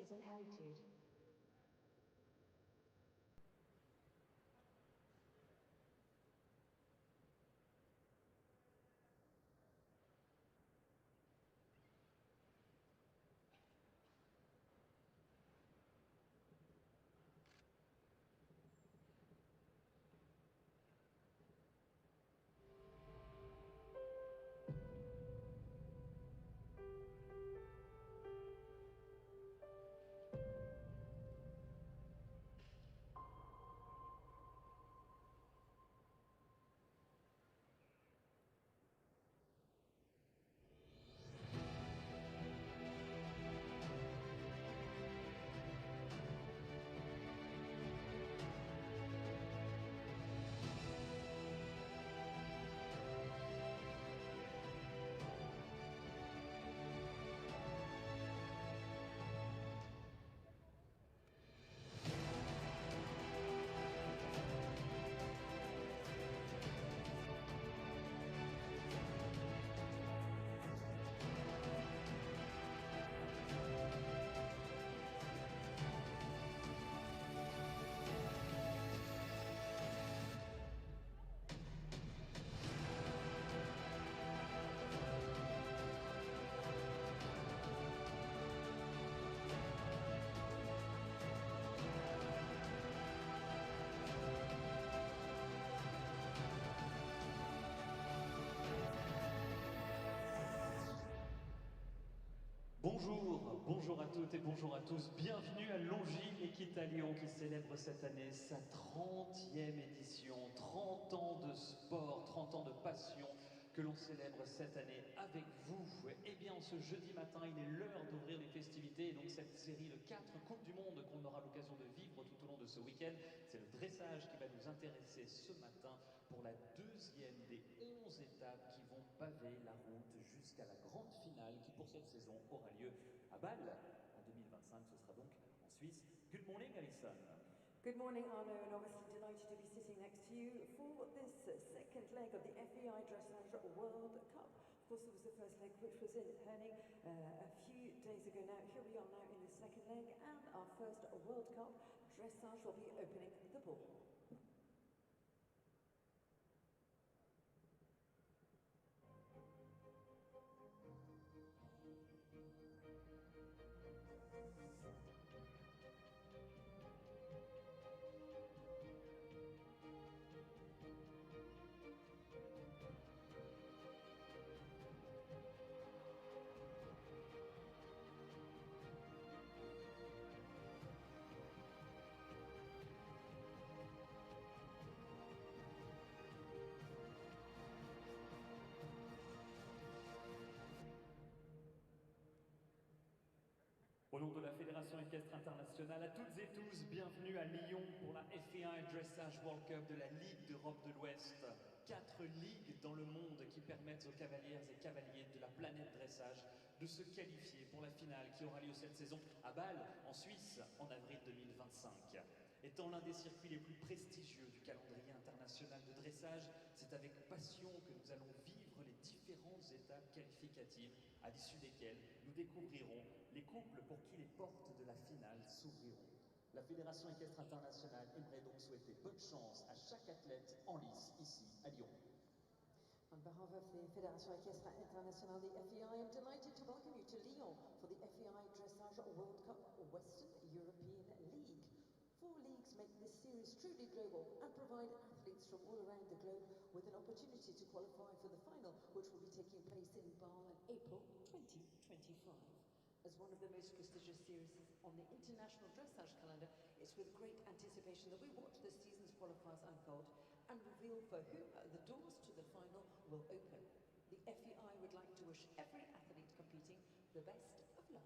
inches in altitude. Bonjour à toutes et bonjour à tous. Bienvenue à Longines Equita Lyon qui célèbre cette année sa 30e édition. 30 ans de sport, 30 ans de passion que l'on célèbre cette année avec vous. Eh bien, ce jeudi matin, il est l'heure d'ouvrir les festivités et donc cette série de 4 Coupes du Monde qu'on aura l'occasion de vivre tout au long de ce week-end. C'est le dressage qui va nous intéresser ce matin pour la deuxième des 11 étapes qui vont paver la route jusqu'à la grande finale qui pour cette saison aura lieu à Bâle en 2025. Ce sera donc en Suisse. Good morning, Alison. Good morning, Arno, and obviously delighted to be sitting next to you for this second leg of the FEI Dressage World Cup. Of course, it was the first leg which was in Herning a few days ago now. Here we are now in the second leg, and our first World Cup dressage will be opening the ball. Au nom de la Fédération équestre internationale, à toutes et tous, bienvenue à Lyon pour la FEI Dressage World Cup de la Ligue d'Europe de l'Ouest. 4 ligues dans le monde qui permettent aux cavalières et cavaliers de la planète dressage de se qualifier pour la finale qui aura lieu cette saison à Bâle, en Suisse, en avril 2025. Étant l'un des circuits les plus prestigieux du calendrier international de dressage, c'est avec passion que nous allons vivre les différentes étapes qualificatives à l'issue desquelles nous découvrirons les couples pour qui les portes de la finale s'ouvriront. La Fédération équestre internationale aimerait donc souhaiter bonne chance à chaque athlète en lice ici à Lyon. On behalf of the Fédération Équestre Internationale, the FEI, I'm delighted to welcome you to Lyon for the FEI Dressage World Cup Western European League. 4 leagues make this series truly global and provide athletes from all around the globe with an opportunity to qualify for the final, which will be taking place in Bâle in April 2025. As one of the most prestigious series on the international dressage calendar, it's with great anticipation that we watch this season's qualifiers unfold and reveal for whom the doors to the final will open. The FEI would like to wish every athlete competing the best of luck.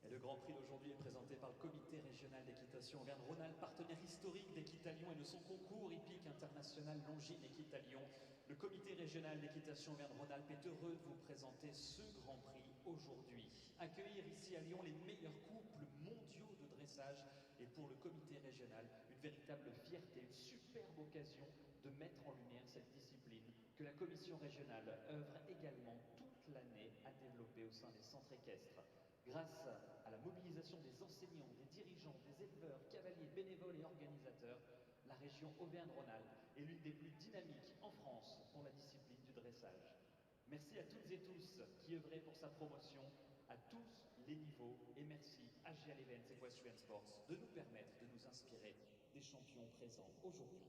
Et le Grand Prix d'aujourd'hui est présenté par le Comité régional d'équitation Auvergne-Rhône-Alpes, partenaire historique d'Equita Lyon et de son concours hippique international Longines Equita Lyon. Le Comité régional d'équitation Auvergne-Rhône-Alpes est heureux de vous présenter ce Grand Prix aujourd'hui. Accueillir ici à Lyon les meilleurs couples mondiaux de dressage est pour le Comité régional une véritable fierté, une superbe occasion de mettre en lumière cette discipline que la Commission régionale œuvre également toute l'année à développer au sein des centres équestres. Grâce à la mobilisation des enseignants, des dirigeants, des éleveurs, cavaliers, bénévoles et organisateurs, la région Auvergne-Rhône-Alpes est l'une des plus dynamiques en France pour la discipline du dressage. Merci à toutes et tous qui œuvraient pour sa promotion à tous les niveaux et merci à GL Events Equestrian Sports de nous permettre de nous inspirer des champions présents aujourd'hui.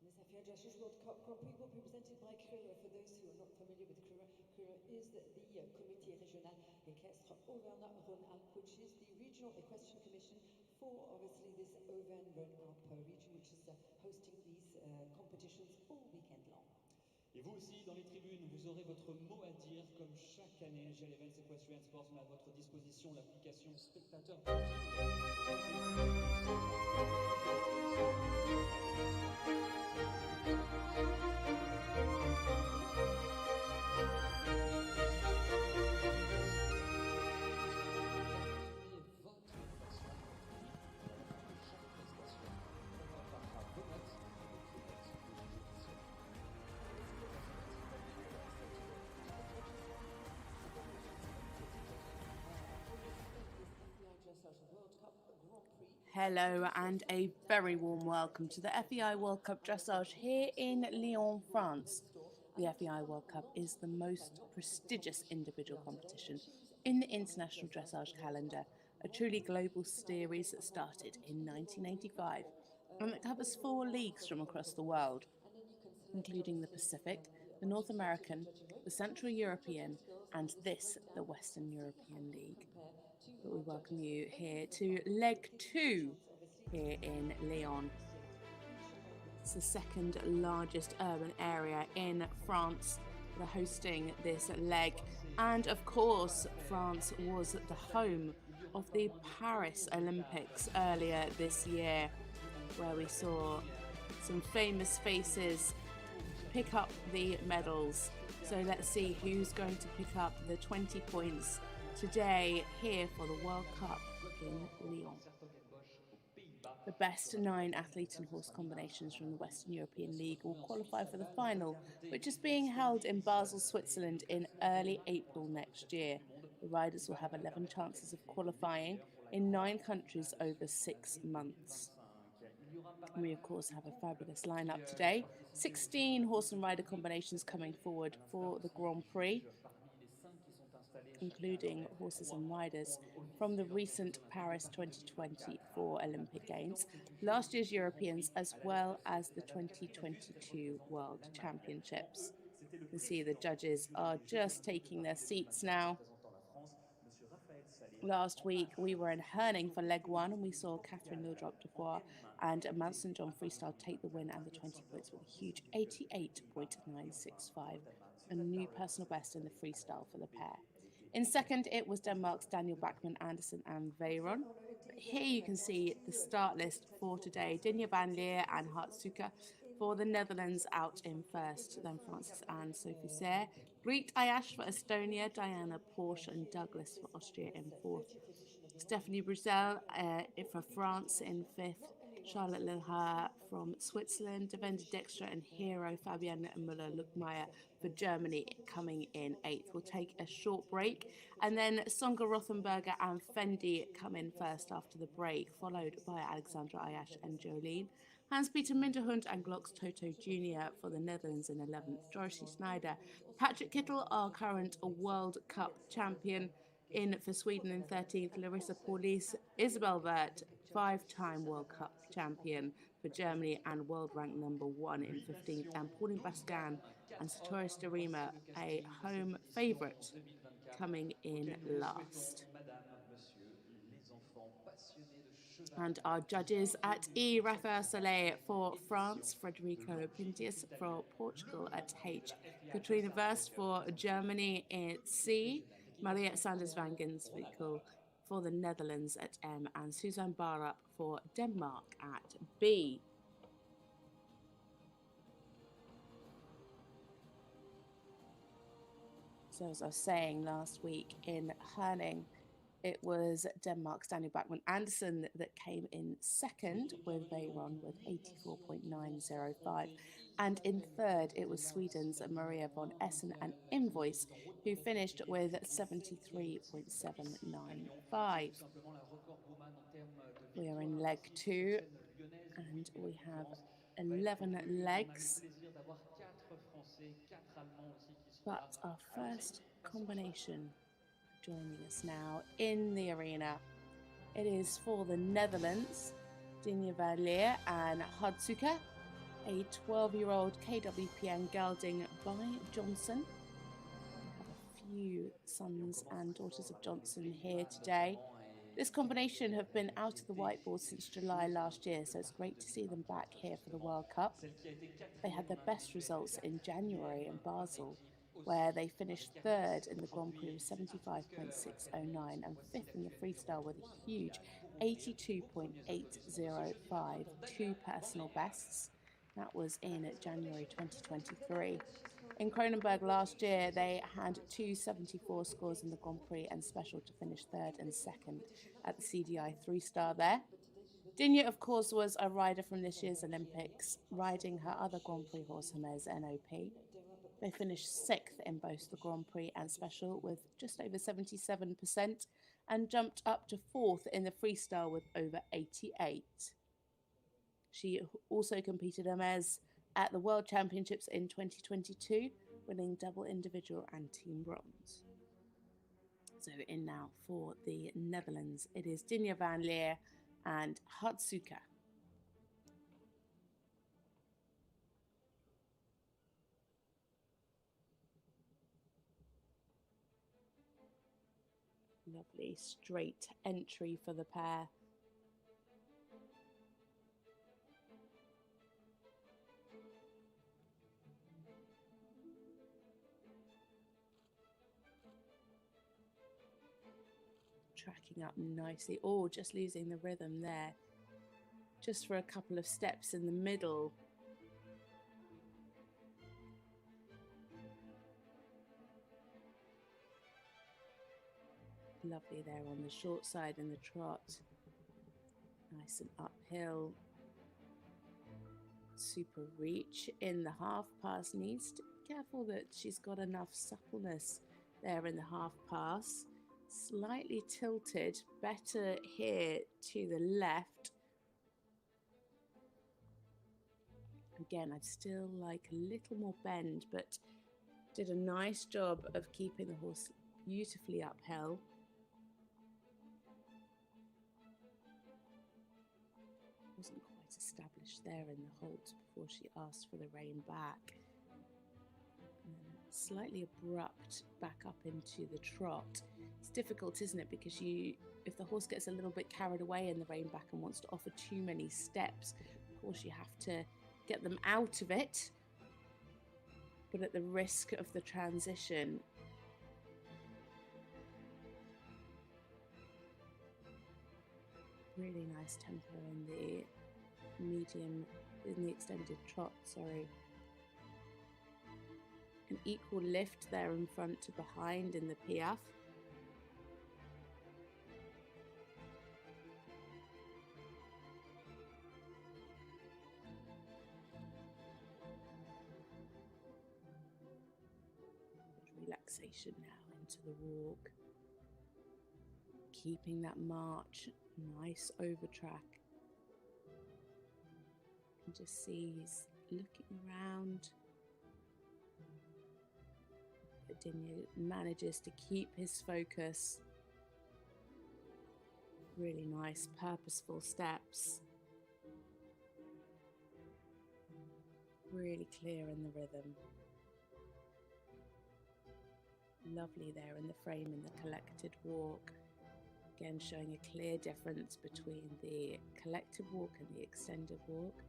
This FEI Dressage World Cup Grand Prix will be presented by CRERA. For those who are not familiar with CRERA, CRERA is the Comité Régional Équestre Auvergne-Rhône-Alpes, which is the regional equestrian commission for obviously this Auvergne-Rhône-Alpes region, which is hosting these competitions all weekend long. Et vous aussi, dans les tribunes, vous aurez votre mot à dire, comme chaque année. GL Events Equestrian Sports met à votre disposition l'application spectateur. Hello and a very warm welcome to the FEI World Cup Dressage here in Lyon, France. The FEI World Cup is the most prestigious individual competition in the international dressage calendar, a truly global series that started in 1985 and that covers 4 leagues from across the world, including the Pacific, the North American, the Central European and the Western European League. But we welcome you here to leg 2 here in Lyon. It's the second largest urban area in France. We're hosting this leg, and of course France was the home of the Paris Olympics earlier this year, where we saw some famous faces pick up the medals. So let's see who's going to pick up the 20 points today here for the World Cup in Lyon. The best 9 athlete and horse combinations from the Western European League will qualify for the final, which is being held in Basel, Switzerland in early April next year. The riders will have 11 chances of qualifying in 9 countries over 6 months. And we of course have a fabulous lineup today. 16 horse and rider combinations coming forward for the Grand Prix, including horses and riders from the recent Paris 2024 Olympic Games, last year's Europeans, as well as the 2022 World Championships. You see the judges are just taking their seats now. Last week we were in Herning for leg 1 and we saw Catherine Lildrop-Defoe and Manson John Freestyle take the win and the 20 points with a huge 88.965, a new personal best in the freestyle for the pair. In second, it was Denmark's Daniel Bachmann, Andersen and Veyron. Here you can see the start list for today. Dinja van Liere and Hartsuka for the Netherlands out in first, then Francis and Sophie Serre. Grete Ayache for Estonia, Diana Porsche and Douglas for Austria in fourth. Stephanie Brieussel for France in fifth. Charlotte Lenherr from Switzerland, Devenda Dijkstra and hero Fabienne Müller-Lütkemeier for Germany coming in 8th. We'll take a short break and then Sönke Rothenberger and Fendi come in first after the break, followed by Alexandre Ayache and Jolene. Hans-Peter Minderhoud and Glocks Toto Jr. for the Netherlands in 11th. Dorothee Schneider. Patrik Kittel, our current World Cup champion, in for Sweden in 13th. Larissa Pauluis, Isabell Werth, 5-time World Cup champion for Germany and world rank number 1 in 15th. And Pauline Basquin and Sartorius Derima, a home favourite, coming in last. And our judges at E, Raphael Soleil for France, Federico Pintius for Portugal at H, Katrina Verst for Germany at C, Maria Sanders van Ginswinkel for the Netherlands at M, and Suzanne Barup for Denmark at B. So as I was saying last week in Herning, it was Denmark's Daniel Bachmann Andersen that came in second with Veyron with 84.905. And in third, it was Sweden's Maria von Essen and Invoice, who finished with 73.795. We are in leg 2, and we have 11 legs. But our first combination joining us now in the arena. It is for the Netherlands, Dinja van Liere and Hudsuka, a 12-year-old KWPN gelding by Johnson. We have a few sons and daughters of Johnson here today. This combination have been out of the whiteboard since July last year, so it's great to see them back here for the World Cup. They had their best results in January in Basel, where they finished third in the Grand Prix with 75.609 and fifth in the freestyle with a huge 82.805, two personal bests. That was in January 2023. In Kronenberg last year, they had 274 scores in the Grand Prix and special to finish third and second at the CDI 3-star there. Dinja, of course, was a rider from this year's Olympics, riding her other Grand Prix horse, Hermes NOP. They finished 6th in both the Grand Prix and special with just over 77% and jumped up to 4th in the freestyle with over 88. She also competed Hermes at the World Championships in 2022, winning double individual and team bronze. So in now for the Netherlands, it is Dinja van Liere and Hudsuka. Lovely straight entry for the pair. Tracking up nicely. Oh, just losing the rhythm there. Just for a couple of steps in the middle. Lovely there on the short side in the trot. Nice and uphill. Super reach in the half pass. Needs to be careful that she's got enough suppleness there in the half pass. Slightly tilted, better here to the left. Again, I'd still like a little more bend, but did a nice job of keeping the horse beautifully uphill. Wasn't quite established there in the halt before she asked for the rein back. And then slightly abrupt back up into the trot. It's difficult, isn't it? Because if the horse gets a little bit carried away in the rein back and wants to offer too many steps, of course you have to get them out of it, but at the risk of the transition. Really nice tempo in the medium, in the extended trot, sorry. An equal lift there in front to behind in the piaffe. Relaxation now into the walk. Keeping that march, nice over track. You can just see he's looking around. But Dinja manages to keep his focus. Really nice, purposeful steps. Really clear in the rhythm. Lovely there in the frame in the collected walk. Again, showing a clear difference between the collected walk and the extended walk.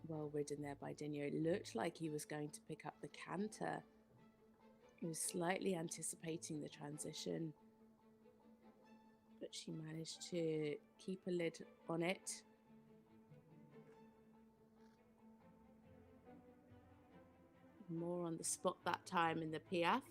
Well ridden there by Dinja. It looked like he was going to pick up the canter. He was slightly anticipating the transition, but she managed to keep a lid on it. More on the spot that time in the piaffe.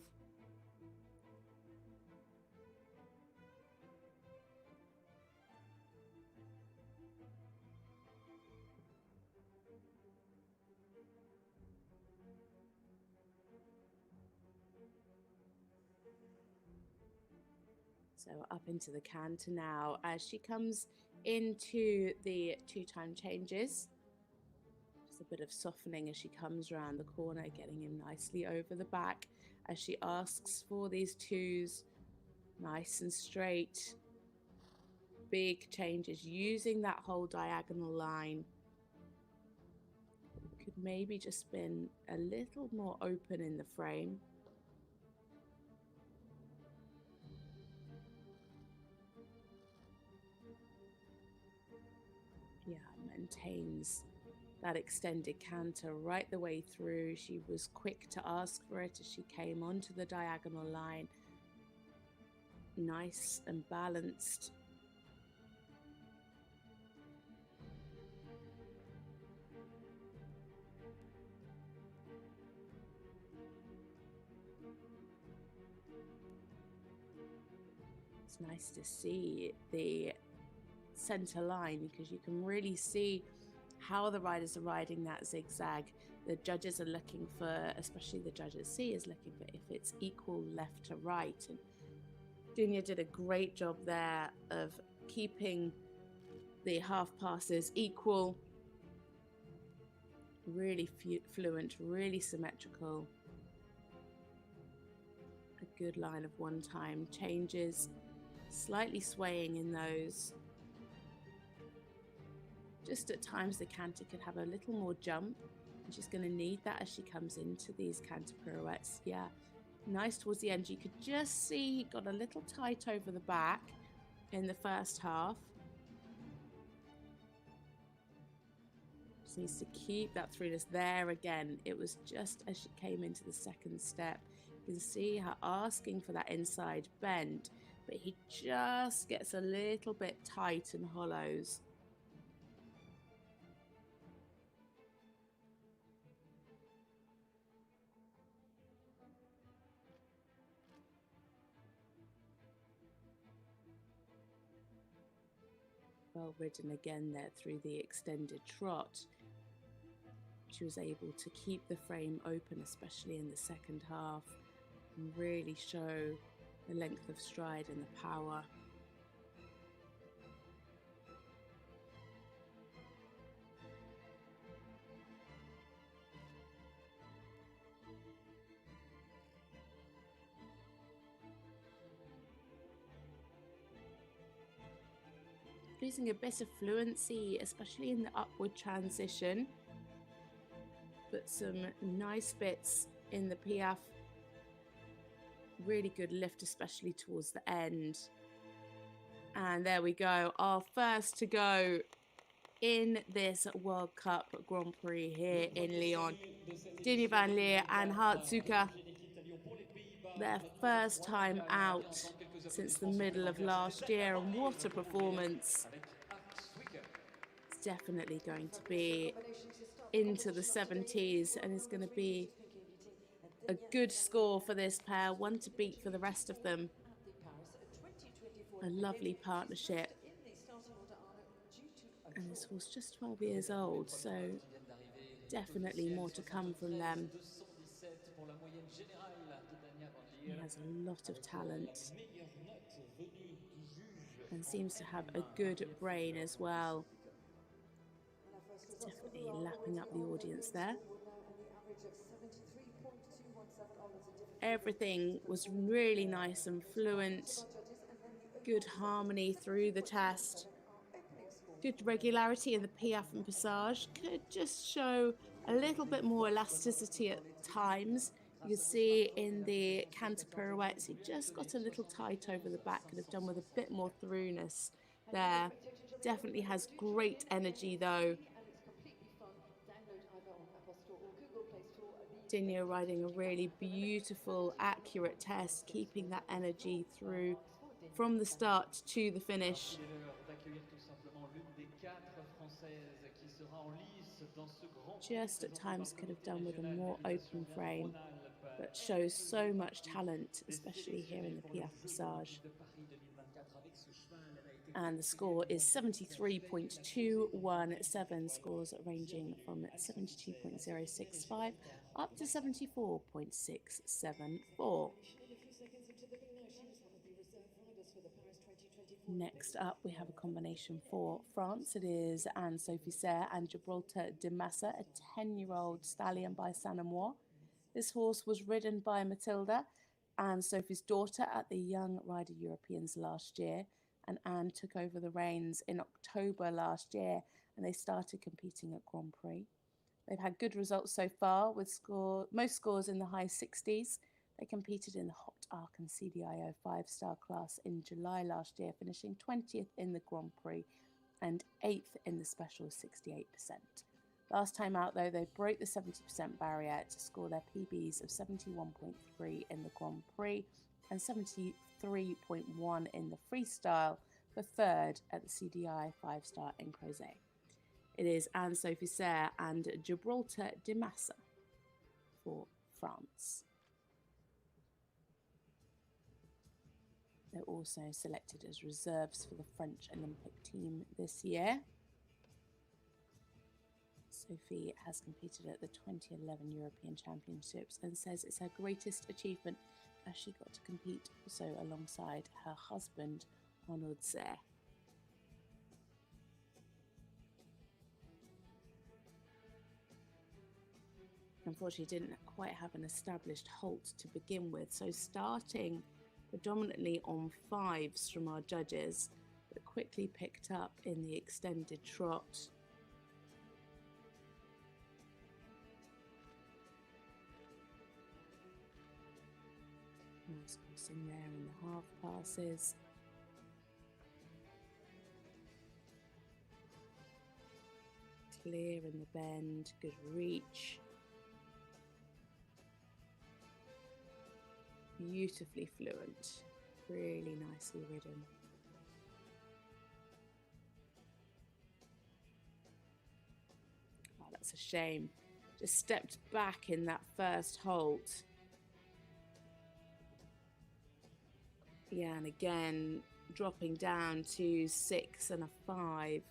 So up into the canter now as she comes into the 2-time changes. Just a bit of softening as she comes around the corner, getting him nicely over the back as she asks for these 2s, nice and straight. Big changes, using that whole diagonal line. Could maybe just been a little more open in the frame. Yeah, maintains that extended canter right the way through. She was quick to ask for it as she came onto the diagonal line. Nice and balanced. It's nice to see the center line because you can really see how the riders are riding that zigzag. The judges are looking for, especially the judge at C is looking for if it's equal left to right. And Dinja did a great job there of keeping the half passes equal, really fluent, really symmetrical. A good line of 1-time changes, slightly swaying in those. Just at times the canter could have a little more jump, and she's going to need that as she comes into these canter pirouettes. Yeah, nice towards the end. You could just see he got a little tight over the back in the first half. Just needs to keep that throughness there again. It was just as she came into the second step. You can see her asking for that inside bend, but he just gets a little bit tight and hollows. Well ridden again there through the extended trot. She was able to keep the frame open, especially in the second half, and really show the length of stride and the power. Losing a bit of fluency, especially in the upward transition, but some nice bits in the piaffe. Really good lift, especially towards the end. And there we go, our first to go in this World Cup Grand Prix here in Lyon. Dinja van Liere and Hartzuka, their first time out since the middle of last year, and what a performance. It's definitely going to be into the 70s and is going to be a good score for this pair, one to beat for the rest of them. A lovely partnership. And this horse just 12 years old, so definitely more to come from them. He has a lot of talent and seems to have a good brain as well. It's definitely lapping up the audience there. Everything was really nice and fluent. Good harmony through the test. Good regularity in the piaffe and passage. Could just show a little bit more elasticity at times. You can see in the canter pirouettes, he just got a little tight over the back. Could have done with a bit more throughness there. Definitely has great energy though. Dinja riding a really beautiful, accurate test, keeping that energy through from the start to the finish. Just at times could have done with a more open frame, but shows so much talent, especially here in the piaffe passage. And the score is 73.217, scores ranging from 72.065 up to 74.674. Next up, we have a combination for France. It is Sophie Serre and Gibraltar de Massa, a 10-year-old stallion by Saint-Amour. This horse was ridden by Matilda, Sophie's daughter, at the Young Rider Europeans last year, and Anne took over the reins in October last year, and they started competing at Grand Prix. They've had good results so far, with most scores in the high 60s. They competed in the Hot Arc and CDIO 5-star class in July last year, finishing 20th in the Grand Prix and 8th in the special 68%. Last time out, though, they broke the 70% barrier to score their PBs of 71.3 in the Grand Prix and 73.1 in the freestyle for third at the CDI 5-star in Crozet. It is Sophie Serre and Gibraltar de Massa for France. They're also selected as reserves for the French Olympic team this year. Sophie has competed at the 2011 European Championships and says it's her greatest achievement as she got to compete also alongside her husband, Arnaud Serre. Unfortunately, didn't quite have an established halt to begin with, so starting predominantly on 5s from our judges, but quickly picked up in the extended trot. Nice crossing there in the half passes. Clear in the bend, good reach. Beautifully fluent, really nicely ridden. Oh, that's a shame. Just stepped back in that first halt. Yeah, and again, dropping down to 6 and a 5.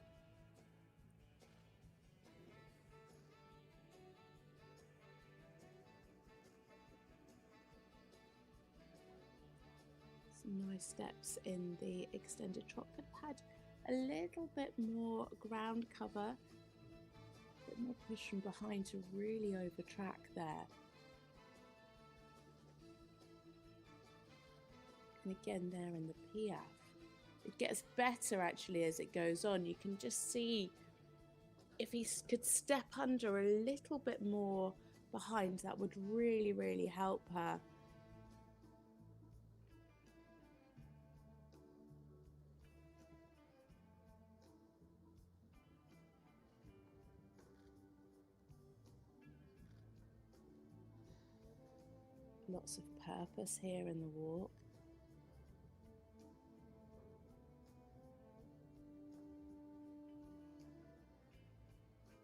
Some nice steps in the extended trot. Could have had a little bit more ground cover, a bit more push from behind to really overtrack there. And again there in the Piaf. It gets better actually as it goes on. You can just see if he could step under a little bit more behind, that would really, really help her. Lots of purpose here in the walk.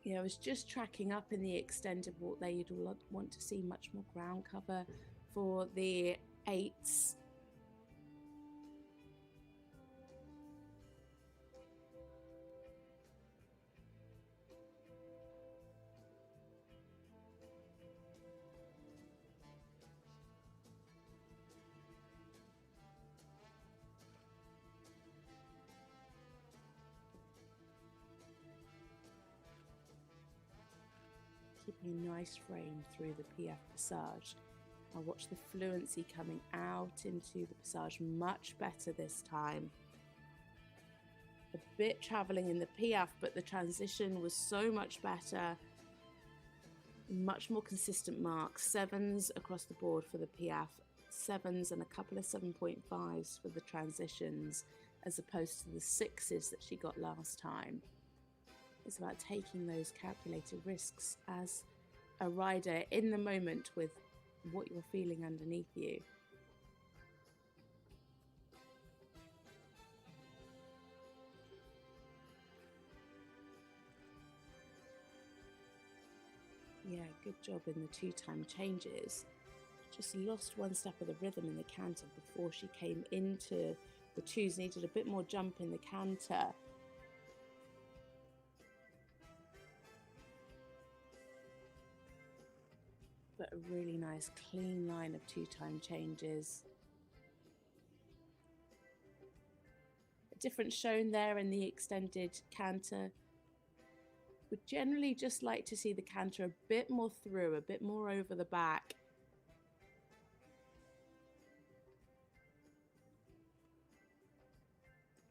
Yeah, I was just tracking up in the extended walk there. You'd want to see much more ground cover for the 8s. Keeping a nice frame through the Piaf Passage. I'll watch the fluency coming out into the Passage much better this time. A bit travelling in the Piaf, but the transition was so much better. Much more consistent marks. 7s across the board for the Piaf. 7s and a couple of 7.5s for the transitions, as opposed to the 6s that she got last time. It's about taking those calculated risks as a rider in the moment with what you're feeling underneath you. Yeah, good job in the 2-time changes. Just lost one step of the rhythm in the canter before she came into the 2s. Needed a bit more jump in the canter. But a really nice clean line of 2-time changes. different shown there in the extended canter. Would generally just like to see the canter a bit more through, a bit more over the back.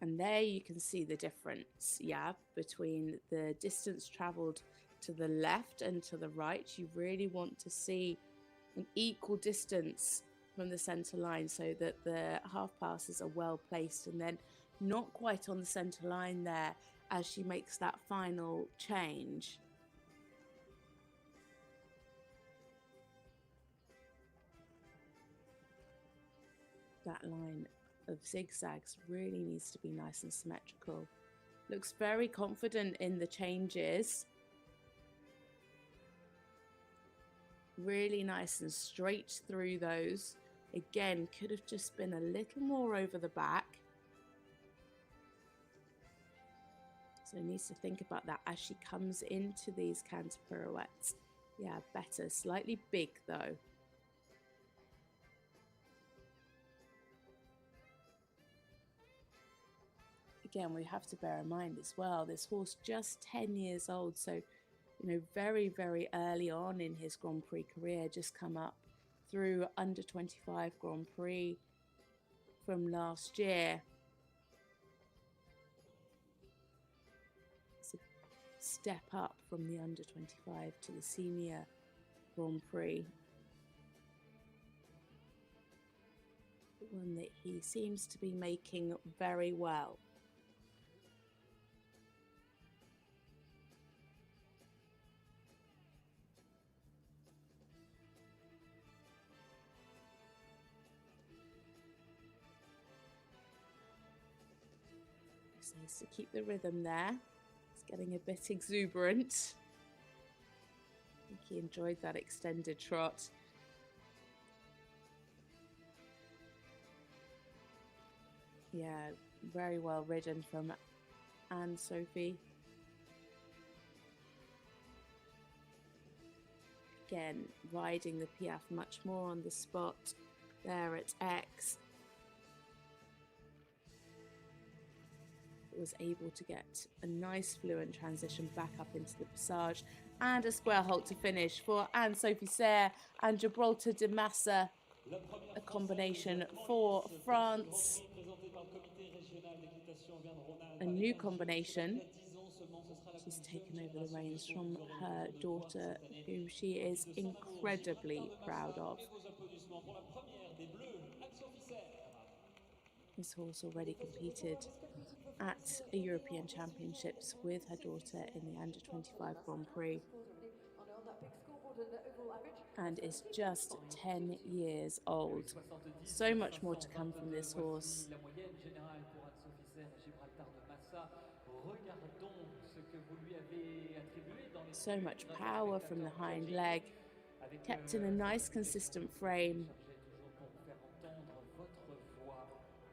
And there you can see the difference, yeah, between the distance traveled to the left and to the right. You really want to see an equal distance from the center line so that the half passes are well placed, and then not quite on the center line there as she makes that final change. That line of zigzags really needs to be nice and symmetrical. Looks very confident in the changes. Really nice and straight through those. Again, could have just been a little more over the back. So needs to think about that as she comes into these canter pirouettes. Yeah, better. Slightly big though. Again, we have to bear in mind as well, this horse just 10 years old, so very, very early on in his Grand Prix career, just come up through under 25 Grand Prix from last year. It's a step up from the under 25 to the senior Grand Prix. One that he seems to be making very well. Nice to keep the rhythm there. It's getting a bit exuberant. I think he enjoyed that extended trot. Yeah, very well ridden from Sophie. Again, riding the Piaffe much more on the spot there at X. Was able to get a nice fluent transition back up into the passage and a square halt to finish for Sophie Serre and Gibraltar de Massa, a combination for France, a new combination. She's taken over the reins from her daughter, whom she is incredibly proud of. This horse already competed at a European Championships with her daughter in the under 25 Grand Prix and is just 10 years old. So much more to come from this horse. So much power from the hind leg, kept in a nice consistent frame.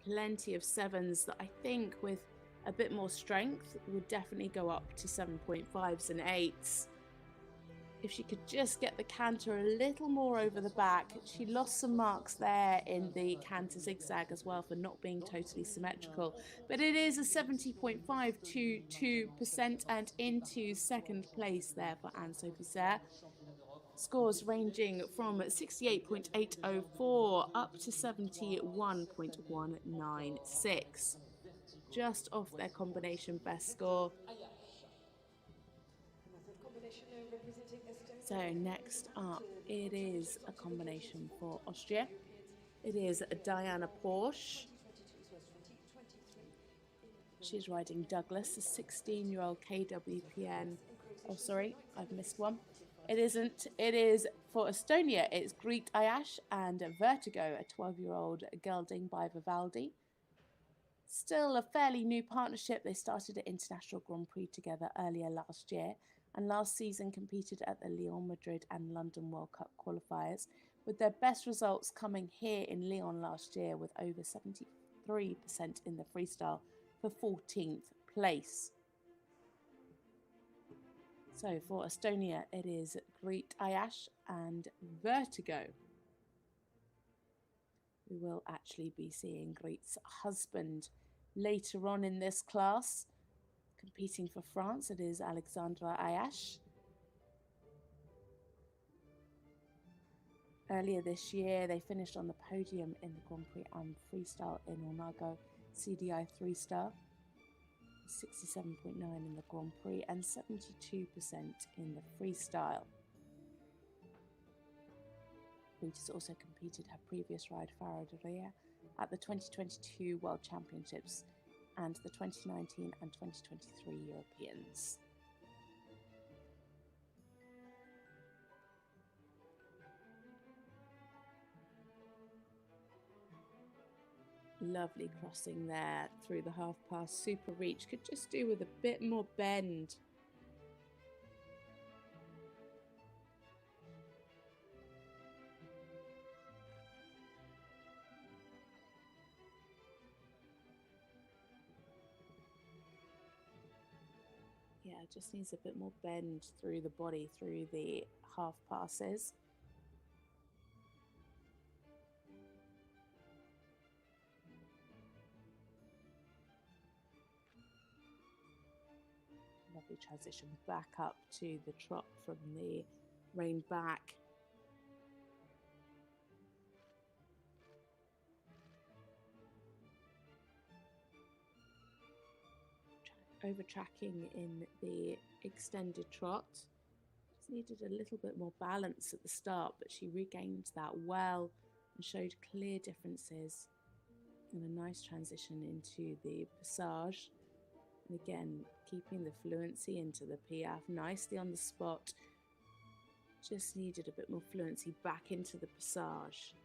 Plenty of sevens that I think with a bit more strength would definitely go up to 7.5s and 8s. If she could just get the canter a little more over the back. She lost some marks there in the canter zigzag as well for not being totally symmetrical, but it is a 70.522% and into second place there for Sophie Serre. Scores ranging from 68.804 up to 71.196. Just off their combination best score. So next up, it is a combination for Austria. It is Diana Porsche. She's riding Douglas, a 16-year-old KWPN. Oh, sorry, I've missed one. It isn't. It is for Estonia. It's Grete Ayache and Vertigo, a 12-year-old gelding by Vivaldi. Still a fairly new partnership. They started at International Grand Prix together earlier last year, and last season competed at the Lyon, Madrid and London World Cup qualifiers, with their best results coming here in Lyon last year with over 73% in the freestyle for 14th place. So for Estonia, it is Grete Ayache and Vertigo. We will actually be seeing Grete's husband Later on in this class, competing for France, it is Alexandre Ayache. Earlier this year, they finished on the podium in the Grand Prix and freestyle in Onago CDI 3-star, 67.9 in the Grand Prix and 72% in the freestyle. Brieussel also competed her previous ride, FRA, at the 2022 World Championships and the 2019 and 2023 Europeans. Lovely crossing there through the half pass, super reach, could just do with a bit more bend. Yeah, just needs a bit more bend through the body, through the half passes. Lovely transition back up to the trot from the rein back. Over tracking in the extended trot. Just needed a little bit more balance at the start, but she regained that well and showed clear differences and a nice transition into the passage. And again, keeping the fluency into the piaffe, nicely on the spot. Just needed a bit more fluency back into the passage.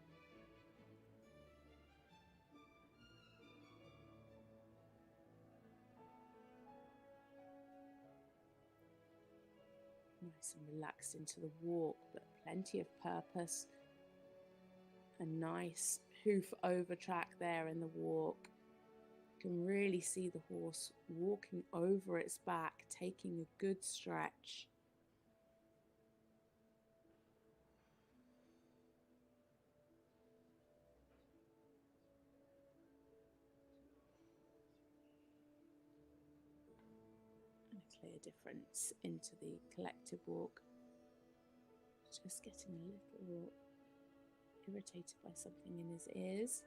Nice and relaxed into the walk, but plenty of purpose. A nice hoof over track there in the walk. You can really see the horse walking over its back, taking a good stretch. And a clear difference into the collective walk. Just getting a little irritated by something in his ears.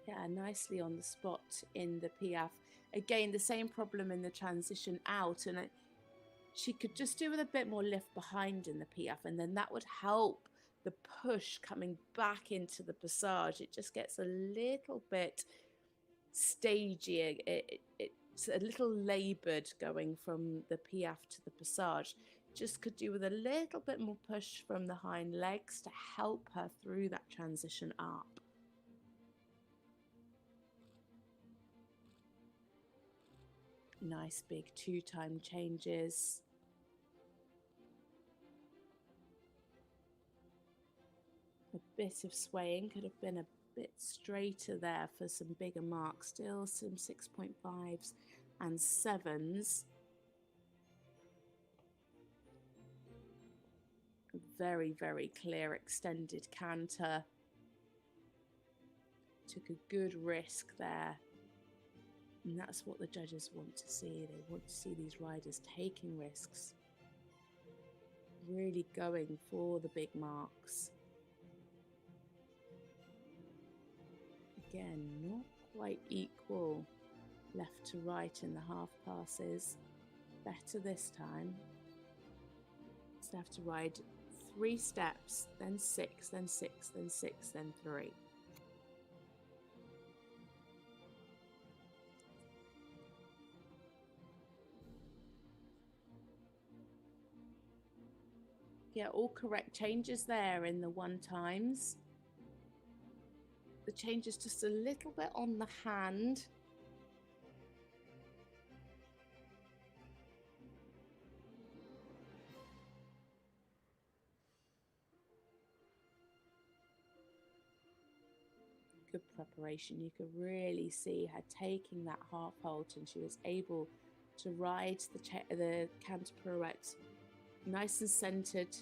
Yeah, nicely on the spot in the piaffe. Again, the same problem in the transition out, and she could just do with a bit more lift behind in the piaffe, and then that would help the push coming back into the passage. It just gets a little bit stagey. It's a little laboured going from the piaffe to the passage. Just could do with a little bit more push from the hind legs to help her through that transition up. Nice big 2-time changes. A bit of swaying, could have been a bit straighter there for some bigger marks. Still some 6.5s and 7s. A very, very clear extended canter. Took a good risk there. And that's what the judges want to see. They want to see these riders taking risks. Really going for the big marks. Again, not quite equal left to right in the half passes. Better this time. So have to ride 3 steps, then 6, then 6, then 6, then 3. Yeah, all correct changes there in the 1-times. The change is just a little bit on the hand. Good preparation. You could really see her taking that half halt, and she was able to ride the canter pirouette nice and centered.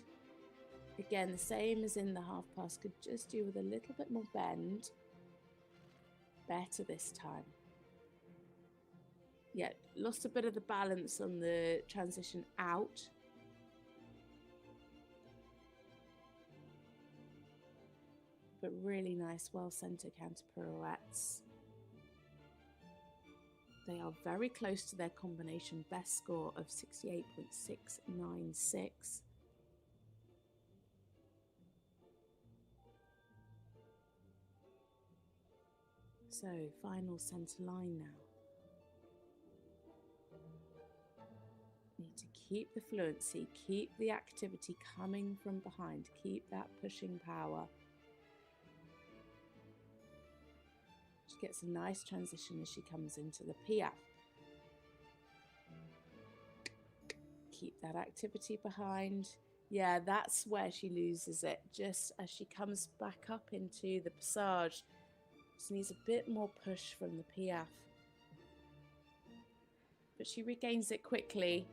Again, the same as in the half pass, could just do with a little bit more bend. Better this time. Yeah, lost a bit of the balance on the transition out. But really nice, well-centered canter pirouettes. They are very close to their combination best score of 68.696. So, final centre line now. Need to keep the fluency, keep the activity coming from behind, keep that pushing power. She gets a nice transition as she comes into the piaffe. Keep that activity behind. Yeah, that's where she loses it, just as she comes back up into the passage. Just needs a bit more push from the piaffe. But she regains it quickly.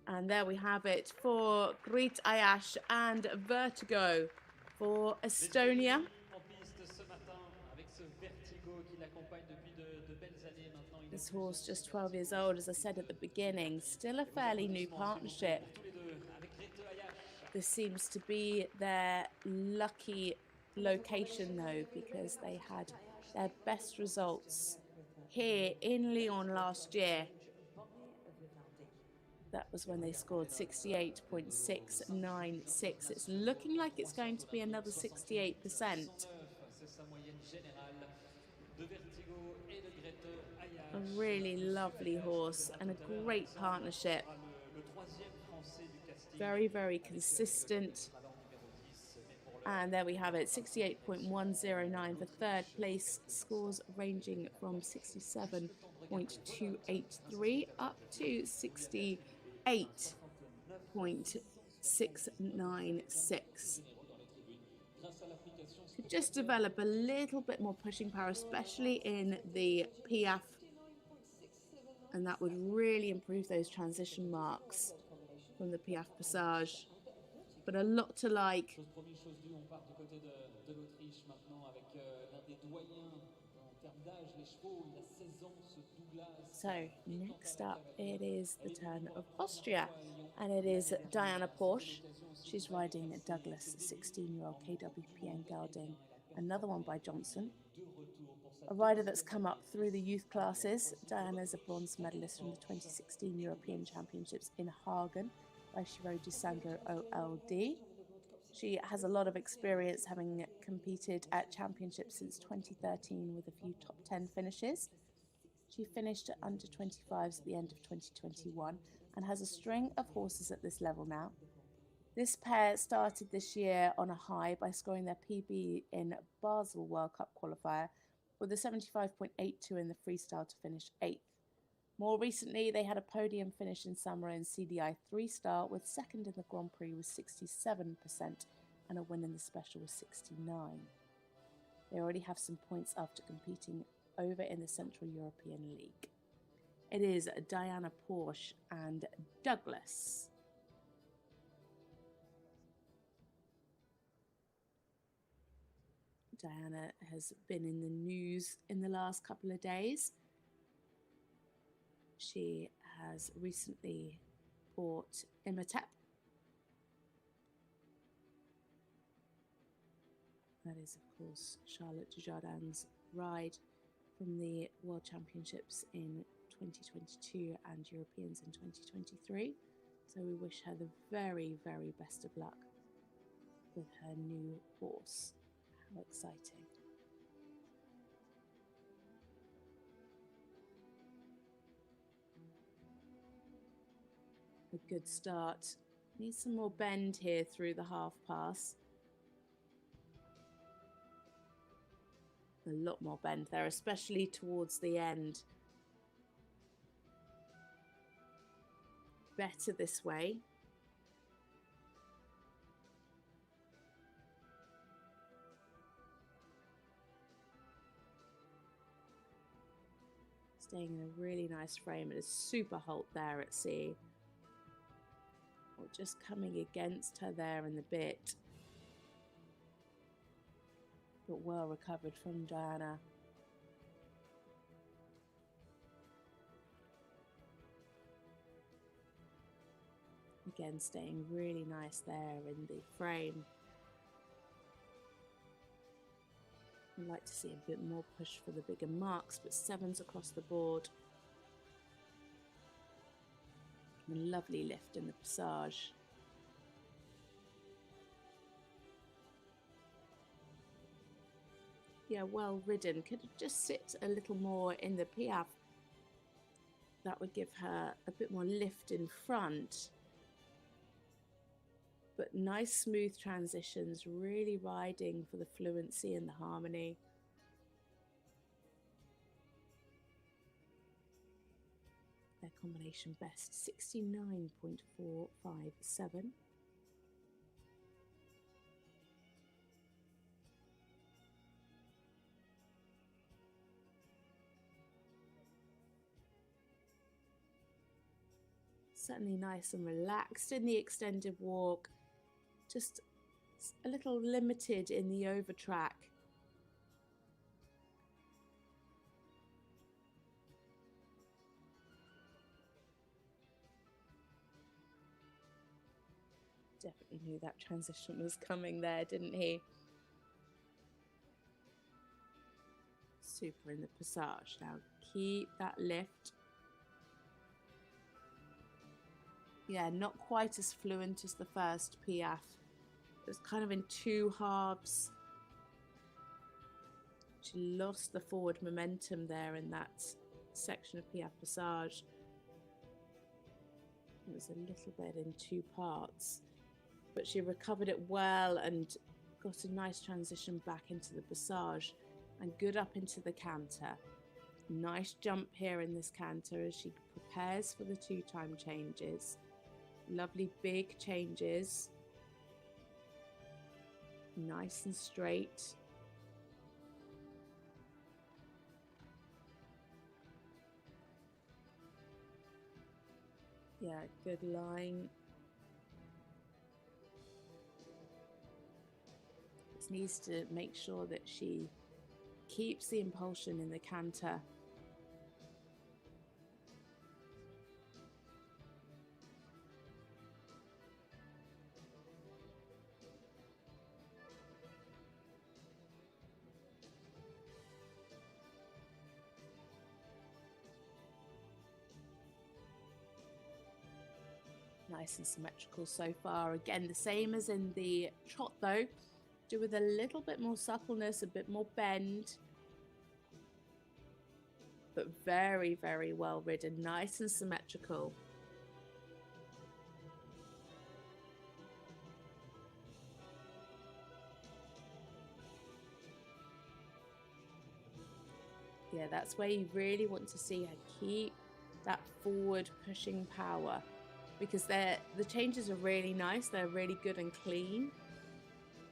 And there we have it for Grete Ayache and Vertigo for Estonia. This horse, just 12 years old, as I said at the beginning, still a fairly new partnership. This seems to be their lucky location though, because they had their best results here in Lyon last year. That was when they scored 68.696. It's looking like it's going to be another 68%. A really lovely horse and a great partnership. Very, very consistent. And there we have it, 68.109 for third place, scores ranging from 67.283 up to 68.696. Could just develop a little bit more pushing power, especially in the piaffe, and that would really improve those transition marks from the piaffe passage. But a lot to like. So next up it is the turn of Austria, and it is Diana Porsche. She's riding Douglas, 16-year-old KWPN gelding, another one by Johnson. A rider that's come up through the youth classes. Diana's a bronze medalist from the 2016 European Championships in Hagen, where she rode Dusango OLD. She has a lot of experience, having competed at championships since 2013 with a few top 10 finishes. She finished at under 25s at the end of 2021 and has a string of horses at this level now. This pair started this year on a high by scoring their PB in Basel World Cup qualifier with a 75.82 in the freestyle to finish 8th. More recently, they had a podium finish in Samara in CDI 3-star, with second in the Grand Prix with 67% and a win in the special with 69. They already have some points after competing over in the Central European League. It is Diana Porsche and Douglas. Diana has been in the news in the last couple of days. She has recently bought Imhotep. That is, of course, Charlotte Dujardin's ride from the World Championships in 2022 and Europeans in 2023. So we wish her the very, very best of luck with her new horse. How exciting. A good start. Needs some more bend here through the half pass. A lot more bend there, especially towards the end. Better this way. Staying in a really nice frame. It is super halt there at sea. Or just coming against her there in the bit. But well recovered from Diana. Again, staying really nice there in the frame. I'd like to see a bit more push for the bigger marks, but 7s across the board. A lovely lift in the passage. Yeah, well ridden. Could have just sit a little more in the piaffe. That would give her a bit more lift in front. But nice smooth transitions, really riding for the fluency and the harmony. Their combination best, 69.457. Certainly nice and relaxed in the extended walk. Just a little limited in the overtrack. Definitely knew that transition was coming there, didn't he? Super in the passage. Now keep that lift. Yeah, not quite as fluent as the first piaffe. It was kind of in 2 halves. She lost the forward momentum there in that section of piaffe passage. It was a little bit in 2 parts, but she recovered it well and got a nice transition back into the passage and good up into the canter. Nice jump here in this canter as she prepares for the 2-time changes. Lovely big changes. Nice and straight. Yeah, good line. Just needs to make sure that she keeps the impulsion in the canter. Nice and symmetrical so far. Again, the same as in the trot though. Do with a little bit more suppleness, a bit more bend. But very, very well ridden. Nice and symmetrical. Yeah, that's where you really want to see her keep that forward pushing power, because the changes are really nice, they're really good and clean,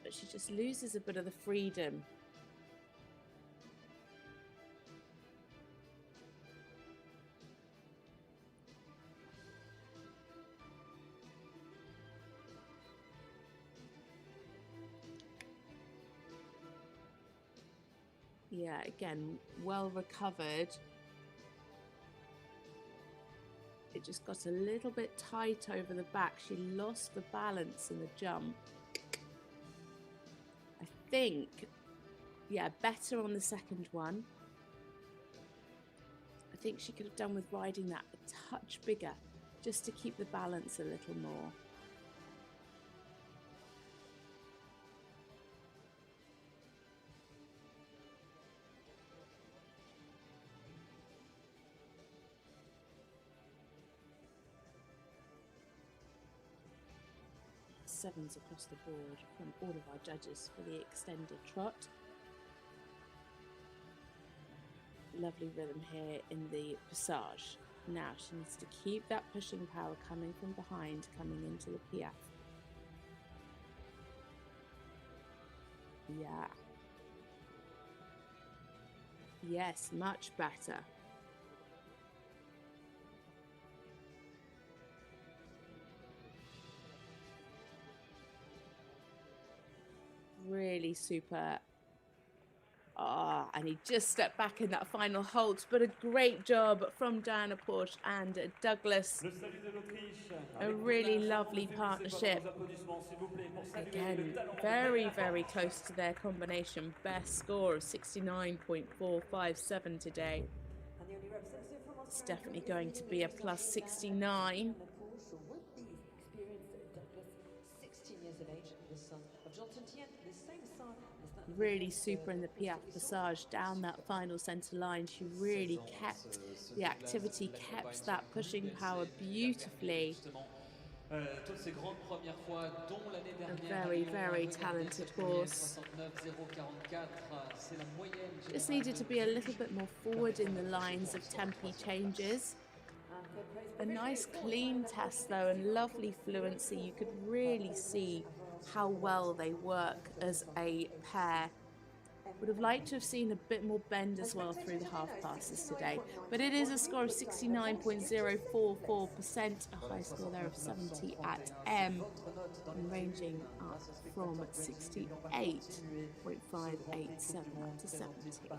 but she just loses a bit of the freedom. Yeah, again, well recovered. It just got a little bit tight over the back. She lost the balance in the jump. I think, yeah, better on the second one. I think she could have done with riding that a touch bigger, just to keep the balance a little more. Sevens across the board from all of our judges for the extended trot. Lovely rhythm here in the passage. Now she needs to keep that pushing power coming from behind, coming into the piaffe. Yeah. Yes, much better. really super. And he just stepped back in that final halt, but a great job from Diana Porsche and Douglas. Le salut de l'Autriche. A really lovely partnership. Again, very, very close to their combination best score of 69.457 today. And the only representative from It's Australia definitely is going the to be a international plus man 69. and Porsche with the experienced Douglas, 16 years of age, the son of Johnson Tien, the same son as that Really super in the Piaf Passage down that final centre line. She really kept the activity, kept that pushing power beautifully. Toutes ces grandes premières fois, dont l'année A dernière à very, Lyon, very regardez talented cette moyenne horse. 69,044, c'est la moyenne Just générale needed de to be a little juge bit more forward in the lines of tempi changes. A nice clean test though, and lovely fluency. You could really see how well they work as a pair. Would have liked to have seen a bit more bend as well through the half passes today, but it is a score of 69.044%, a high score there of 70 at M, and ranging up from 68.587 to 70.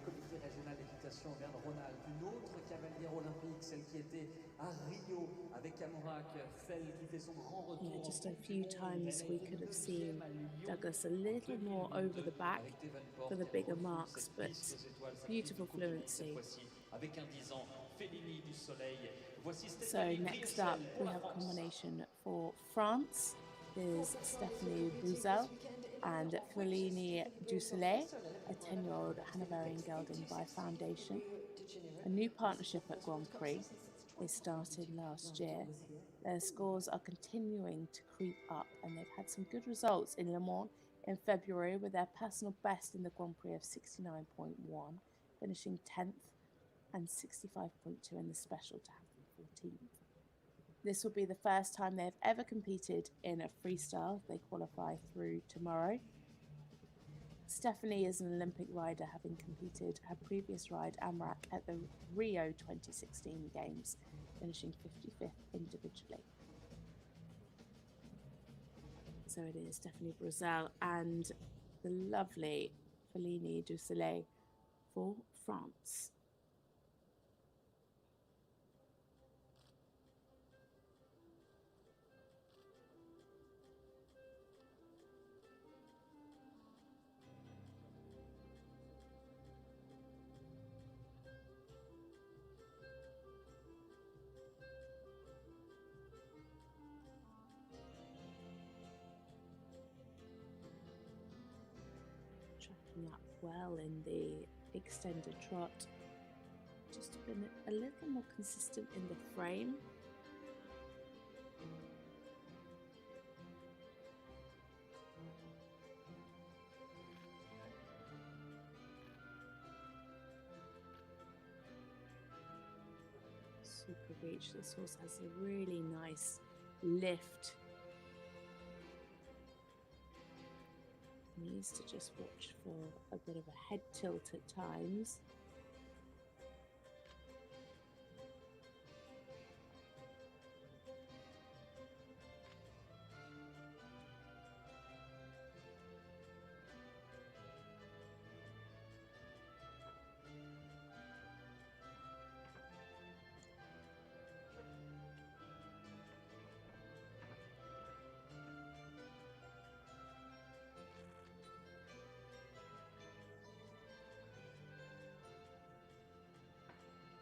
comité régional d'équitation Auvergne-Rhône-Alpes, une autre cavalière olympique, celle qui était à Rio avec Amorak, celle qui fait son grand retour. Yeah, just a few times we could have seen Douglas a little more over the back for the bigger marks, but beautiful fluency. Avec un 10 ans, Fellini du Soleil. Voici So Stéphanie next up Brieussel we pour la have a France. combination for France is Stephanie Brieussel and Pauline Basquin, a 10-year-old Hanoverian gelding by Foundation. A new partnership at Grand Prix. They started last year. Their scores are continuing to creep up, and they've had some good results in Le Mans in February with their personal best in the Grand Prix of 69.1, finishing 10th, and 65.2 in the special to have them 14th. This will be the first time they have ever competed in a freestyle. They qualify through tomorrow. Stephanie is an Olympic rider, having competed her previous ride, Amarak, at the Rio 2016 Games, finishing 55th individually. So it is Stephanie Brieussel and the lovely Pauline Basquin for France. Tracking up well in the extended trot. Just been a little more consistent in the frame. Super reach. This horse has a really nice lift. Needs to just watch for a bit of a head tilt at times.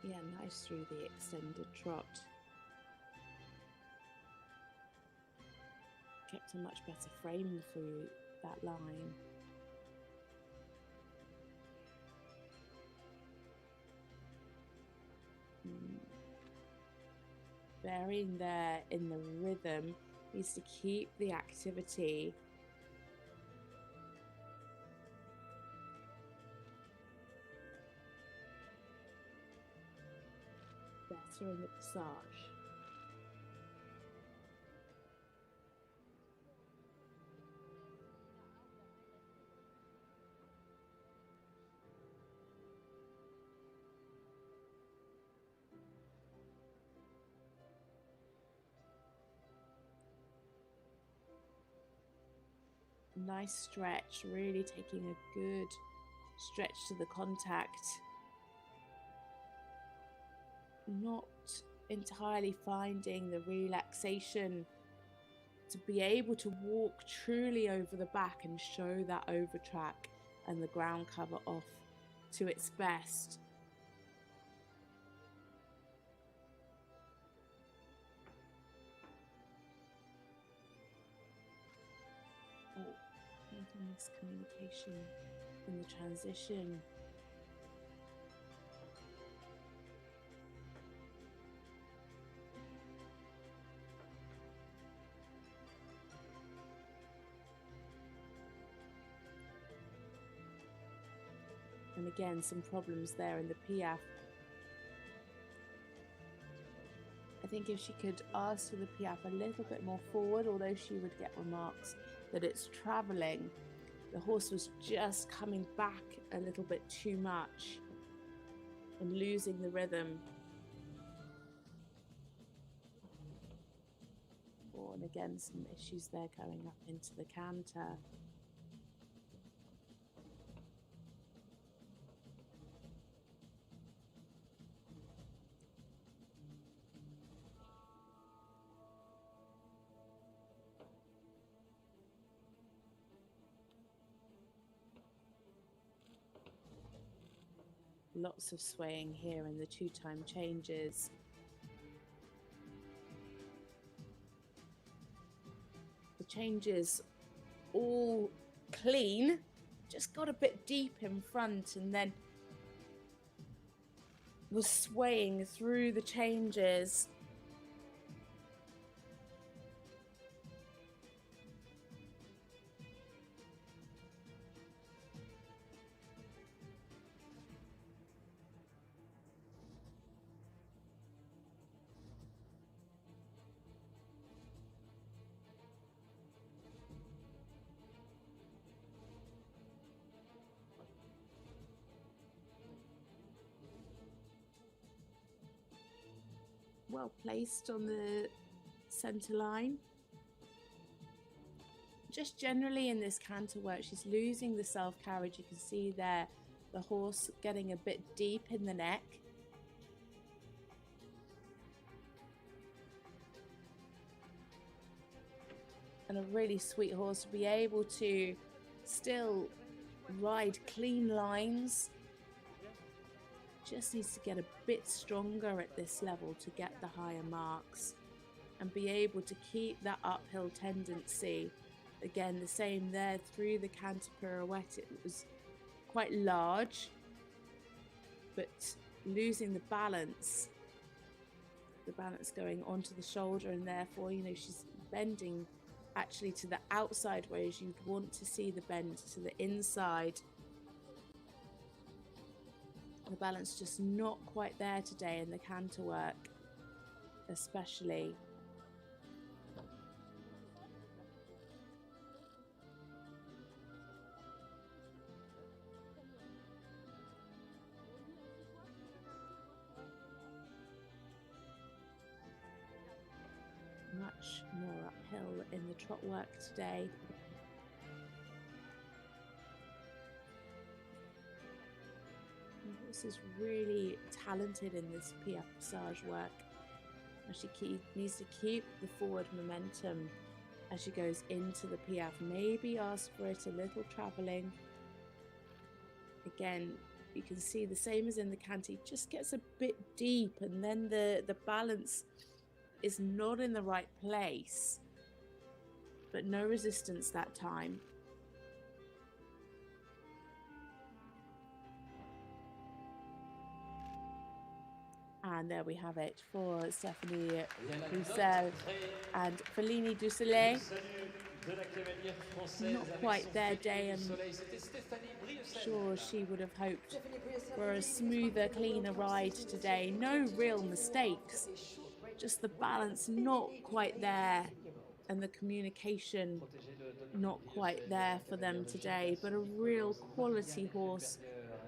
Yeah, nice through the extended trot. Kept a much better frame through that line. Varying there in the rhythm, needs to keep the activity. Better in the passage. nice stretch, really taking a good stretch to the contact. Not entirely finding the relaxation to be able to walk truly over the back and show that over track and the ground cover off to its best. Oh, making miscommunication in the transition. And again, some problems there in the piaffe. I think if she could ask for the piaffe a little bit more forward, although she would get remarks that it's travelling, the horse was just coming back a little bit too much and losing the rhythm. Oh, and again, some issues there going up into the canter. Lots of swaying here in the two-time changes. The changes all clean, just got a bit deep in front and then was swaying through the changes. Well placed on the centre line. Just generally in this canter work, she's losing the self-carriage. You can see there the horse getting a bit deep in the neck. And a really sweet horse to be able to still ride clean lines. Just needs to get a bit stronger at this level to get the higher marks and be able to keep that uphill tendency. Again, the same there through the canter pirouette. It was quite large, but losing the balance going onto the shoulder, and therefore, you know, she's bending actually to the outside, whereas you'd want to see the bend to the inside. The balance just not quite there today in the canter work, especially. Much more uphill in the trot work today. This is really talented in this piaffe passage work. And she needs to keep the forward momentum as she goes into the piaffe. Maybe ask for it a little travelling. Again, you can see the same as in the canter, just gets a bit deep, and then the balance is not in the right place. But no resistance that time. And there we have it for Stephanie Brieussel and Pauline Basquin. Not quite their day, I'm sure she would have hoped for a smoother, cleaner ride today. No real mistakes, just the balance not quite there and the communication not quite there for them today, but a real quality horse.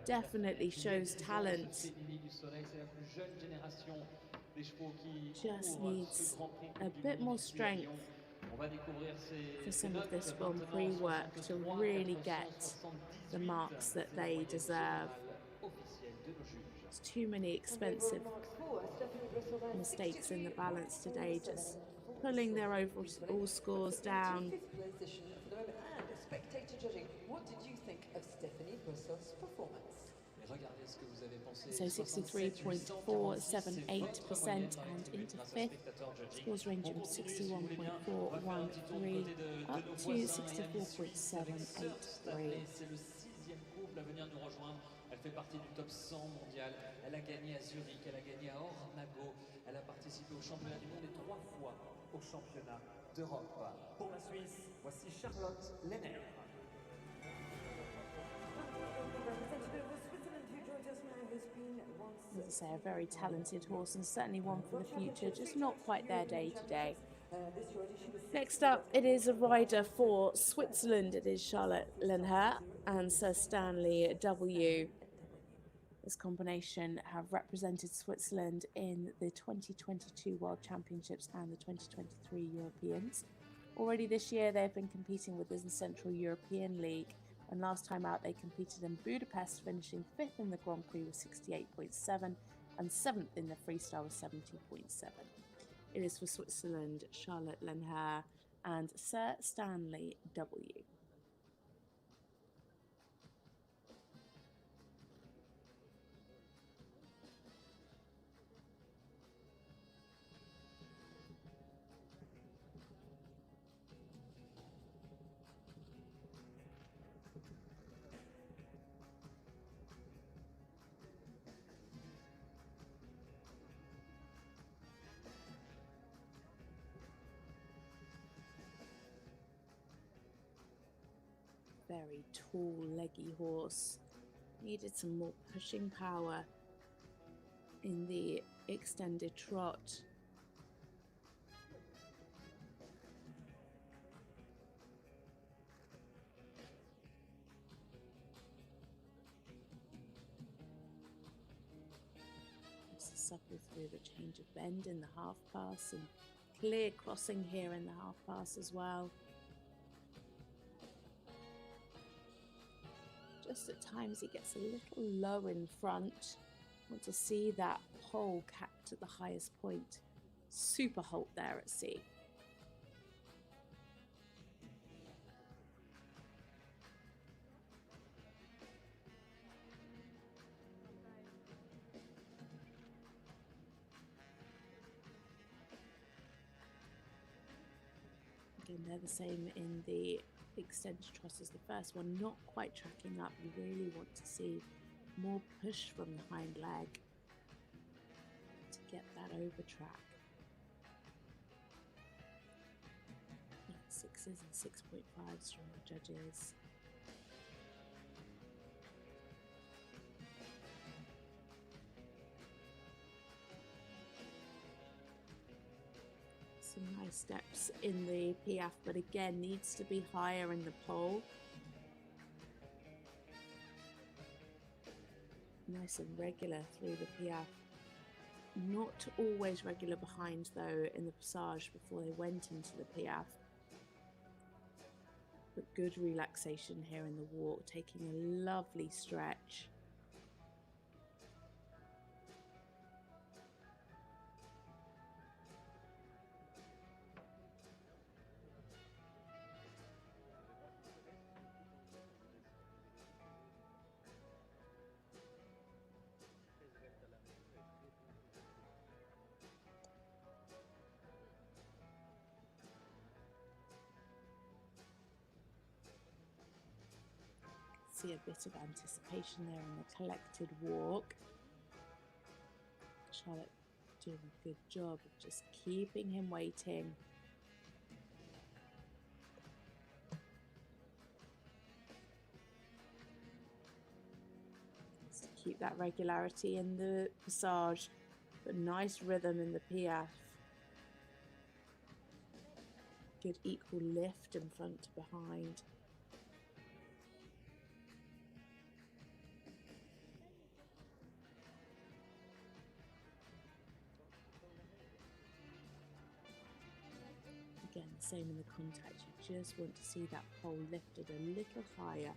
Definitely shows talent. Just needs a bit more strength for some of this Grand Prix work to really get the marks that they deserve. There's too many expensive mistakes in the balance today, just pulling their overall scores down. Position for the moment, and spectator judging. What did you think of Stephanie Breussel's performance? So 63.478% and into fifth. Scores ranging from 61.413 up to 64.783. Elle fait partie du top 100 mondial. Elle a gagné à Zurich, elle a gagné à Ornago. Elle a participé au championnat du monde et 3 fois au championnat d'Europe. Pour la Suisse, voici Charlotte Lenherr. As I say, a very talented horse and certainly one for the future, just not quite their day today. Next up, it is a rider for Switzerland. It is Charlotte Lenherr and Sir Stanley W. This combination have represented Switzerland in the 2022 World Championships and the 2023 Europeans. Already this year, they've been competing with the Central European League, and last time out, they competed in Budapest, finishing 5th in the Grand Prix with 68.7 and 7th in the freestyle with 70.7. It is for Switzerland, Charlotte Lenherr and Sir Stanley W. Very tall, leggy horse. Needed some more pushing power in the extended trot. Supple through the change of bend in the half pass and clear crossing here in the half pass as well. Just at times he gets a little low in front. Want to see that pole capped at the highest point. Super halt there at sea. Again, they're the same in the extended trot as the first one, not quite tracking up. You really want to see more push from the hind leg to get that over track. 6s and 6.5s from the judges. Some nice steps in the Piaffe, but again needs to be higher in the pole. Nice and regular through the Piaffe. Not always regular behind though in the Passage before they went into the Piaffe. But good relaxation here in the walk, taking a lovely stretch. See a bit of anticipation there in the collected walk. Charlotte doing a good job of just keeping him waiting. Just to keep that regularity in the Passage, but nice rhythm in the Piaffe. Good equal lift in front to behind. same in the contact. You just want to see that pole lifted a little higher.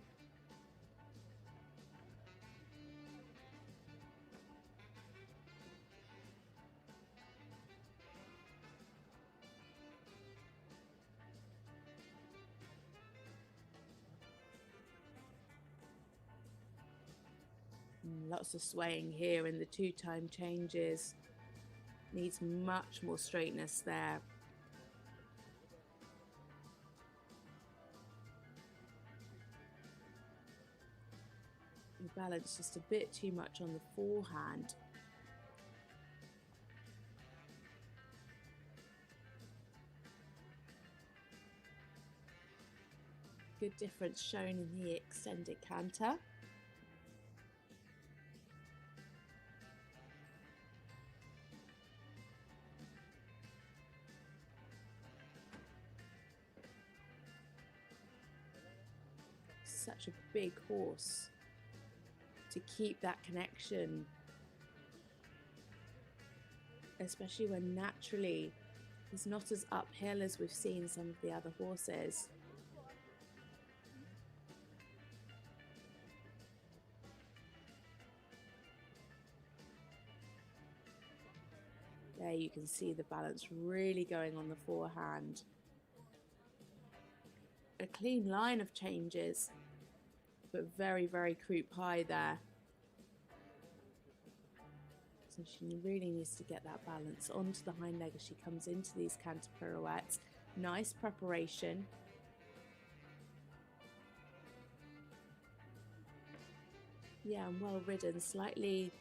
Lots of swaying here in the two-time changes. Needs much more straightness there. The balance just a bit too much on the forehand. Good difference shown in the extended canter. Such a big horse to keep that connection, especially when naturally he's not as uphill as we've seen some of the other horses. There you can see the balance really going on the forehand. A clean line of changes, but very, very croup high there. So she really needs to get that balance onto the hind leg as she comes into these canter pirouettes. Nice preparation. Yeah, and well ridden, slightly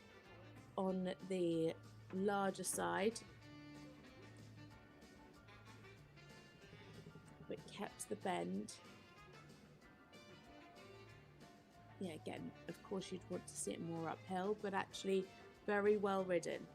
on the larger side, but kept the bend. Yeah, again, of course you'd want to see it more uphill, but actually very well ridden.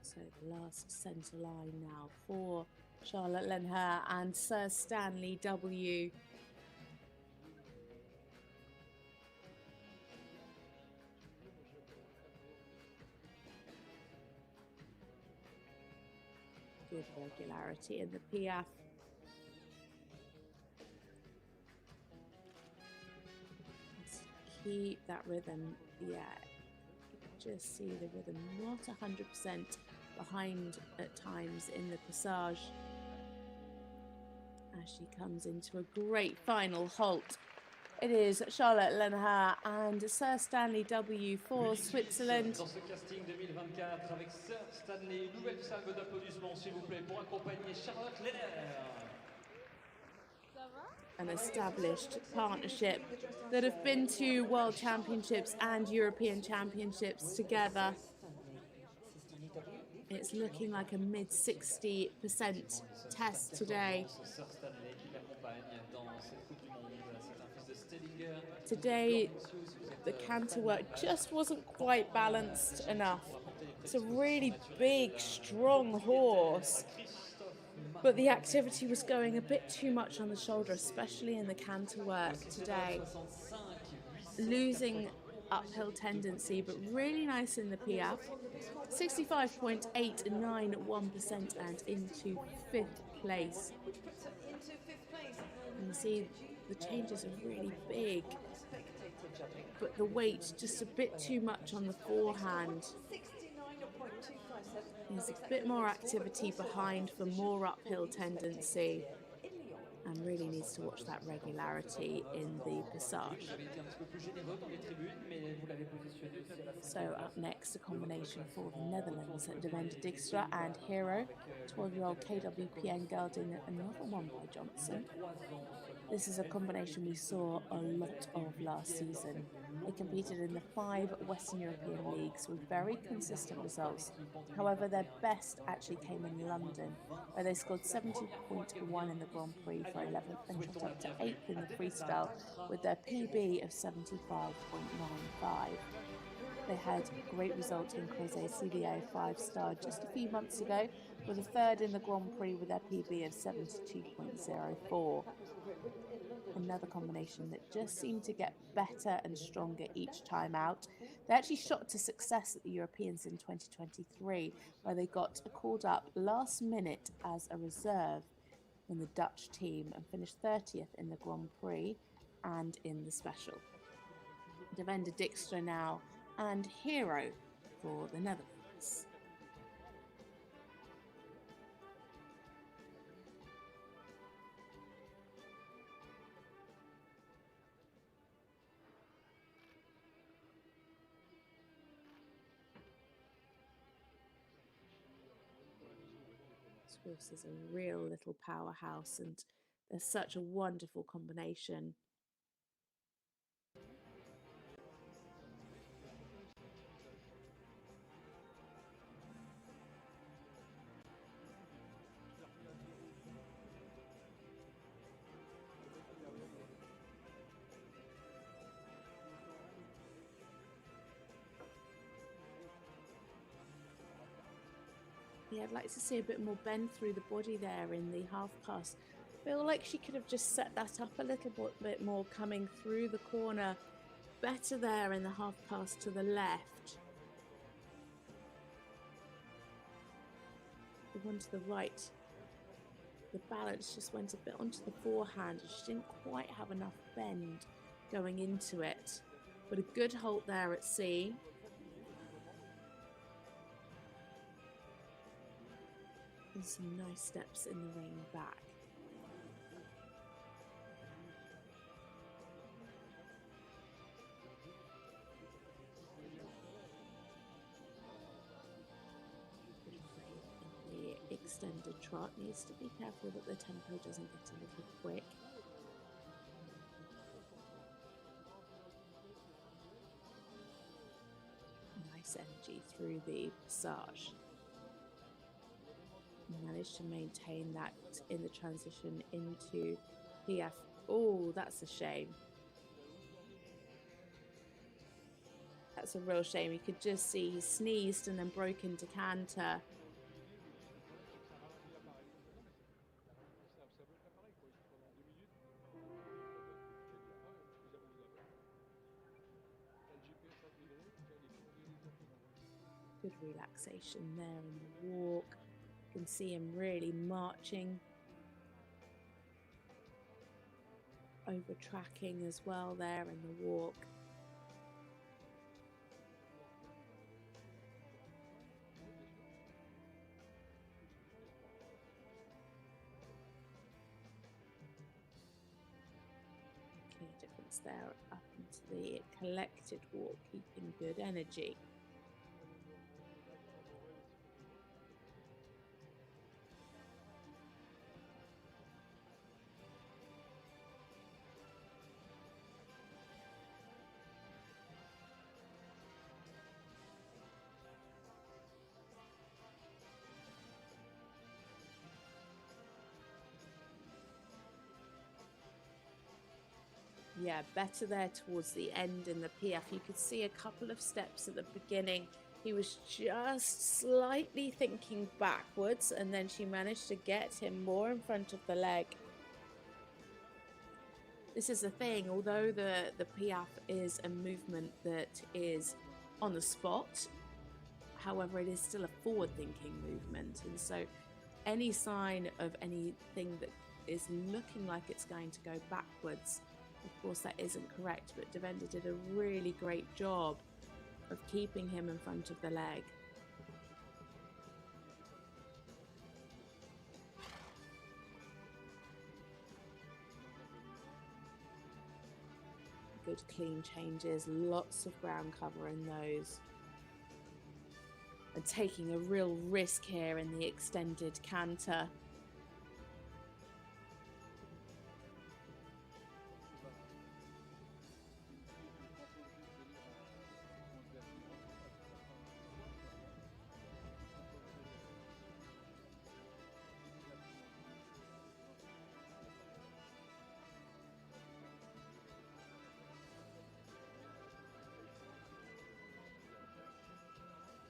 So the last centre line now for Charlotte Lenherr and Sir Stanley W. Good regularity in the piaffe. Let's keep that rhythm. Yeah, you can just see the rhythm not 100% behind at times in the passage as she comes into a great final halt. It is Charlotte Lenherr and Sir Stanley W for Switzerland. Dans ce casting 2024 avec Sir Stanley, une nouvelle salve d'applaudissements s'il vous plaît pour accompagner Charlotte Lenherr. An established partnership that have been to World Championships and European Championships together. It's looking like a mid-60% test today. Today, the canter work just wasn't quite balanced enough. It's a really big, strong horse, but the activity was going a bit too much on the shoulder, especially in the canter work today. Losing uphill tendency, but really nice in the piaffe. 65.891% and into 5th place. And you see the changes are really big, but the weight just a bit too much on the forehand. There's a bit more activity behind for more uphill tendency, and really needs to watch that regularity in the passage. So up next, a combination for the Netherlands at Devenda Dijkstra and Hero, 12-year-old KWPN gelding, another one by Johnson. This is a combination we saw a lot of last season. They competed in the 5 Western European leagues with very consistent results. However, their best actually came in London, where they scored 70.1 in the Grand Prix for 11th and shot up to 8th in the freestyle with their PB of 75.95. They had great result in Crozet CDA 5-star just a few months ago, with a third in the Grand Prix with their PB of 72.04. Another combination that just seemed to get better and stronger each time out. They actually shot to success at the Europeans in 2023, where they got called up last minute as a reserve in the Dutch team and finished 30th in the Grand Prix and in the special. Devenda Dijkstra now and hero for the Netherlands. Swiss is a real little powerhouse, and they're such a wonderful combination. Yeah, I'd like to see a bit more bend through the body there in the half cast. I feel like she could have just set that up a little bit more, coming through the corner better there in the half cast to the left. The one to the right, the balance just went a bit onto the forehand. She didn't quite have enough bend going into it, but a good hold there at sea. And some nice steps in the rain back. Good break in the extended trot. Needs to be careful that the tempo doesn't get a little quick. Nice energy through the passage. Managed to maintain that in the transition into PF. Oh, that's a shame. That's a real shame. You could just see he sneezed and then broke into canter. Good relaxation there in the walk. You can see him really marching, over tracking as well there in the walk. Clear difference there up into the collected walk, keeping good energy. Yeah, better there towards the end in the PF. You could see a couple of steps at the beginning. He was just slightly thinking backwards, and then she managed to get him more in front of the leg. This is the thing, although the PF is a movement that is on the spot, however, it is still a forward-thinking movement. And so any sign of anything that is looking like it's going to go backwards, of course, that isn't correct, but Devenda did a really great job of keeping him in front of the leg. Good clean changes, lots of ground cover in those. And taking a real risk here in the extended canter.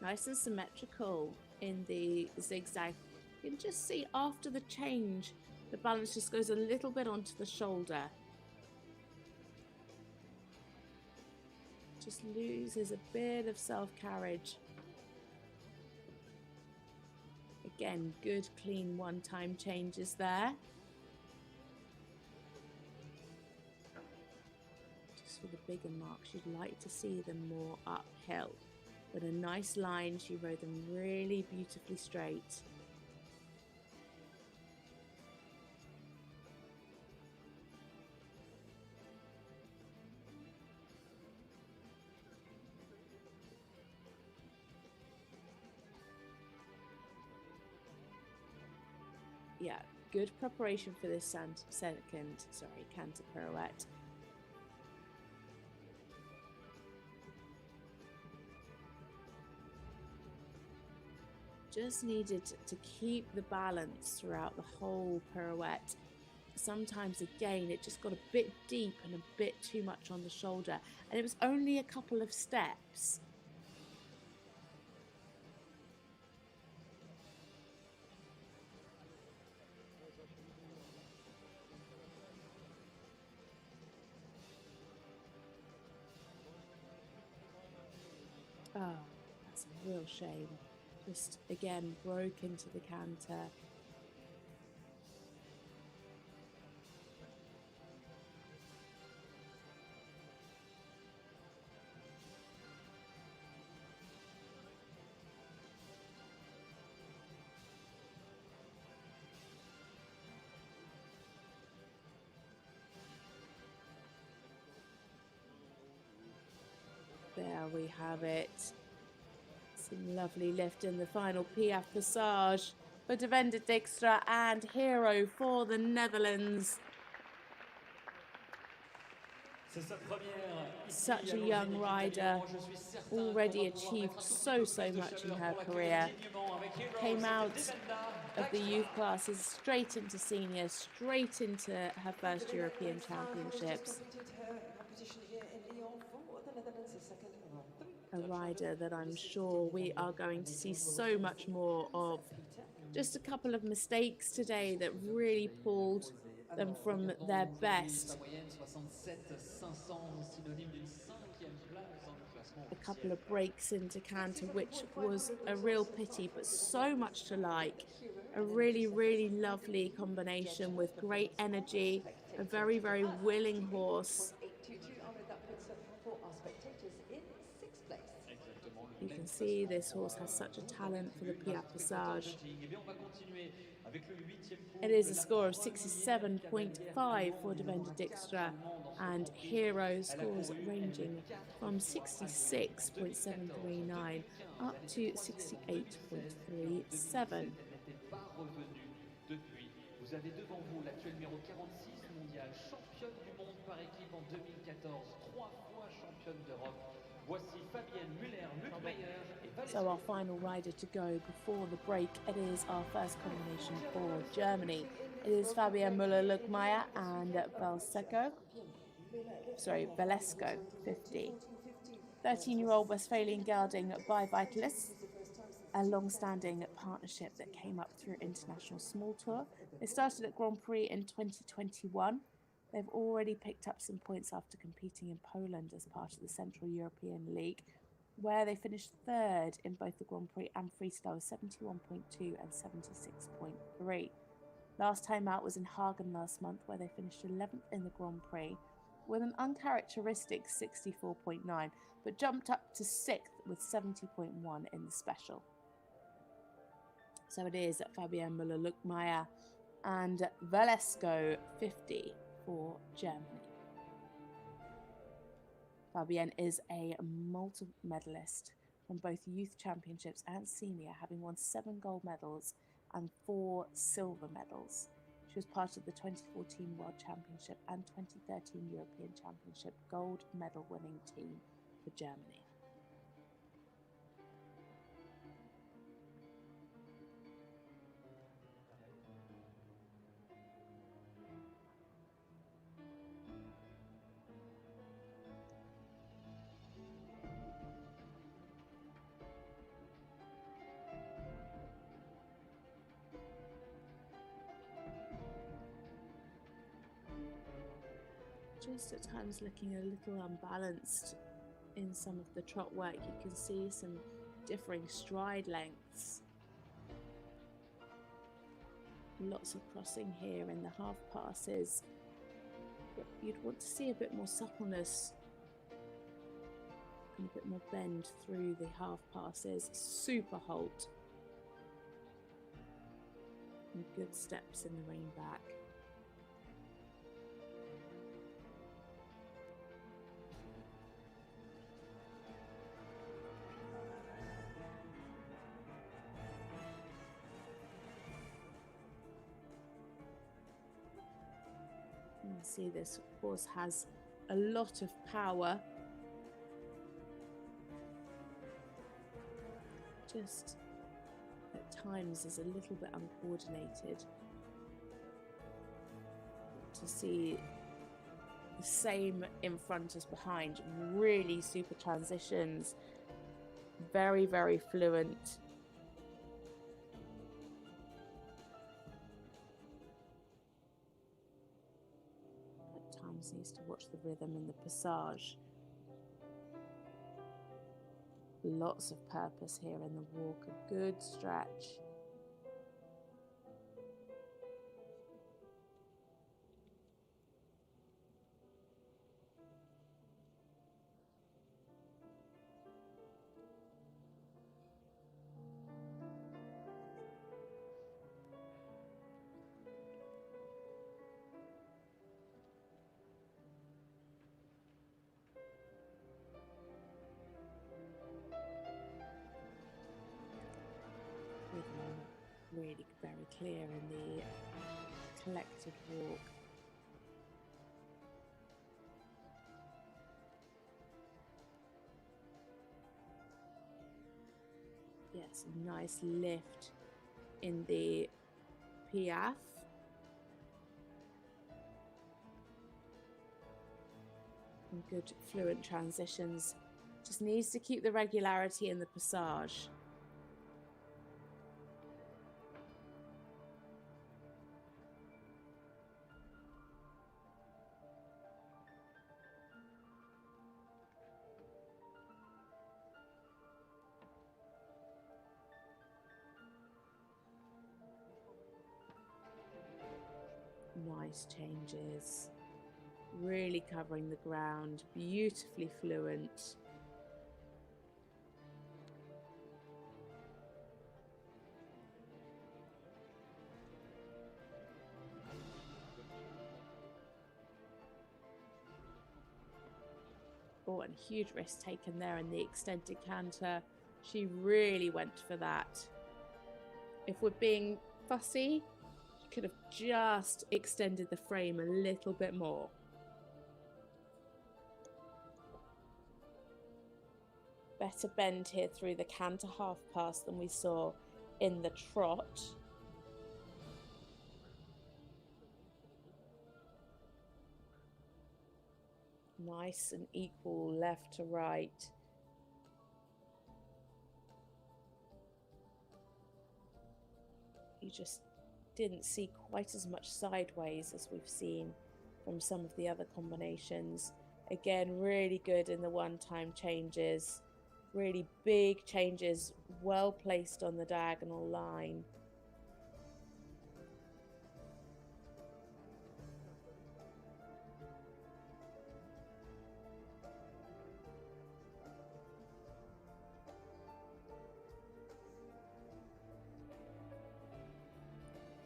Nice and symmetrical in the zigzag. You can just see after the change, the balance just goes a little bit onto the shoulder. Just loses a bit of self-carriage. Again, good, clean one-time changes there. Just for the bigger marks, you'd like to see them more uphill. But a nice line, she rode them really beautifully straight. Yeah, good preparation for this canter pirouette. Just needed to keep the balance throughout the whole pirouette. Sometimes, again, it just got a bit deep and a bit too much on the shoulder, and it was only a couple of steps. Oh, that's a real shame. Just again broke into the canter. There we have it. Some lovely lift in the final Piaf Passage for Devenda Dijkstra and hero for the Netherlands. Such a young rider, already achieved so much in her career. Came out of the youth classes straight into seniors, straight into her first European Championships. A rider that I'm sure we are going to see so much more of. Just a couple of mistakes today that really pulled them from their best. A couple of breaks into canter, which was a real pity, but so much to like. A really lovely combination with great energy, a very willing horse. You can see this horse has such a talent for the Piaf Passage. It is a score of 67.5 for Devenda Dijkstra, and hero scores ranging from 66.739 up to 68.37. Vous avez devant vous l'actuel numéro 46 mondial, championne du monde par équipe en 2014, 3 fois championne d'Europe. Voici Fabienne Müller-Lütkemeier et So our final rider to go before the break, it is our first combination for Germany. It is Fabienne Müller-Lütkemeier and Velesco 50. 13-year-old Westphalian gelding by Vitalis, a long-standing partnership that came up through International Small Tour. They started at Grand Prix in 2021. They've already picked up some points after competing in Poland as part of the Central European League, where they finished third in both the Grand Prix and freestyle with 71.2 and 76.3. Last time out was in Hagen last month, where they finished 11th in the Grand Prix with an uncharacteristic 64.9, but jumped up to 6th with 70.1 in the special. So it is Fabienne Müller-Lütkemeier and Velesco 50 for Germany. Fabienne is a multi-medalist from both youth championships and senior, having won 7 gold medals and 4 silver medals. She was part of the 2014 World Championship and 2013 European Championship gold medal winning team for Germany. just at times looking a little unbalanced in some of the trot work. You can see some differing stride lengths. Lots of crossing here in the half passes, but you'd want to see a bit more suppleness and a bit more bend through the half passes. Super halt and good steps in the rein back. You can see this horse has a lot of power. Just at times is a little bit uncoordinated. To see the same in front as behind, really super transitions, very, very fluent. At times needs to watch the rhythm in the passage. Lots of purpose here in the walk, a good stretch. Really very clear in the collected walk. Yes, a nice lift in the piaffe. And good fluent transitions. Just needs to keep the regularity in the passage. Nice changes, really covering the ground, beautifully fluent. Oh, and huge risk taken there in the extended canter. She really went for that. If we're being fussy, could have just extended the frame a little bit more. Better bend here through the canter half pass than we saw in the trot. Nice and equal left to right. You just didn't see quite as much sideways as we've seen from some of the other combinations. Again, really good in the one-time changes. Really big changes, well placed on the diagonal line.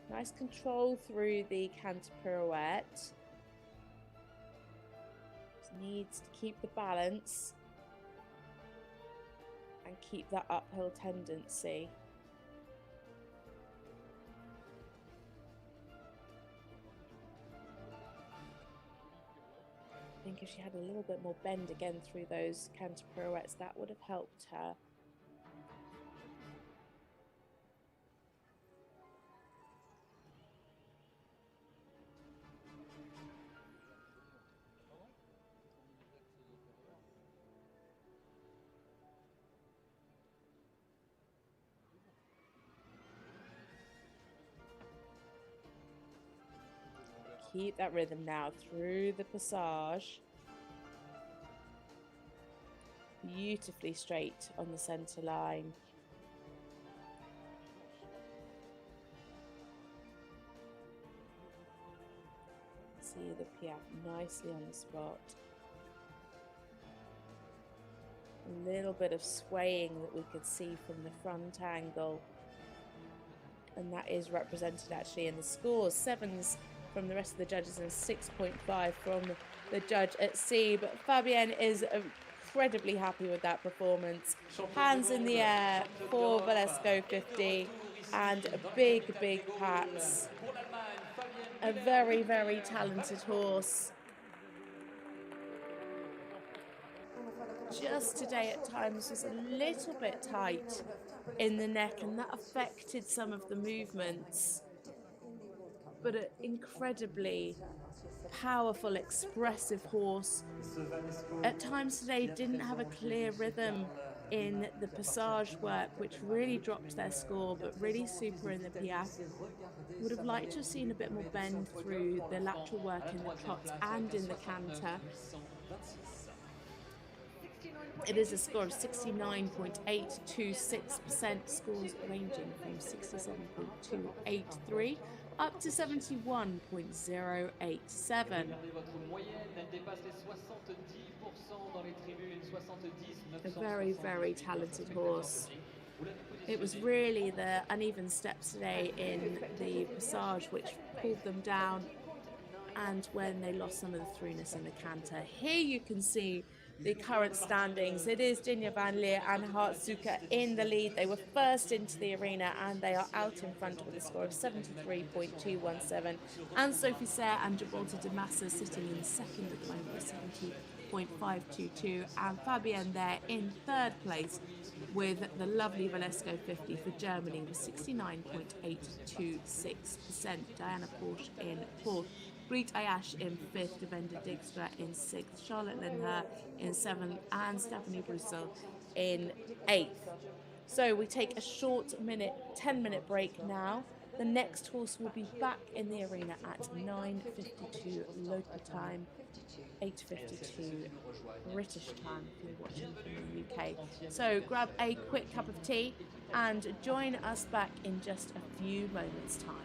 Nice control through the canter pirouette. Just needs to keep the balance and keep that uphill tendency. I think if she had a little bit more bend again through those canter pirouettes, that would have helped her. keep that rhythm now through the passage. Beautifully straight on the centre line. See the Piaf nicely on the spot. A little bit of swaying that we could see from the front angle. And that is represented actually in the scores. 7s from the rest of the judges and 6.5 from the judge at C. But Fabienne is incredibly happy with that performance. Hands in the air for Valesco 50 and big, big pats. A very, very talented horse. Just today at times was a little bit tight in the neck, and that affected some of the movements. But an incredibly powerful, expressive horse. At times today didn't have a clear rhythm in the passage work, which really dropped their score, but really super in the Piaf. Would have liked to have seen a bit more bend through the lateral work in the trot and in the canter. It is a score of 69.826%, scores ranging from 67.283 up to 71.087. A very, very talented horse. It was really the uneven steps today in the passage which pulled them down, and when they lost some of the throughness in the canter. Here you can see the current standings. It is Dinja van Liere and Hartzuka in the lead. They were first into the arena and they are out in front with a score of 73.217. And Sophie Serre and Gibraltar de Massa sitting in second at the moment with 70.522. And Fabienne there in third place with the lovely Valesco 50 for Germany with 69.826%. Diana Porsche in fourth. Grete Ayache in fifth, Devenda Dijkstra in sixth, Charlotte Lenherr in seventh, and Stephanie Brieussel in eighth. So we take a short 10-minute break now. The next horse will be back in the arena at 9:52 local time, 8:52 British time if you're watching from the UK. So grab a quick cup of tea and join us back in just a few moments' time.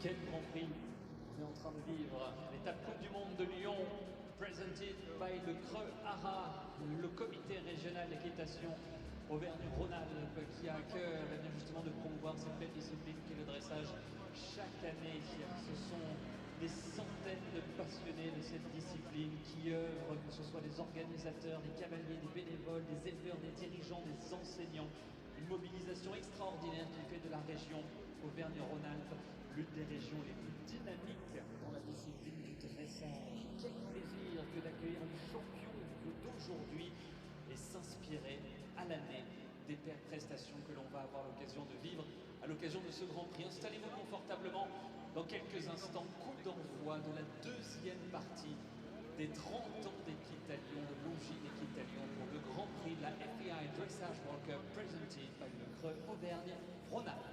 Quel Grand Prix on est en train de vivre. L'étape Coupe du Monde de Lyon, presented by le Creux Ara, le comité régional d'équitation Auvergne-Rhône-Alpes, qui a à cœur justement de promouvoir cette belle discipline qui est le dressage chaque année. Ce sont des centaines de passionnés de cette discipline qui œuvrent, que ce soit des organisateurs, des cavaliers, des bénévoles, des éleveurs, des dirigeants, des enseignants. Une mobilisation extraordinaire qui fait de la région Auvergne-Rhône-Alpes l'une des régions les plus dynamiques dans la discipline du dressage. Quel plaisir que d'accueillir le champion d'aujourd'hui et s'inspirer à l'année des prestations que l'on va avoir l'occasion de vivre à l'occasion de ce Grand Prix. Installez-vous confortablement. Dans quelques instants, coup d'envoi de la deuxième partie des 30 ans d'équitalion, de longines d'équitalion pour le Grand Prix de la FEI Dressage World Cup presented by le Creux Auvergne-Rhône-Alpes.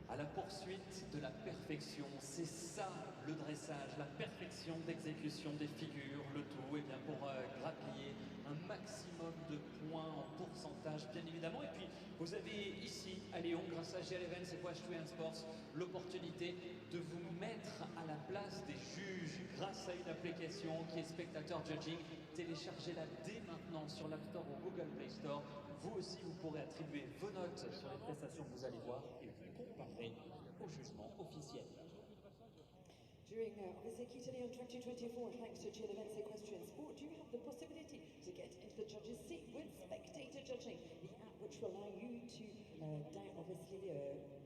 À la poursuite de la perfection, c'est ça le dressage, la perfection d'exécution des figures, le tout bien pour grappiller un maximum de points en pourcentage bien évidemment. Et puis vous avez ici à Lyon, grâce à GL Events et Equestrian Sports, l'opportunité de vous mettre à la place des juges grâce à une application qui est Spectator Judging. Téléchargez-la dès maintenant sur l'App Store ou Google Play Store. Vous aussi, vous pourrez attribuer vos notes sur les prestations que vous allez voir et vous comparer au jugement officiel. During obviously Equitalion 2024, thanks to GL Events Equestrian Sport, you have the possibility to get into the judges' seat with spectator judging, the app which will allow you to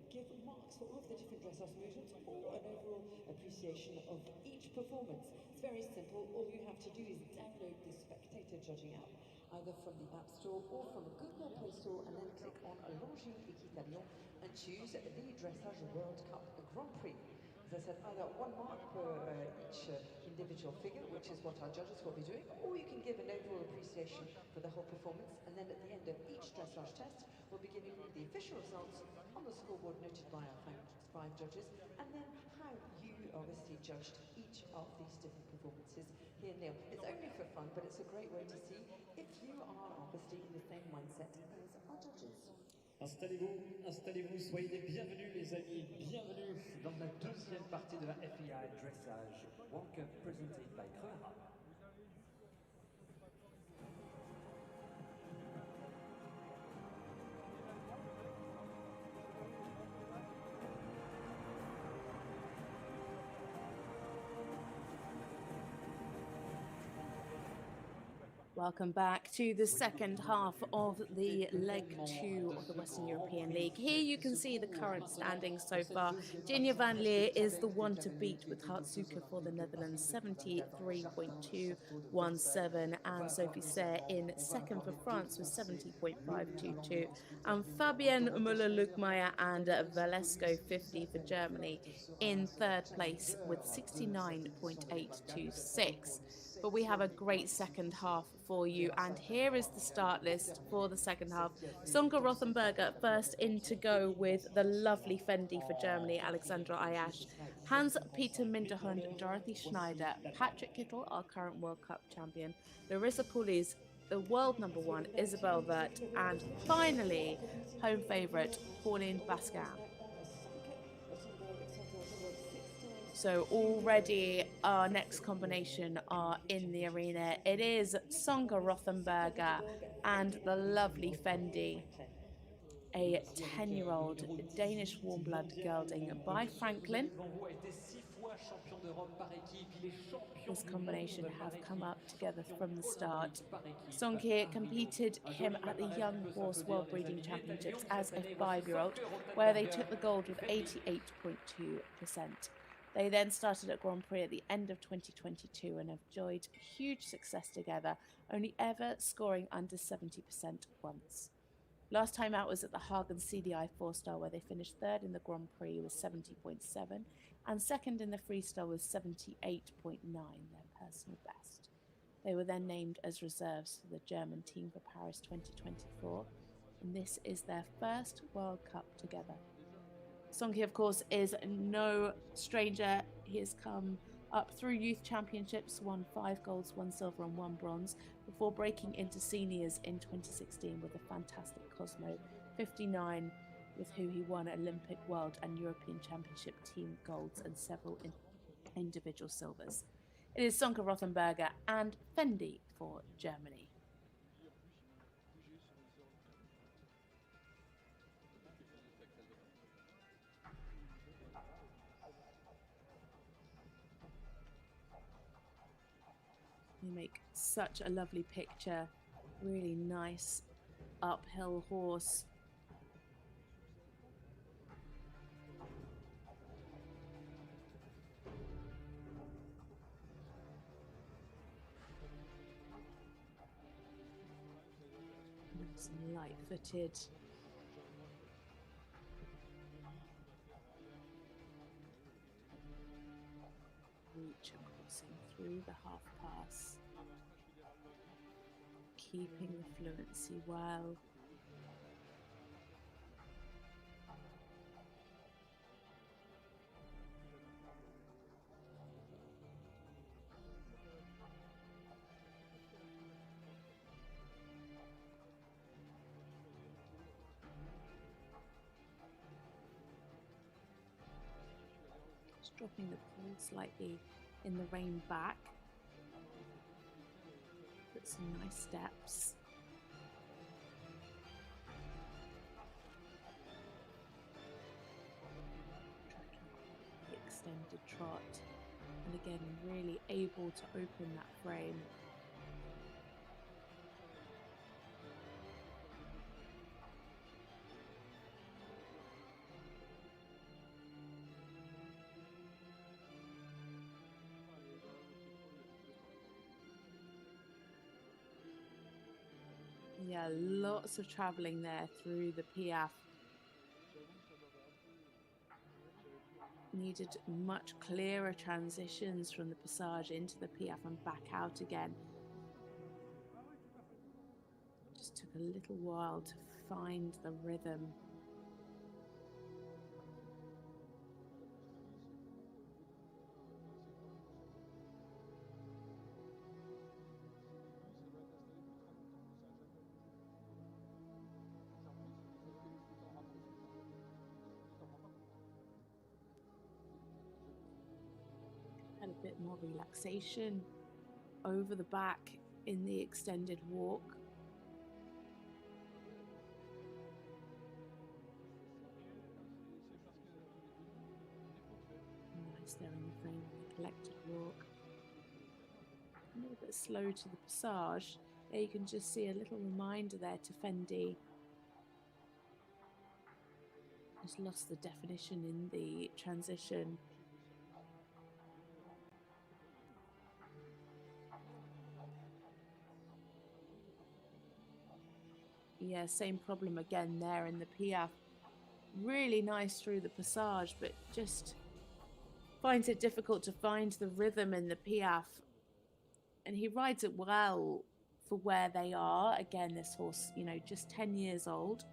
give marks for all of the different dressage movements or an overall appreciation of each performance. It's very simple. All you have to do is download the spectator judging app, either from the App Store or from a Google Play Store, and then click on Longines Equitalion and choose the Dressage World Cup Grand Prix. As I said, either one mark per each individual figure, which is what our judges will be doing, or you can give an overall appreciation for the whole performance, and then at the end of each dressage test, we'll be giving you the official results on the scoreboard noted by our five judges, and then how you obviously judged each of these different performances here in Lyon. It's only for fun, but it's a great way to see if you are obviously in the same mindset as our judges. Installez-vous, soyez les bienvenus les amis, bienvenue dans la deuxième partie de la FEI Dressage World Cup presented by Creux. Welcome back to the second half of the leg 2 of the Western European League. Here you can see the current standings so far. Dinja van Liere is the one to beat with Hartsuka for the Netherlands, 73.217, and Sophie Serre in second for France with 70.522, and Fabienne Müller-Lütkemeier and Valesco 50 for Germany in third place with 69.826. But we have a great second half for you, and here is the start list for the second half. Sönke Rothenberger first in to go with the lovely Fendi for Germany, Alexandre Ayache, Peter Minderhoud, Dorothee Schneider, Patrik Kittel, our current World Cup champion, Larissa Pauluis, the world number 1, Isabell Werth, and finally, home favourite, Pauline Basquin. So already our next combination are in the arena. It is Sönke Rothenberger and the lovely Fendi, a 10-year-old Danish warm blood gelding by Franklin. This combination have come up together from the start. Sönke competed him at the Young Horse World Breeding Championships as a 5-year-old, where they took the gold with 88.2%. They then started at Grand Prix at the end of 2022 and have enjoyed huge success together, only ever scoring under 70% once. Last time out was at the Hagen CDI 4-star, where they finished third in the Grand Prix with 70.7 and second in the freestyle with 78.9, their personal best. They were then named as reserves for the German team for Paris 2024, and this is their first World Cup together. Sönke, of course, is no stranger. He has come up through youth championships, won 5 golds, 1 silver and 1 bronze, before breaking into seniors in 2016 with a fantastic Cosmo 59, with who he won Olympic, World and European Championship team golds and several individual silvers. It is Sönke Rothenberger and Fendi for Germany. They make such a lovely picture, really nice uphill horse. Nice and light-footed. Reach and crossing through the half pass, keeping the fluency well. Just dropping the pole slightly in the rein back. Put some nice steps. Extended trot, and again really able to open that frame. Yeah, lots of travelling there through the Piaf. Needed much clearer transitions from the passage into the Piaf and back out again. Just took a little while to find the rhythm. Had a bit more relaxation over the back in the extended walk. Nice there in the frame of the collected walk. A little bit slow to the passage. There you can just see a little reminder there to Fendi. Just lost the definition in the transition. Yeah, same problem again there in the Piaf. Really nice through the passage, but just finds it difficult to find the rhythm in the Piaf. And he rides it well for where they are. Again, this horse, just 10 years old.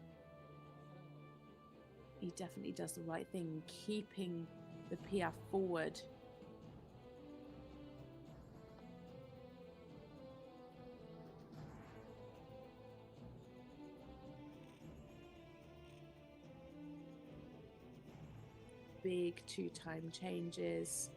He definitely does the right thing, keeping the Piaf forward. Big 2-time changes.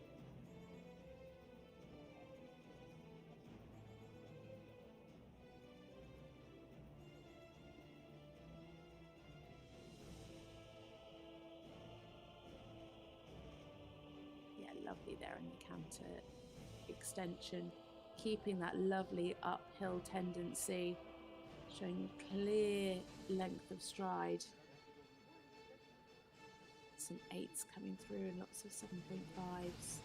Yeah, lovely there in the canter extension, keeping that lovely uphill tendency, showing clear length of stride. some 8s coming through and lots of 7.5s.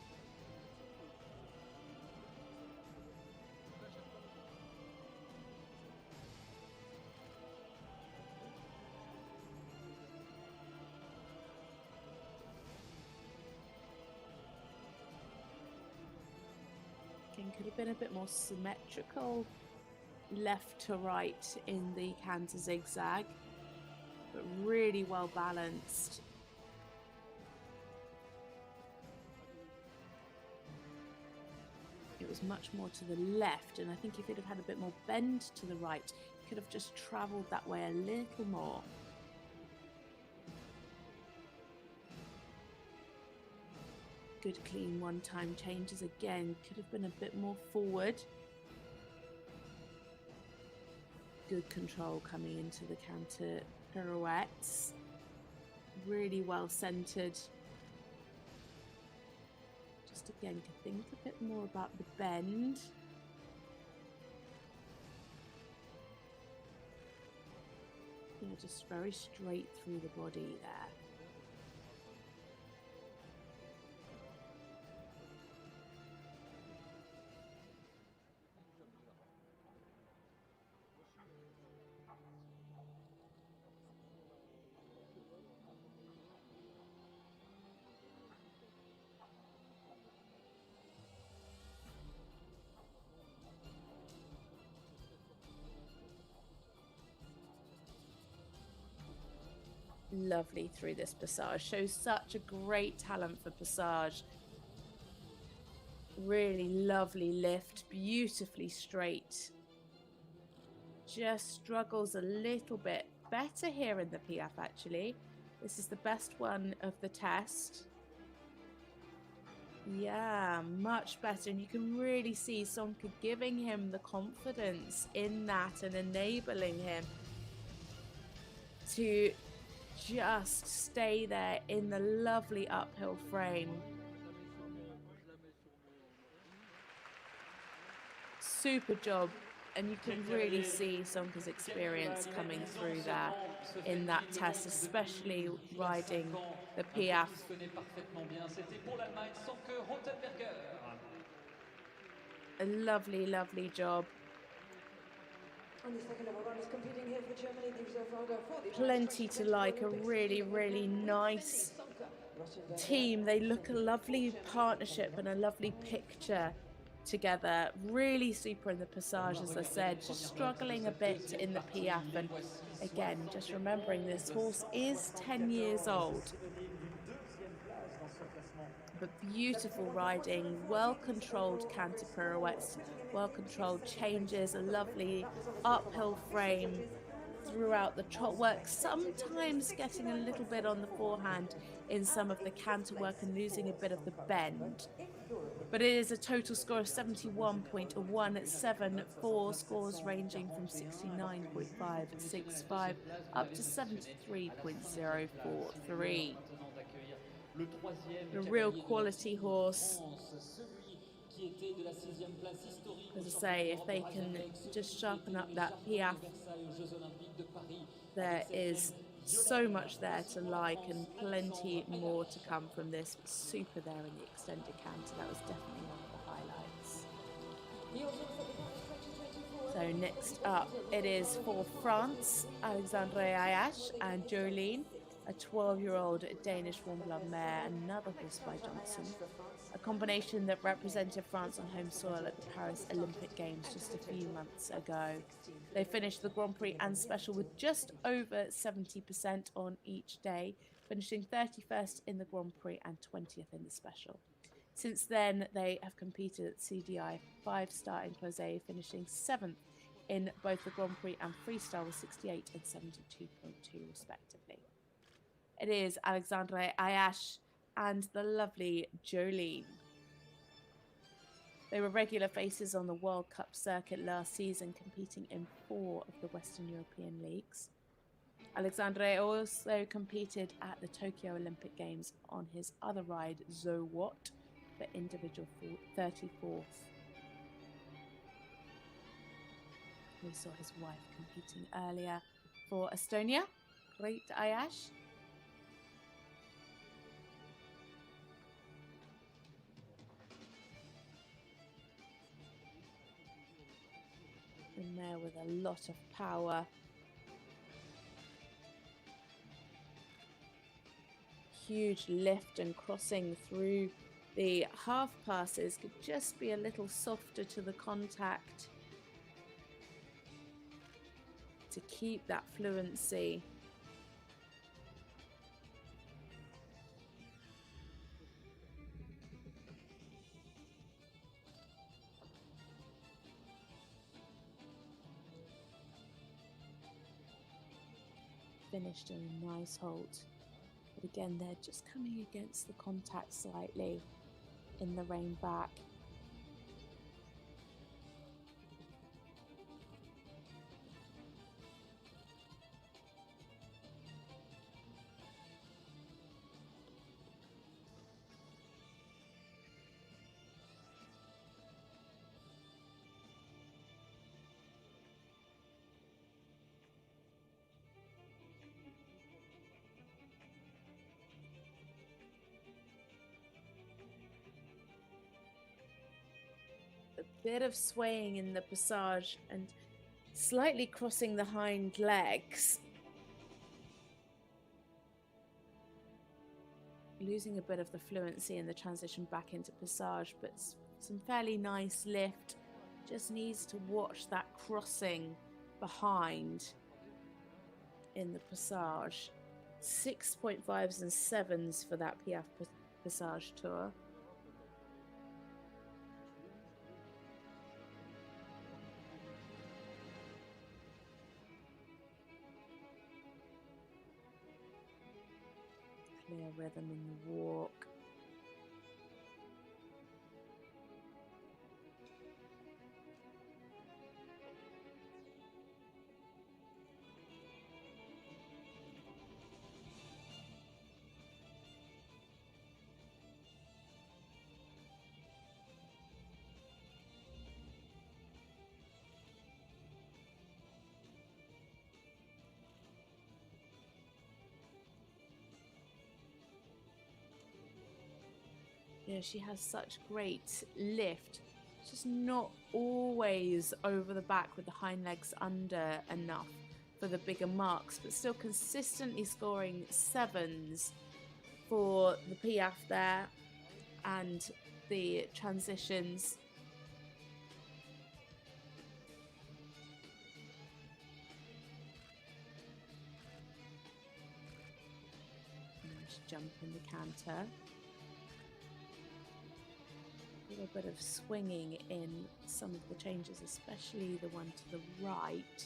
Again, could have been a bit more symmetrical left to right in the canter zigzag, but really well balanced. It was much more to the left, and I think if it had had a bit more bend to the right, it could have just travelled that way a little more. Good clean one-time changes again, could have been a bit more forward. Good control coming into the canter pirouettes. Really well centered. Just again, to think a bit more about the bend. Yeah, just very straight through the body there. Lovely through this passage. Shows such a great talent for passage. Really lovely lift, beautifully straight. Just struggles a little bit. Better here in the Piaf actually. This is the best one of the test. Yeah, much better. And you can really see Sönke giving him the confidence in that and enabling him to just stay there in the lovely uphill frame. Super job, and you can really see Sönke's experience coming through there in that test, especially riding the Piaf. A lovely, lovely job. Plenty to like, a really, really nice team. They look a lovely partnership and a lovely picture together. Really super in the passage, as I said, just struggling a bit in the Piaf. And again, just remembering this horse is 10 years old. But beautiful riding, well-controlled canter pirouettes, well-controlled changes, a lovely uphill frame throughout the trot work, sometimes getting a little bit on the forehand in some of the canter work and losing a bit of the bend. But it is a total score of 71.174, scores ranging from 69.565 up to 73.043. A real quality horse. As I say, if they can just sharpen up that Piaf, there is so much there to like and plenty more to come from this. Super there in the extended canter. That was definitely one of the highlights. So next up, it is for France, Alexandre Ayache and Jolene, a 12-year-old Danish warm-blood mare, another horse by Johnson. A combination that represented France on home soil at the Paris Olympic Games just a few months ago. They finished the Grand Prix and Special with just over 70% on each day, finishing 31st in the Grand Prix and 20th in the Special. Since then, they have competed at CDI 5-star and Closé, finishing 7th in both the Grand Prix and Freestyle with 68 and 72.2 respectively. It is Alexandre Ayache and the lovely Jolene. They were regular faces on the World Cup circuit last season, competing in 4 of the Western European leagues. Alexandre also competed at the Tokyo Olympic Games on his other ride, So What, for individual 34th. We saw his wife competing earlier for Estonia, Grete Ayache. in there with a lot of power. Huge lift, and crossing through the half passes could just be a little softer to the contact to keep that fluency. Finished in a nice halt. But again, they're just coming against the contact slightly in the rein back. A bit of swaying in the passage and slightly crossing the hind legs. Losing a bit of the fluency in the transition back into passage, but some fairly nice lift. Just needs to watch that crossing behind in the passage. 6.5s and 7s for that Piaf Passage Tour. Clear rhythm in the walk. You know, she has such great lift. Just not always over the back with the hind legs under enough for the bigger marks, but still consistently scoring 7s for the Piaf there and the transitions. Nice jump in the canter. A little bit of swinging in some of the changes, especially the one to the right.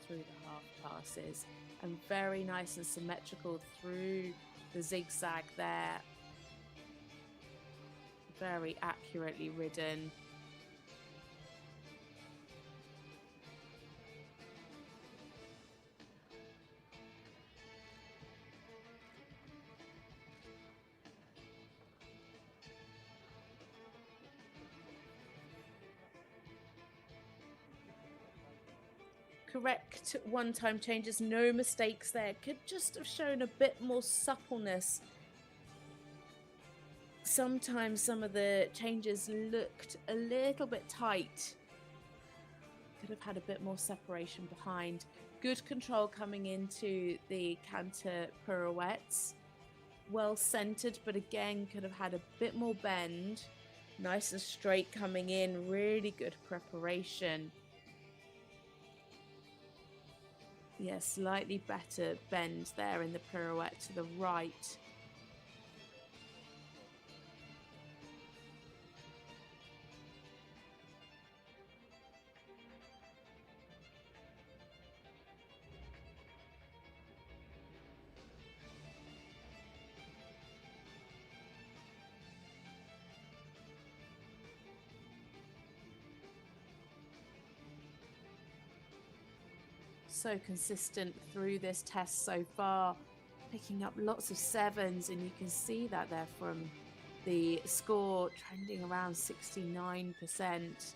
Through the half passes, and very nice and symmetrical through the zigzag there. Very accurately ridden. Correct one-time changes, no mistakes there. Could just have shown a bit more suppleness. Sometimes some of the changes looked a little bit tight. Could have had a bit more separation behind. Good control coming into the canter pirouettes. Well centered, but again could have had a bit more bend. Nice and straight coming in, really good preparation. Yeah, slightly better bend there in the pirouette to the right. So consistent through this test so far, picking up lots of sevens, and you can see that there from the score trending around 69%.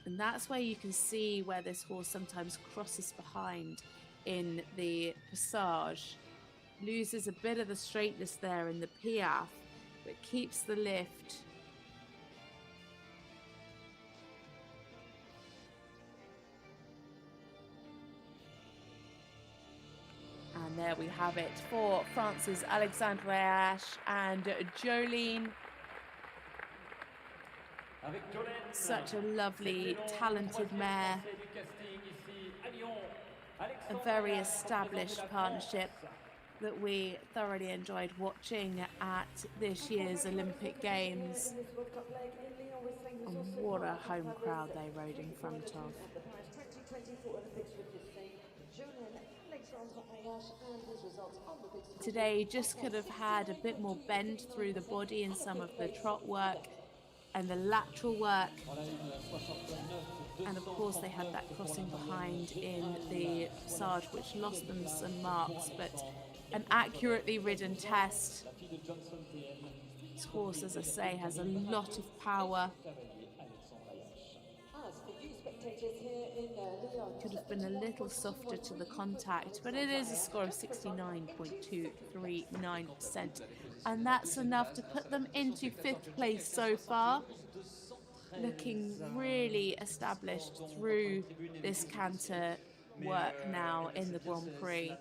And that's where you can see where this horse sometimes crosses behind in the passage. Loses a bit of the straightness there in the piaffe, but keeps the lift. And there we have it for France's Alexandre Ayache and Jolene. Such a lovely, talented mare. A very established partnership that we thoroughly enjoyed watching at this year's Olympic Games. And what a home crowd they rode in front of. Today just could have had a bit more bend through the body in some of the trot work and the lateral work. And of course they had that crossing behind in the passage, which lost them some marks, but an accurately ridden test. This horse, as I say, has a lot of power. Could have been a little softer to the contact, but it is a score of 69.239%, and that's enough to put them into 5th place so far. Looking really established through this canter work now in the Grand Prix.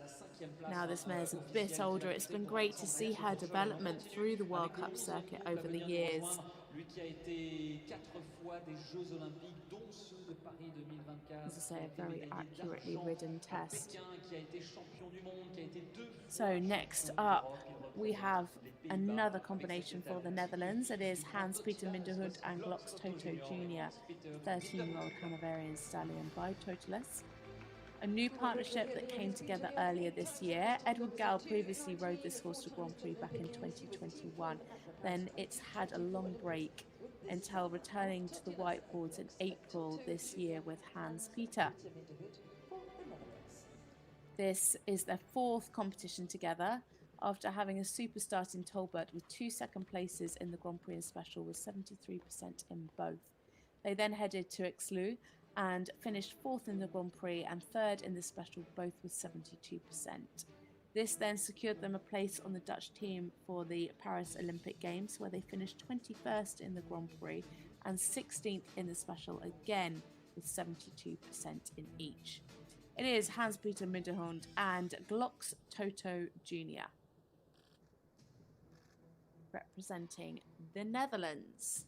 Now this mare's a bit older. It's been great to see her development through the World Cup circuit over the years. As I say, a very accurately ridden test. So next up, we have another combination for the Netherlands. It is Hans-Peter Minderhoud and Glocks Toto Jr., 13-year-old Hanoverian stallion by Totalis. A new partnership that came together earlier this year. Edward Gall previously rode this horse to Grand Prix back in 2021. Then it's had a long break until returning to the whiteboards in April this year with Hans-Peter. This is their 4th competition together after having a super start in Tolbert with 2 second places in the Grand Prix and Special with 73% in both. They then headed to Exlou and finished 4th in the Grand Prix and 3rd in the Special, both with 72%. This then secured them a place on the Dutch team for the Paris Olympic Games, where they finished 21st in the Grand Prix and 16th in the Special, again with 72% in each. It is Hans-Peter Minderhoud and Glocks Toto Jr. representing the Netherlands.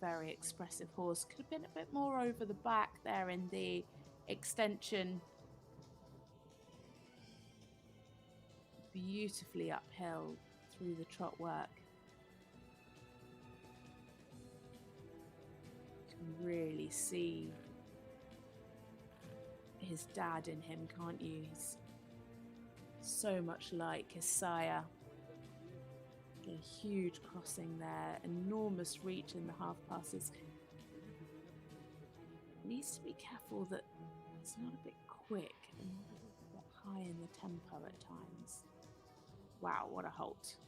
Very expressive horse. Could have been a bit more over the back there in the extension. Beautifully uphill through the trot work. You can really see his dad in him, can't you? He's so much like his sire. A huge crossing there, enormous reach in the half passes. Needs to be careful that it's not a bit quick and not a bit high in the tempo at times. Wow, what a halt.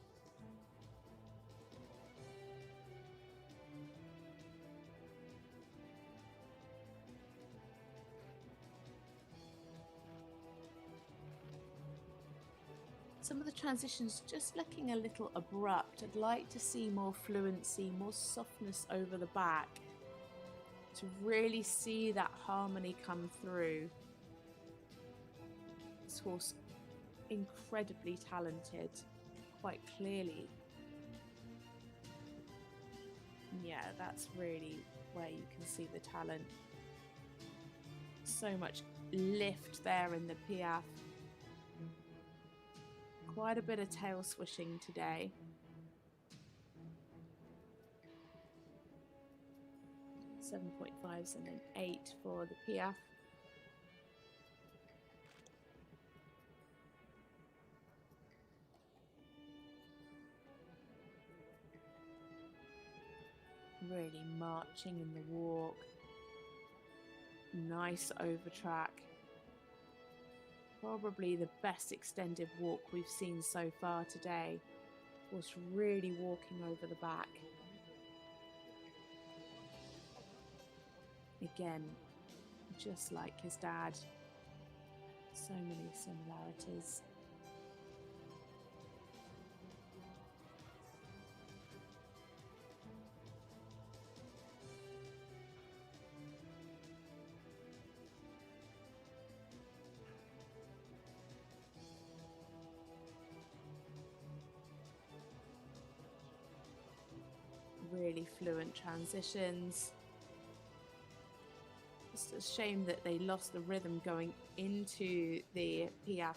Some of the transitions just looking a little abrupt. I'd like to see more fluency, more softness over the back to really see that harmony come through. This horse, incredibly talented, quite clearly. Yeah, that's really where you can see the talent. So much lift there in the piaffe. Quite a bit of tail swishing today. So 7.5s and an 8 for the Piaf. Really marching in the walk. Nice over track. Probably the best extended walk we've seen so far today. Was really walking over the back. Again, just like his dad. So many similarities. Really fluent transitions. It's a shame that they lost the rhythm going into the Piaf.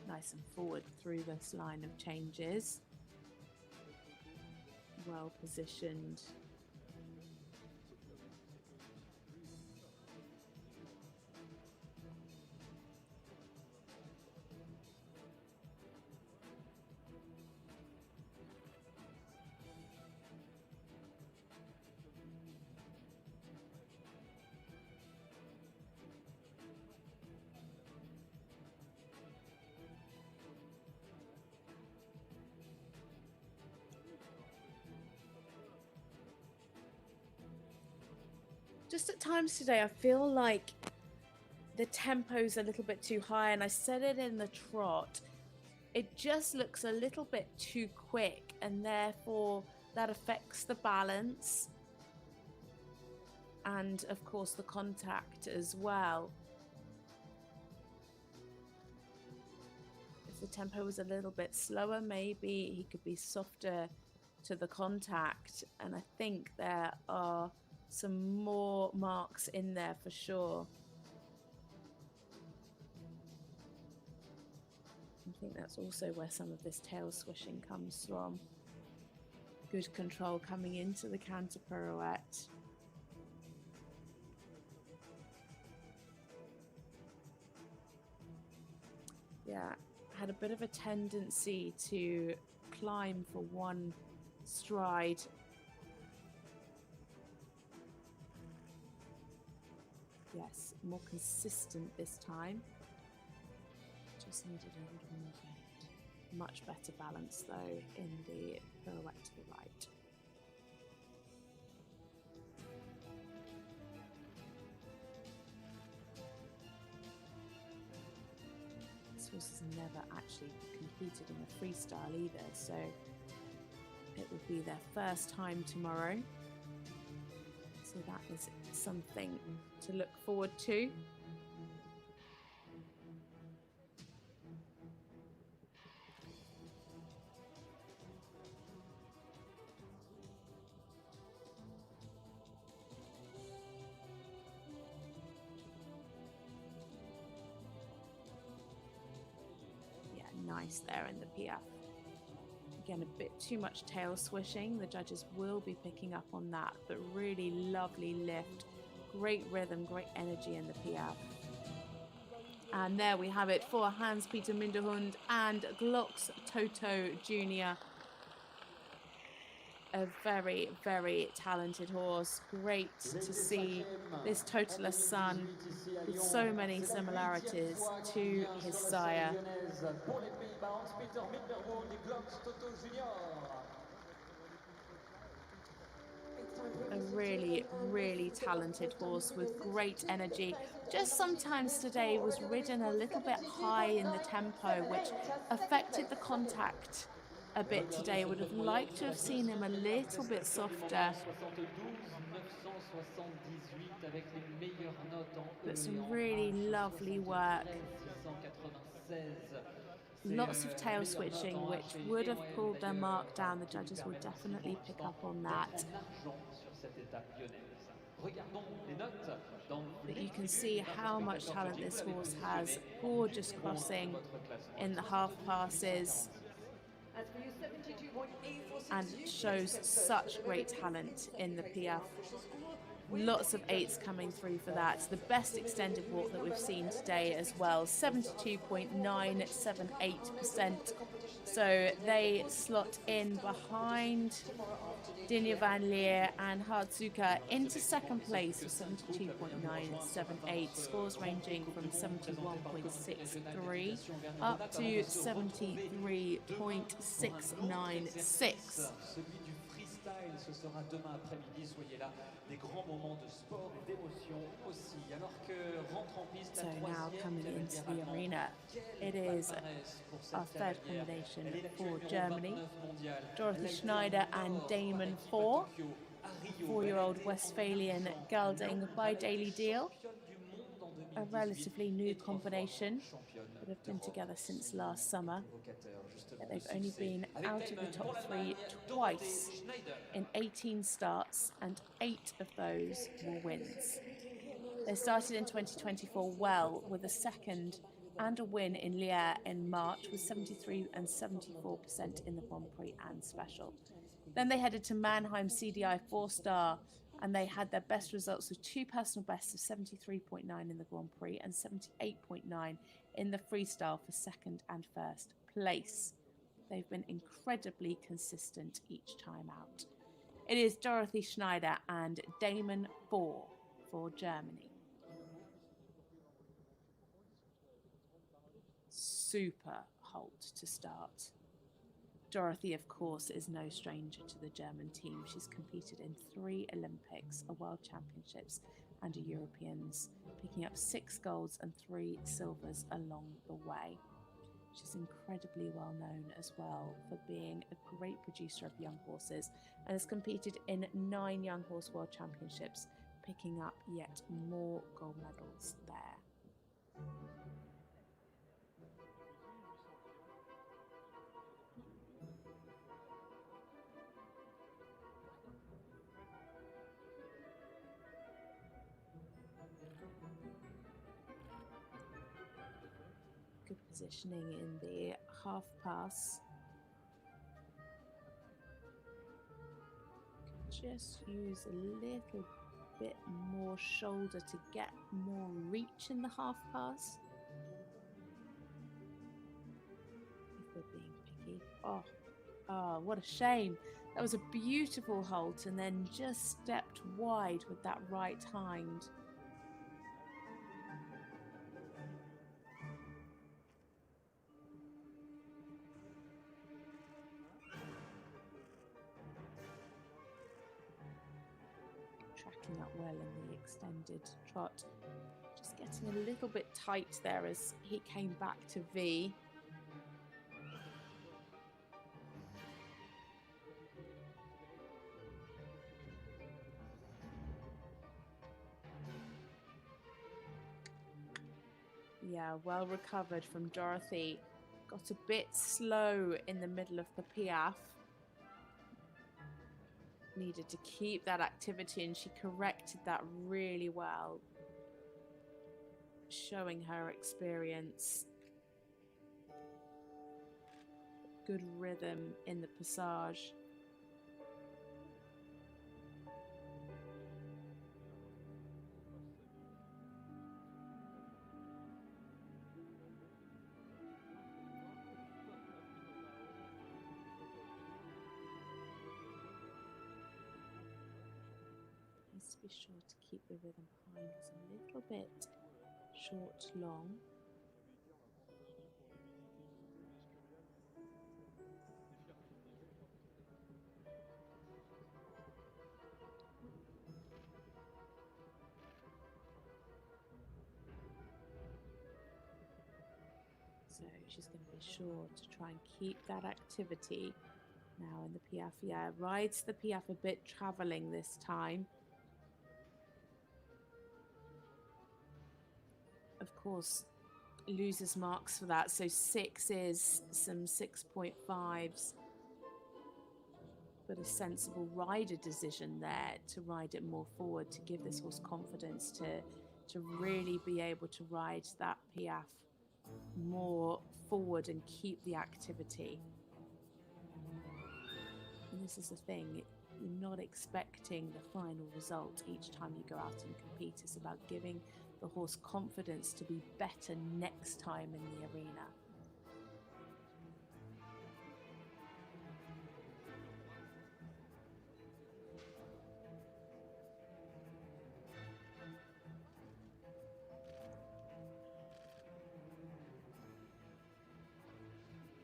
Nice and forward through this line of changes. Well positioned. Just at times today, I feel like the tempo's a little bit too high, and I said it in the trot. It just looks a little bit too quick, and therefore that affects the balance and, of course, the contact as well. If the tempo was a little bit slower, maybe he could be softer to the contact, and I think there are some more marks in there for sure. I think that's also where some of this tail swishing comes from. Good control coming into the canter pirouette. Yeah, had a bit of a tendency to climb for one stride. Yes, more consistent this time. Just needed a little movement. Much better balance though in the pirouette to the right. This horse has never actually competed in a freestyle either, so it will be their first time tomorrow. So that is something to look forward to. Yeah, nice there in the Piaf. Again, a bit too much tail swishing. The judges will be picking up on that, but really lovely lift. Great rhythm, great energy in the Piaf. And there we have it for Hans Peter Minderhoud and Glocks Toto Jr. A very, very talented horse. Great to see this totalist son with so many similarities to his sire. A really, really talented horse with great energy. Just sometimes today was ridden a little bit high in the tempo, which affected the contact a bit today. Would have liked to have seen him a little bit softer. But some really lovely work. Lots of tail switching, which would have pulled their mark down. The judges will definitely pick up on that. But you can see how much talent this horse has. Gorgeous crossing in the half passes, and shows such great talent in the Piaffe. Lots of eights coming through for that. The best extended walk that we've seen today as well, 72.978%. So they slot in behind Dinja van Liere and Hardzuka into second place with 72.978, scores ranging from 71.63 up to 73.696. Ce sera demain après-midi, soyez là, des grands moments de sport et d'émotion aussi. Alors que rentre en piste So now coming into the arena, it is our third combination for Germany. Dorothee Schneider and Damon 4, 4-year-old Westphalian gelding by Daily Deal. A relatively new combination that have been together since last summer. Yet they've only been out of the top three twice in 18 starts, and 8 of those were wins. They started in 2024 well, with a second and a win in Lyon in March, with 73 and 74% in the Grand Prix and Special. Then they headed to Mannheim CDI 4-star, and they had their best results with 2 personal bests of 73.9 in the Grand Prix and 78.9 in the freestyle for second and first place. They've been incredibly consistent each time out. It is Dorothee Schneider and Damon 4 for Germany. Super halt to start. Dorothee, of course, is no stranger to the German team. She's competed in 3 Olympics, a World Championships and a Europeans, picking up 6 golds and 3 silvers along the way. She's incredibly well known as well for being a great producer of young horses, and has competed in 9 Young Horse World Championships, picking up yet more gold medals there. Good positioning in the half pass. Could just use a little bit more shoulder to get more reach in the half pass. If we're being picky. Oh, what a shame. That was a beautiful halt, and then just stepped wide with that right hind. Tracking up well in the extended trot. Just getting a little bit tight there as he came back to V. Yeah, well recovered from Dorothee. Got a bit slow in the middle of the Piaffe. Needed to keep that activity, and she corrected that really well, showing her experience. Good rhythm in the passage. Be sure to keep the rhythm behind us a little bit short, long. So she's going to be sure to try and keep that activity now in the Piaffe. Yeah, rides the Piaffe a bit travelling this time. Of course, loses marks for that. So 6s, some 6.5s. But a sensible rider decision there to ride it more forward, to give this horse confidence to really be able to ride that piaffe more forward and keep the activity. And this is the thing, you're not expecting the final result each time you go out and compete. It's about giving the horse confidence to be better next time in the arena.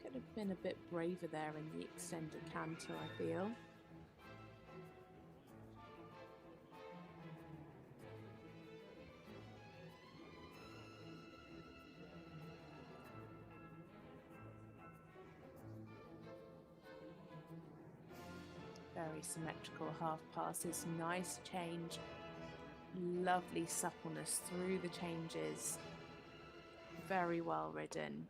Could have been a bit braver there in the extended canter, I feel. Very symmetrical half passes, nice change, lovely suppleness through the changes, very well ridden.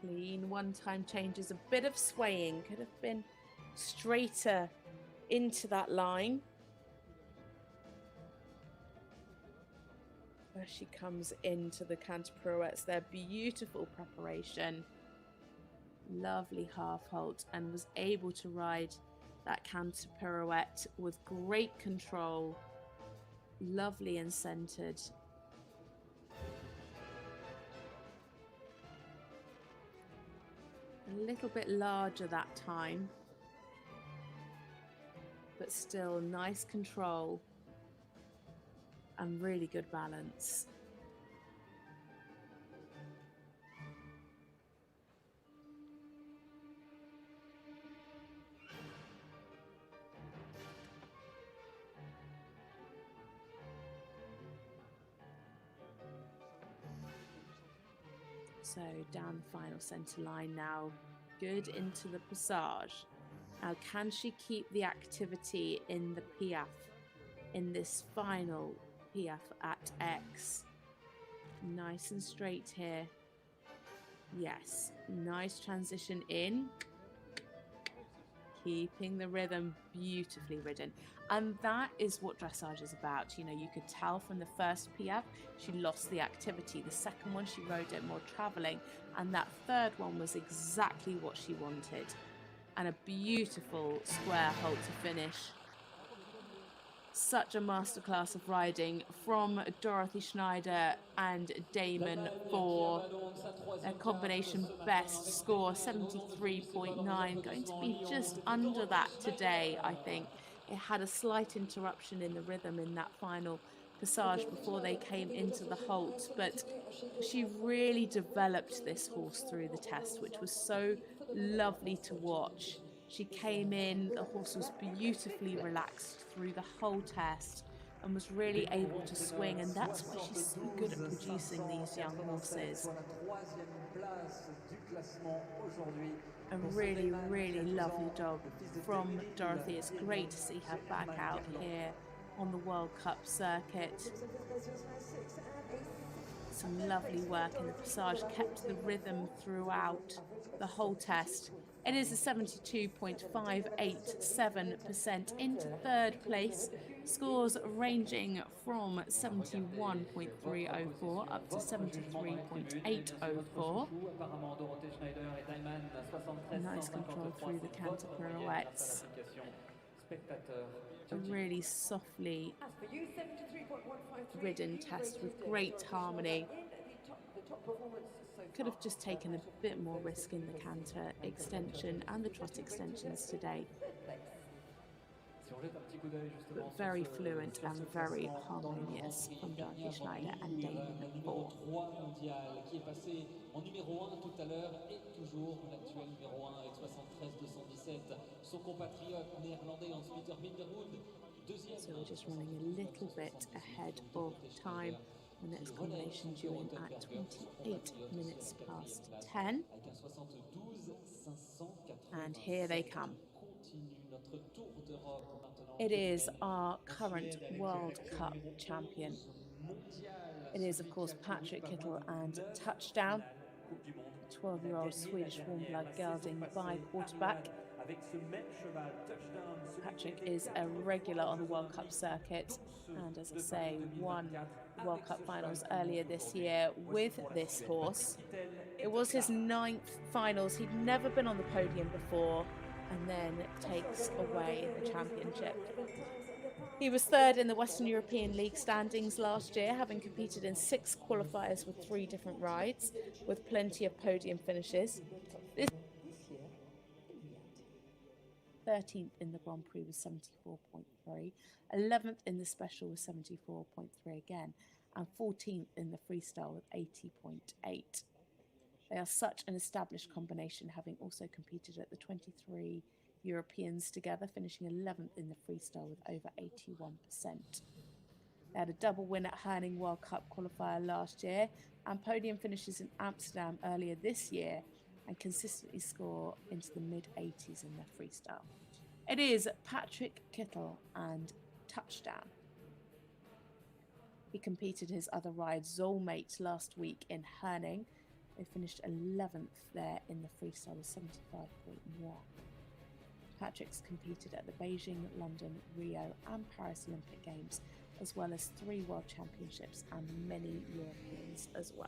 Clean one-time changes, a bit of swaying, could have been straighter into that line. Where she comes into the canter pirouettes there, beautiful preparation, lovely half halt, and was able to ride that canter pirouette with great control, lovely and centered. A little bit larger that time, but still nice control and really good balance. So down the final centre line now, good into the passage. Now can she keep the activity in the piaffe, in this final piaffe at X? Nice and straight here. Yes, nice transition in. Keeping the rhythm, beautifully ridden. And that is what dressage is about. You know, you could tell from the first piaffe, she lost the activity. The second one, she rode it more travelling. And that third one was exactly what she wanted. And a beautiful square halt to finish. Such a masterclass of riding from Dorothee Schneider and Damon for a combination best score, 73.9, going to be just under that today, I think. It had a slight interruption in the rhythm in that final passage before they came into the halt, but she really developed this horse through the test, which was so lovely to watch. She came in, the horse was beautifully relaxed through the whole test and was really able to swing, and that's why she's so good at producing these young horses. A really, really lovely job from Dorothee. It's great to see her back out here on the World Cup circuit. Some lovely work in the passage, kept the rhythm throughout the whole test. It is a 72.587% into third place. Scores ranging from 71.304 up to 73.804. Nice control through the canter pirouettes. A really softly ridden test with great harmony. Could have just taken a bit more risk in the canter extension and the trot extensions today. But very fluent and very harmonious from Dorothee Schneider and Damon Four. Qui est passé en numéro 1 tout à l'heure et toujours l'actuel numéro 1 avec 73-217. Son compatriote néerlandais Peter Minderhoud, deuxième. So we're just running a little bit ahead of time The next combination due in at 28 minutes past 10. And here they come. It is our current World Cup champion. It is, of course, Patrik Kittel and touchdown. 12-year-old Swedish warm blood gelding by quarterback. Patrik is a regular on the World Cup circuit and, as I say, won World Cup finals earlier this year with this horse. It was his 9th finals. He'd never been on the podium before and then takes away the championship. He was 3rd in the Western European League standings last year, having competed in 6 qualifiers with 3 different rides, with plenty of podium finishes. This 13th in the Grand Prix was 74.3, 11th in the Special was 74.3 again, and 14th in the Freestyle with 80.8. They are such an established combination, having also competed at the 23 Europeans together, finishing 11th in the Freestyle with over 81%. They had a double win at Herning World Cup qualifier last year and podium finishes in Amsterdam earlier this year, and consistently score into the mid-80s in their freestyle. It is Patrik Kittel and touchdown. He competed his other ride, Zollmate, last week in Herning. They finished 11th there in the freestyle with 75.1. Patrik's competed at the Beijing, London, Rio and Paris Olympic Games, as well as 3 World Championships and many Europeans as well.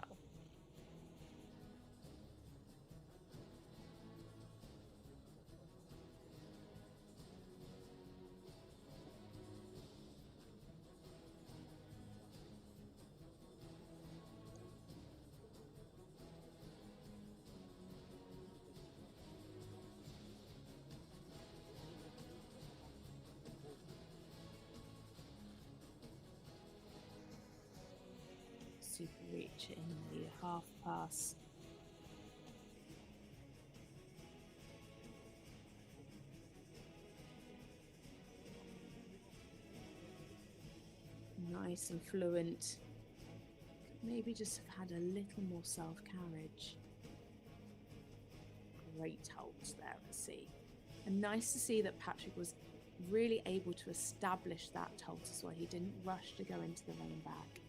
Super reach in the half pass. Nice and fluent. Maybe just have had a little more self-carriage. Great holds there at sea. And nice to see that Patrik was really able to establish that hold as well. He didn't rush to go into the running back.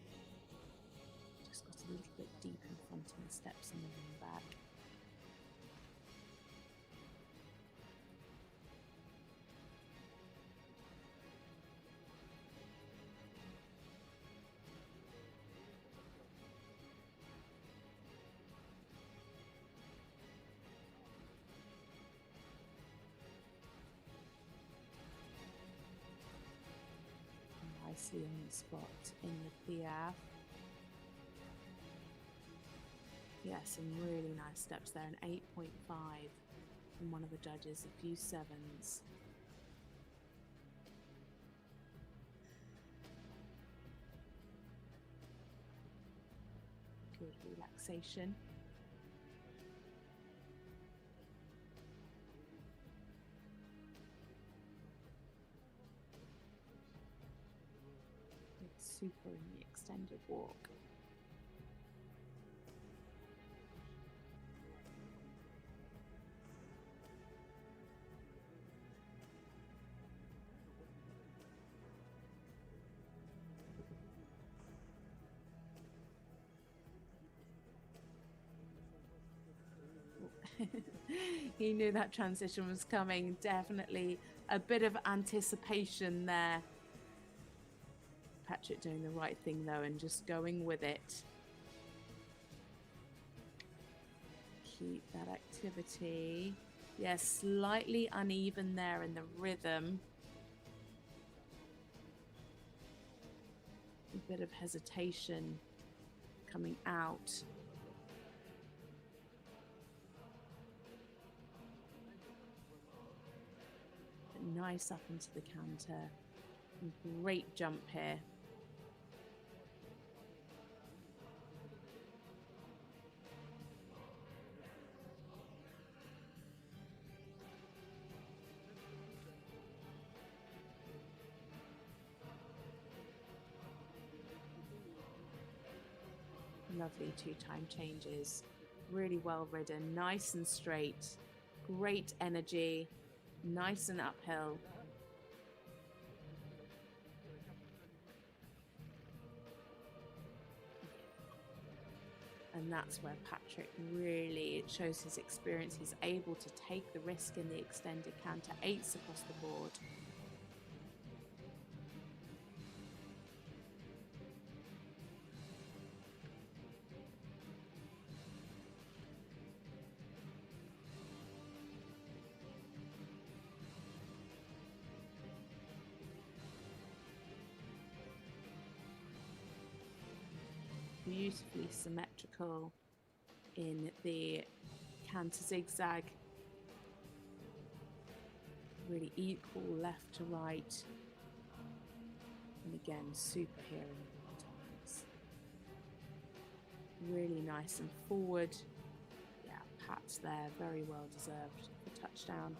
Just got a little bit deep in front of the steps in the running back. Nicely on the spot in the Piaf. Yeah, some really nice steps there. An 8.5 from one of the judges, a few 7s. Good relaxation. Super in the extended walk. He knew that transition was coming. Definitely a bit of anticipation there. Patrik doing the right thing though and just going with it. Keep that activity. Yes, slightly uneven there in the rhythm. A bit of hesitation coming out. But nice up into the canter. Great jump here. Lovely two-time changes. Really well ridden, nice and straight. Great energy, nice and uphill. And that's where Patrik really shows his experience. He's able to take the risk in the extended canter, 8s across the board. Beautifully symmetrical in the canter zigzag, really equal left to right, and again superhearing times. Really nice and forward. Yeah, pats there, very well deserved for touchdown.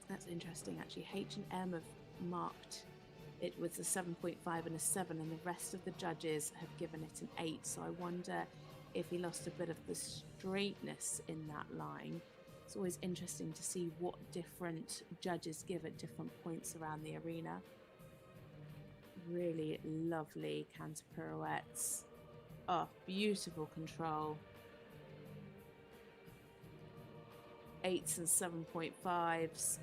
That's interesting actually. H&M have marked it with a 7.5 and a 7, and the rest of the judges have given it an 8. So I wonder if he lost a bit of the straightness in that line. It's always interesting to see what different judges give at different points around the arena. Really lovely canter pirouettes. Oh, beautiful control. 8s and 7.5s.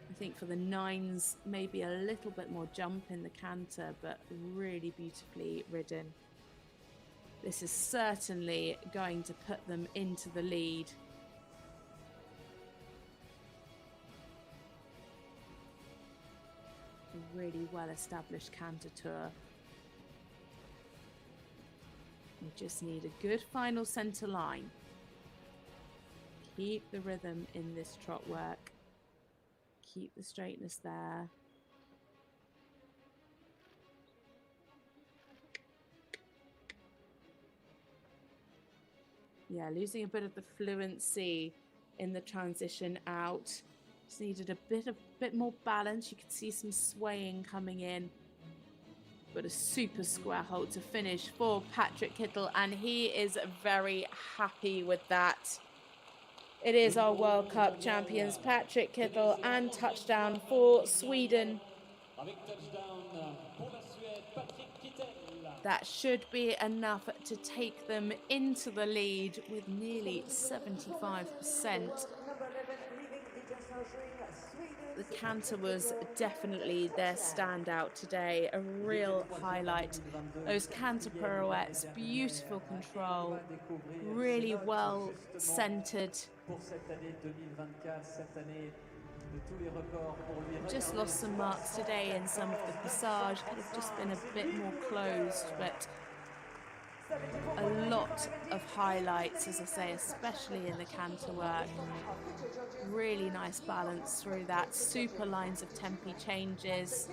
I think for the 9s, maybe a little bit more jump in the canter, but really beautifully ridden. This is certainly going to put them into the lead. A really well-established canter tour. We just need a good final centre line. Keep the rhythm in this trot work. Keep the straightness there. Yeah, losing a bit of the fluency in the transition out. Just needed a bit more balance. You could see some swaying coming in. But a super square hold to finish for Patrik Kittel, and he is very happy with that. It is our World Cup champions, Patrik Kittel, and touchdown for Sweden. That should be enough to take them into the lead with nearly 75%. The canter was definitely their standout today, a real highlight. Those canter pirouettes, beautiful control, really well centered. Just lost some marks today in some of the passage, could have just been a bit more closed, but a lot of highlights, as I say, especially in the canter work. Really nice balance through that, super lines of tempi changes.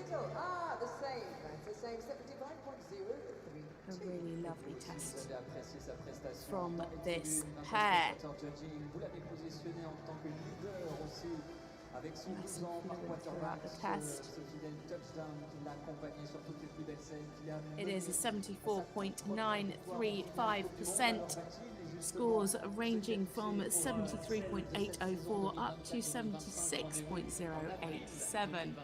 A really lovely test from this pair. Nice and fluid throughout the test. It is a 74.935%. Scores ranging from 73.804 up to 76.087.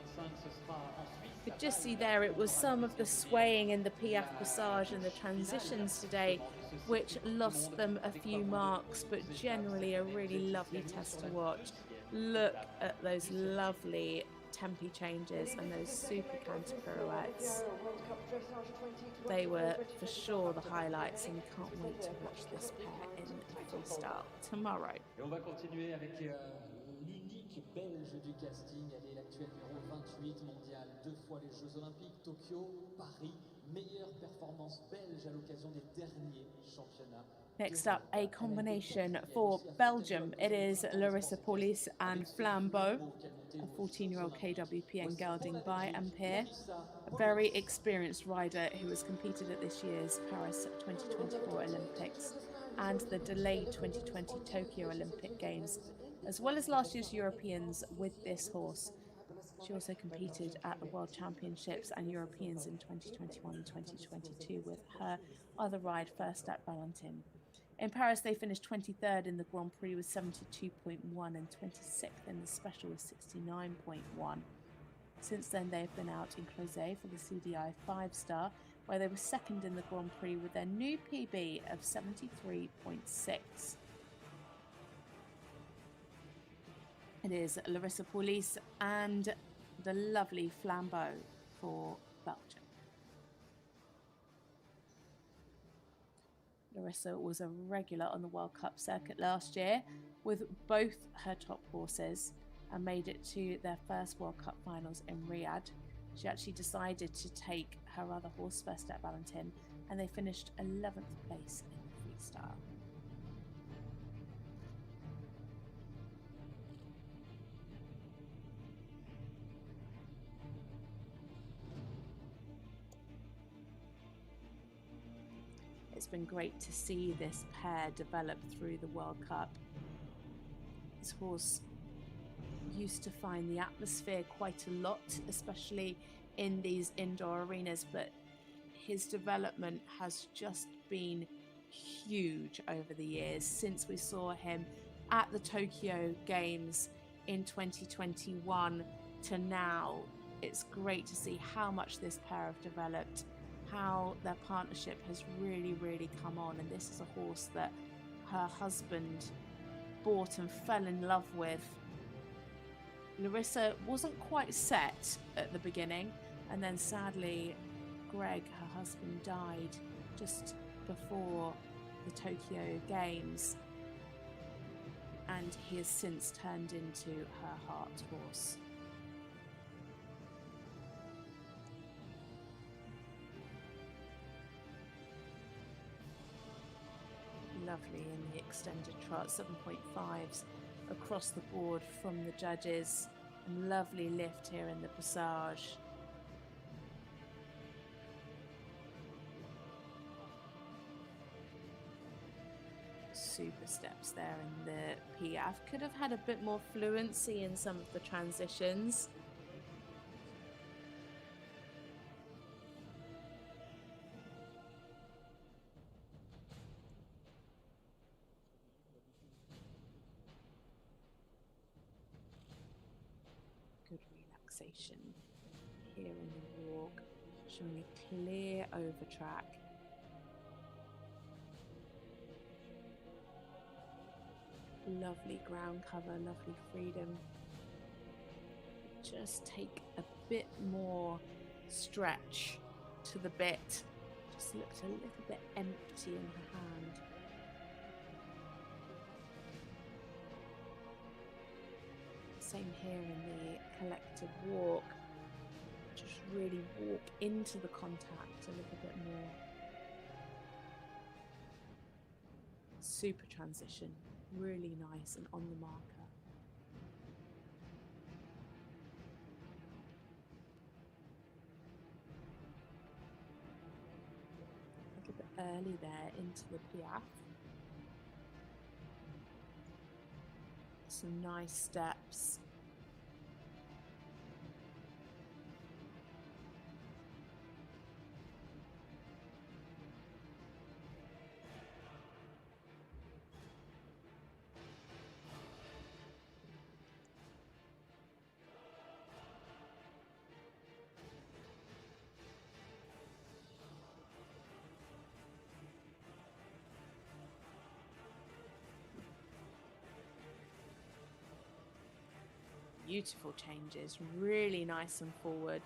You could just see there it was some of the swaying in the Piaf Passage and the transitions today which lost them a few marks, but generally a really lovely test to watch. Look at those lovely tempi changes and those super canter pirouettes. They were for sure the highlights, and we can't wait to watch this pair in freestyle tomorrow. Et on va continuer avec l'unique belge du casting. Elle est l'actuelle numéro 28 mondiale, 2 fois les Jeux Olympiques, Tokyo, Paris. Meilleure performance belge à l'occasion des derniers championnats. Next up, a combination for Belgium. It is Larissa Pauluis and Flambeau, a 14-year-old KWPN gelding by Ampere, a very experienced rider who has competed at this year's Paris 2024 Olympics and the delayed 2020 Tokyo Olympic Games, as well as last year's Europeans with this horse. She also competed at the World Championships and Europeans in 2021 and 2022 with her other ride, First at Valentin. In Paris, they finished 23rd in the Grand Prix with 72.1 and 26th in the Special with 69.1. Since then, they've been out in Crozet for the CDI 5-star, where they were second in the Grand Prix with their new PB of 73.6. It is Larissa Pauluis and the lovely Flambeau for Belgium. Larissa was a regular on the World Cup circuit last year with both her top horses and made it to their first World Cup finals in Riyadh. She actually decided to take her other horse, First at Valentin, and they finished 11th place in the freestyle. It's been great to see this pair develop through the World Cup. This horse used to find the atmosphere quite a lot, especially in these indoor arenas, but his development has just been huge over the years since we saw him at the Tokyo Games in 2021 to now. It's great to see how much this pair have developed, how their partnership has really come on, and this is a horse that her husband bought and fell in love with. Larissa wasn't quite set at the beginning, and then sadly Greg, her husband, died just before the Tokyo Games, and he has since turned into her heart horse. Lovely in the extended trot, 7.5s across the board from the judges, and lovely lift here in the passage. Super steps there in the Piaf. Could have had a bit more fluency in some of the transitions. Good relaxation here in the walk, showing a clear over track. Lovely ground cover, lovely freedom. Just take a bit more stretch to the bit. Just looked a little bit empty in her hand. Same here in the collective walk. Just really walk into the contact a little bit more. Super transition. Really nice and on the marker. A little bit early there into the Piaf. Some nice steps. Beautiful changes, really nice and forward,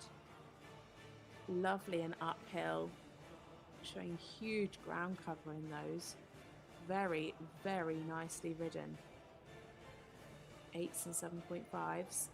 lovely and uphill, showing huge ground cover in those. Very nicely ridden. 8s and 7.5s.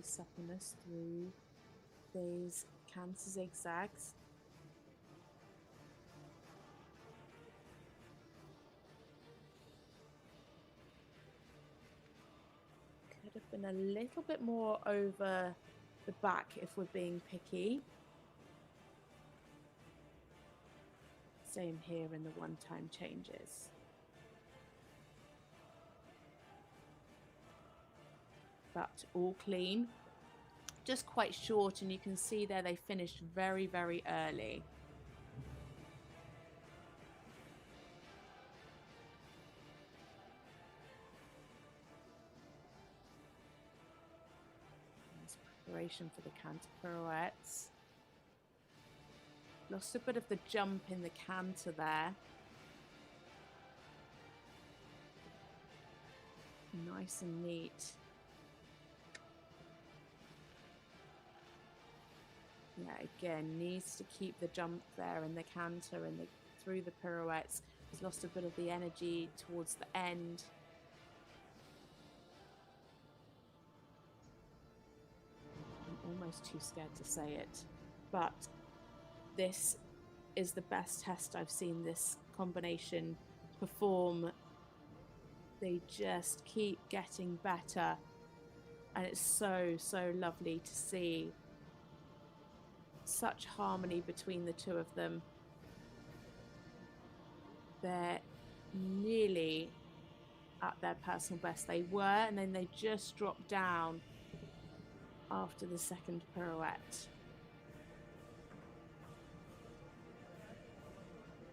Suppleness through these canter zigzags. been a little bit more over the back if we're being picky. Same here in the one-time changes. But all clean. Just quite short, and you can see there they finished very, very early. There's preparation for the canter pirouettes. Lost a bit of the jump in the canter there. Nice and neat. Yeah, again, needs to keep the jump there in the canter and through the pirouettes. He's lost a bit of the energy towards the end. I'm almost too scared to say it, but this is the best test I've seen this combination perform. They just keep getting better, and it's so, so lovely to see such harmony between the two of them. They're nearly at their personal best. They were, and then they just dropped down after the second pirouette.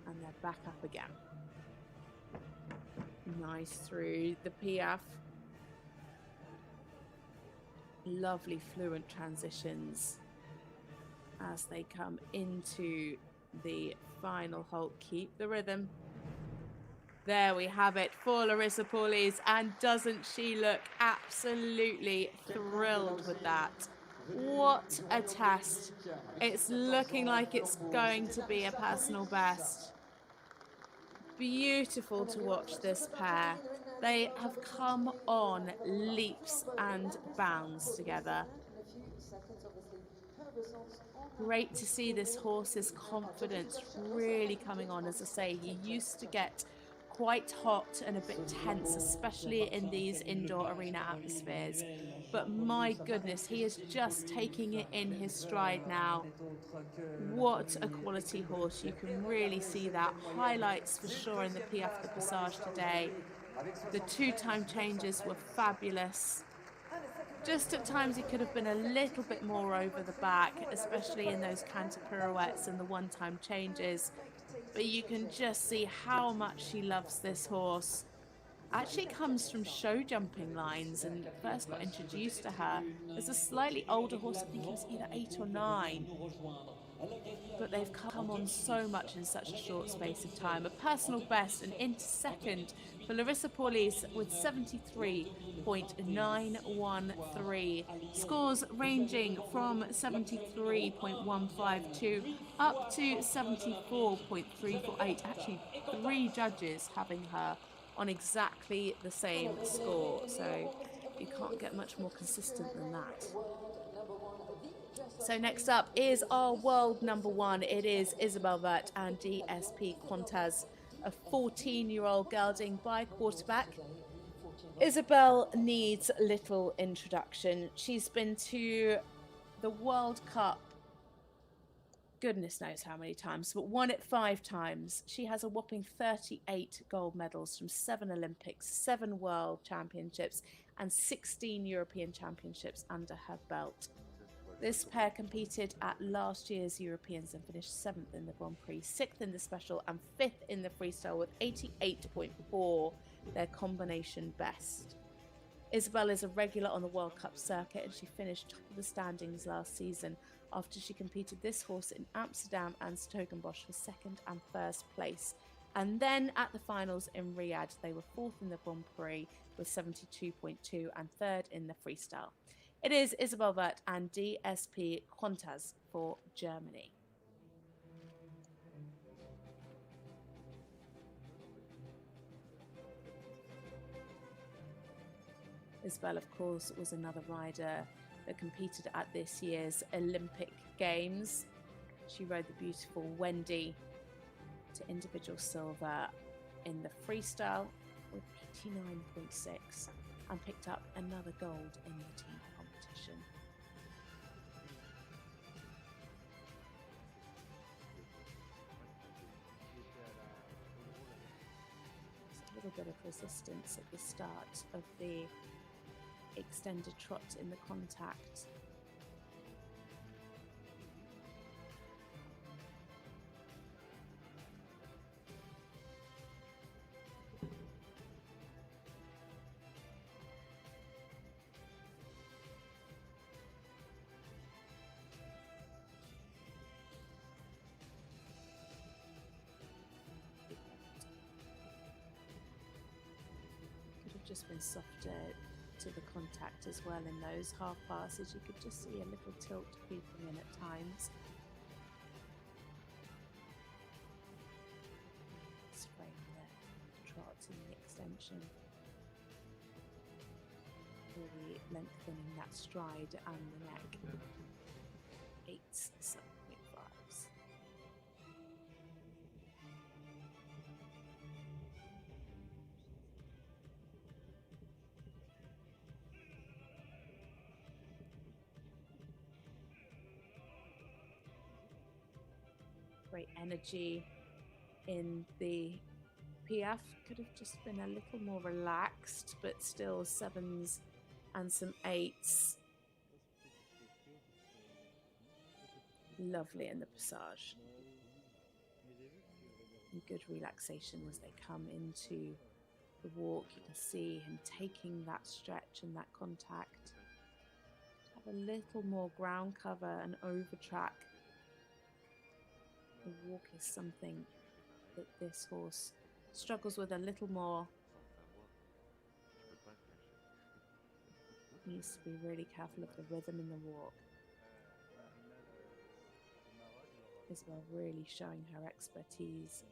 And they're back up again. Nice through the piaffe. Lovely fluent transitions as they come into the final halt. Keep the rhythm. There we have it for Larissa Pauluis, and doesn't she look absolutely thrilled with that? What a test. It's looking like it's going to be a personal best. Beautiful to watch this pair. They have come on leaps and bounds together. Great to see this horse's confidence really coming on. As I say, he used to get quite hot and a bit tense, especially in these indoor arena atmospheres. But my goodness, he is just taking it in his stride now. What a quality horse. You can really see that. Highlights for sure in the Piaffe de Passage today. The two-time changes were fabulous. Just at times he could have been a little bit more over the back, especially in those canter pirouettes and the one-time changes. But you can just see how much she loves this horse. Actually comes from show jumping lines and first got introduced to her as a slightly older horse. I think he was either 8 or 9. But they've come on so much in such a short space of time. A personal best and into second for Larissa Pauluis with 73.913. Scores ranging from 73.152 up to 74.348. Actually, 3 judges having her on exactly the same score. So you can't get much more consistent than that. So next up is our world number 1. It is Isabell Werth and DSP Quantas, a 14-year-old gelding by quarterback. Isabell needs little introduction. She's been to the World Cup, goodness knows how many times, but won it 5 times. She has a whopping 38 gold medals from 7 Olympics, 7 World Championships, and 16 European Championships under her belt. This pair competed at last year's Europeans and finished 7th in the Grand Prix, 6th in the Special and 5th in the Freestyle with 88.4, their combination best. Isabell is a regular on the World Cup circuit and she finished top of the standings last season after she competed this horse in Amsterdam and Stokenbosch for 2nd and 1st place. And then at the finals in Riyadh, they were 4th in the Grand Prix with 72.2 and 3rd in the Freestyle. It is Isabell Werth and DSP Quantas for Germany. Isabell, of course, was another rider that competed at this year's Olympic Games. She rode the beautiful Wendy to individual silver in the freestyle with 89.6. and picked up another gold in the team competition. A little bit of resistance at the start of the extended trot in the contact. Just been softer to the contact as well in those half passes. You could just see a little tilt creeping in at times. Spraying the trot and the extension, really lengthening that stride and the neck. 8s, 7.5s. Great energy in the PF. Could have just been a little more relaxed, but still 7s and some 8s. Lovely in the passage. And good relaxation as they come into the walk. You can see him taking that stretch and that contact. Have a little more ground cover and over track. The walk is something that this horse struggles with a little more. Needs to be really careful of the rhythm in the walk. Isabell really showing her expertise.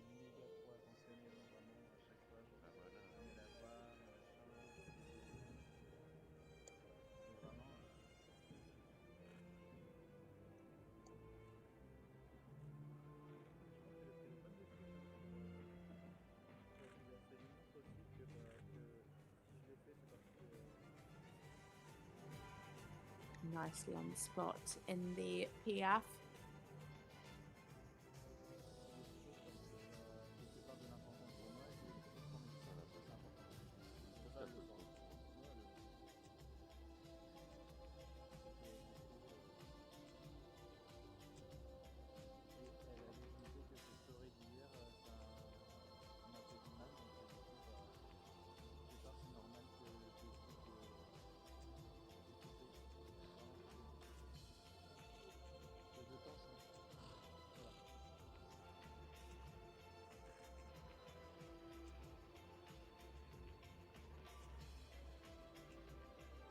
Nicely on the spot in the PF.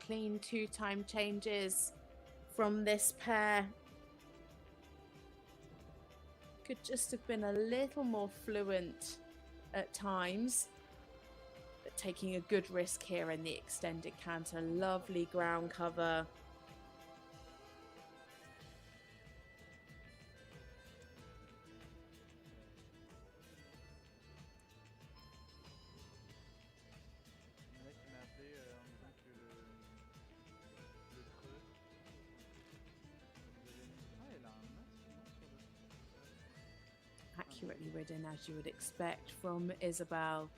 Clean 2-time changes from this pair. Could just have been a little more fluent at times, but taking a good risk here in the extended canter. Lovely ground cover. Accurately ridden as you would expect from Isabell.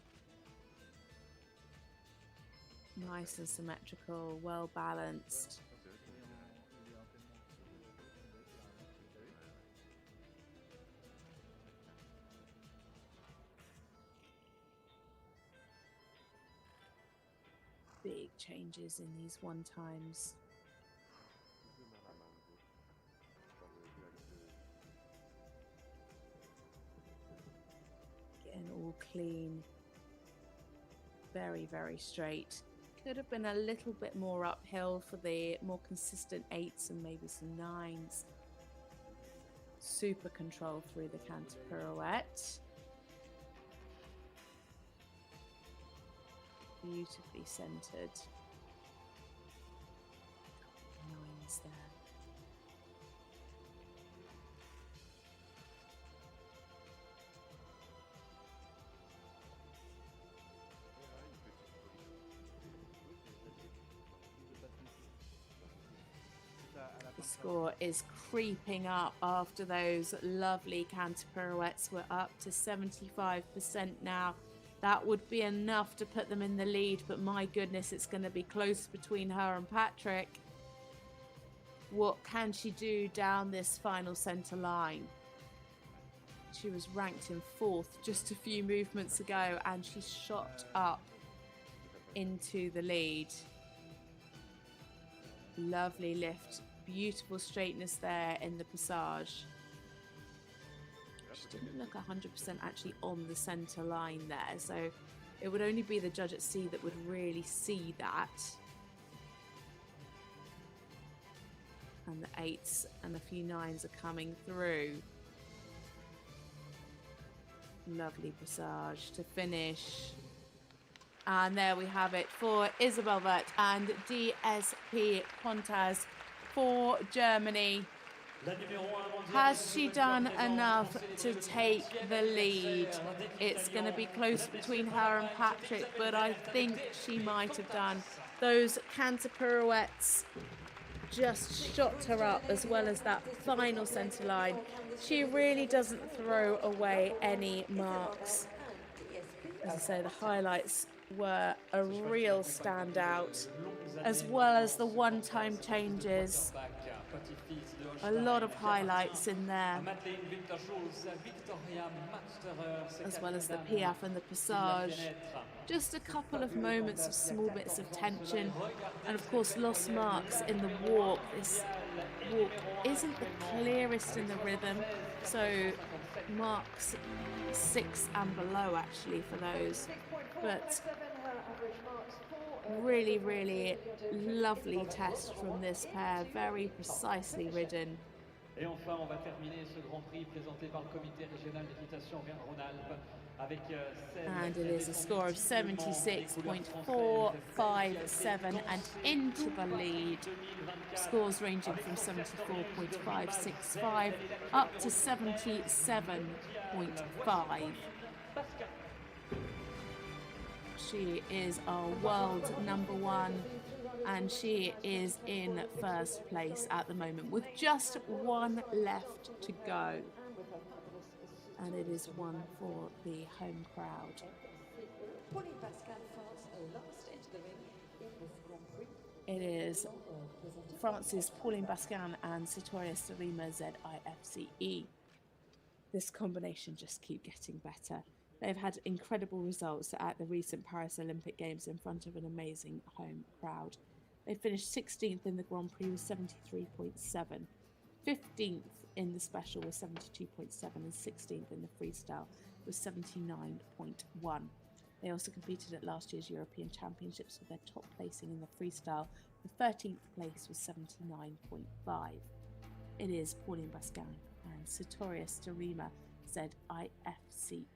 Nice and symmetrical, well balanced. Big changes in these 1-times. Getting all clean. Very, very straight. Could have been a little bit more uphill for the more consistent 8s and maybe some 9s. Super control through the canter pirouette. Beautifully centered. 9s there. score is creeping up after those lovely canter pirouettes. We're up to 75% now. That would be enough to put them in the lead, but my goodness, it's going to be close between her and Patrik. What can she do down this final centre line? She was ranked in 4th just a few movements ago, and she shot up into the lead. Lovely lift, beautiful straightness there in the passage. She didn't look 100% actually on the centre line there, so it would only be the judge at C that would really see that. And the 8s and a few 9s are coming through. Lovely passage to finish. And there we have it for Isabell Werth and DSP Pontaz for Germany. Has she done enough to take the lead? It's going to be close between her and Patrik, but I think she might have done. Those canter pirouettes just shot her up, as well as that final centre line. She really doesn't throw away any marks. As I say, the highlights were a real standout, as well as the one-time changes. A lot of highlights in there, as well as the piaffe and the passage. Just a couple of moments of small bits of tension, and of course lost marks in the walk. This walk isn't the clearest in the rhythm, so marks 6 and below actually for those. But really, really lovely test from this pair, very precisely ridden. Et enfin, on va terminer ce Grand Prix présenté par le comité régional d'équitation Rhône-Alpes avec and it is a score of 76.457 and into the lead. Scores ranging from 74.565 up to 77.5. She is our world #1, and she is in 1st place at the moment with just 1 left to go. And it is one for the home crowd. It is France's Pauline Basquin and Sartorius Sarima ZIFCE. This combination just keep getting better. They've had incredible results at the recent Paris Olympic Games in front of an amazing home crowd. They finished 16th in the Grand Prix with 73.7, 15th in the special with 72.7, and 16th in the freestyle with 79.1. They also competed at last year's European Championships with their top placing in the freestyle. The 13th place was 79.5. It is Pauline Basquin and Sartorius Sarima ZIFCE.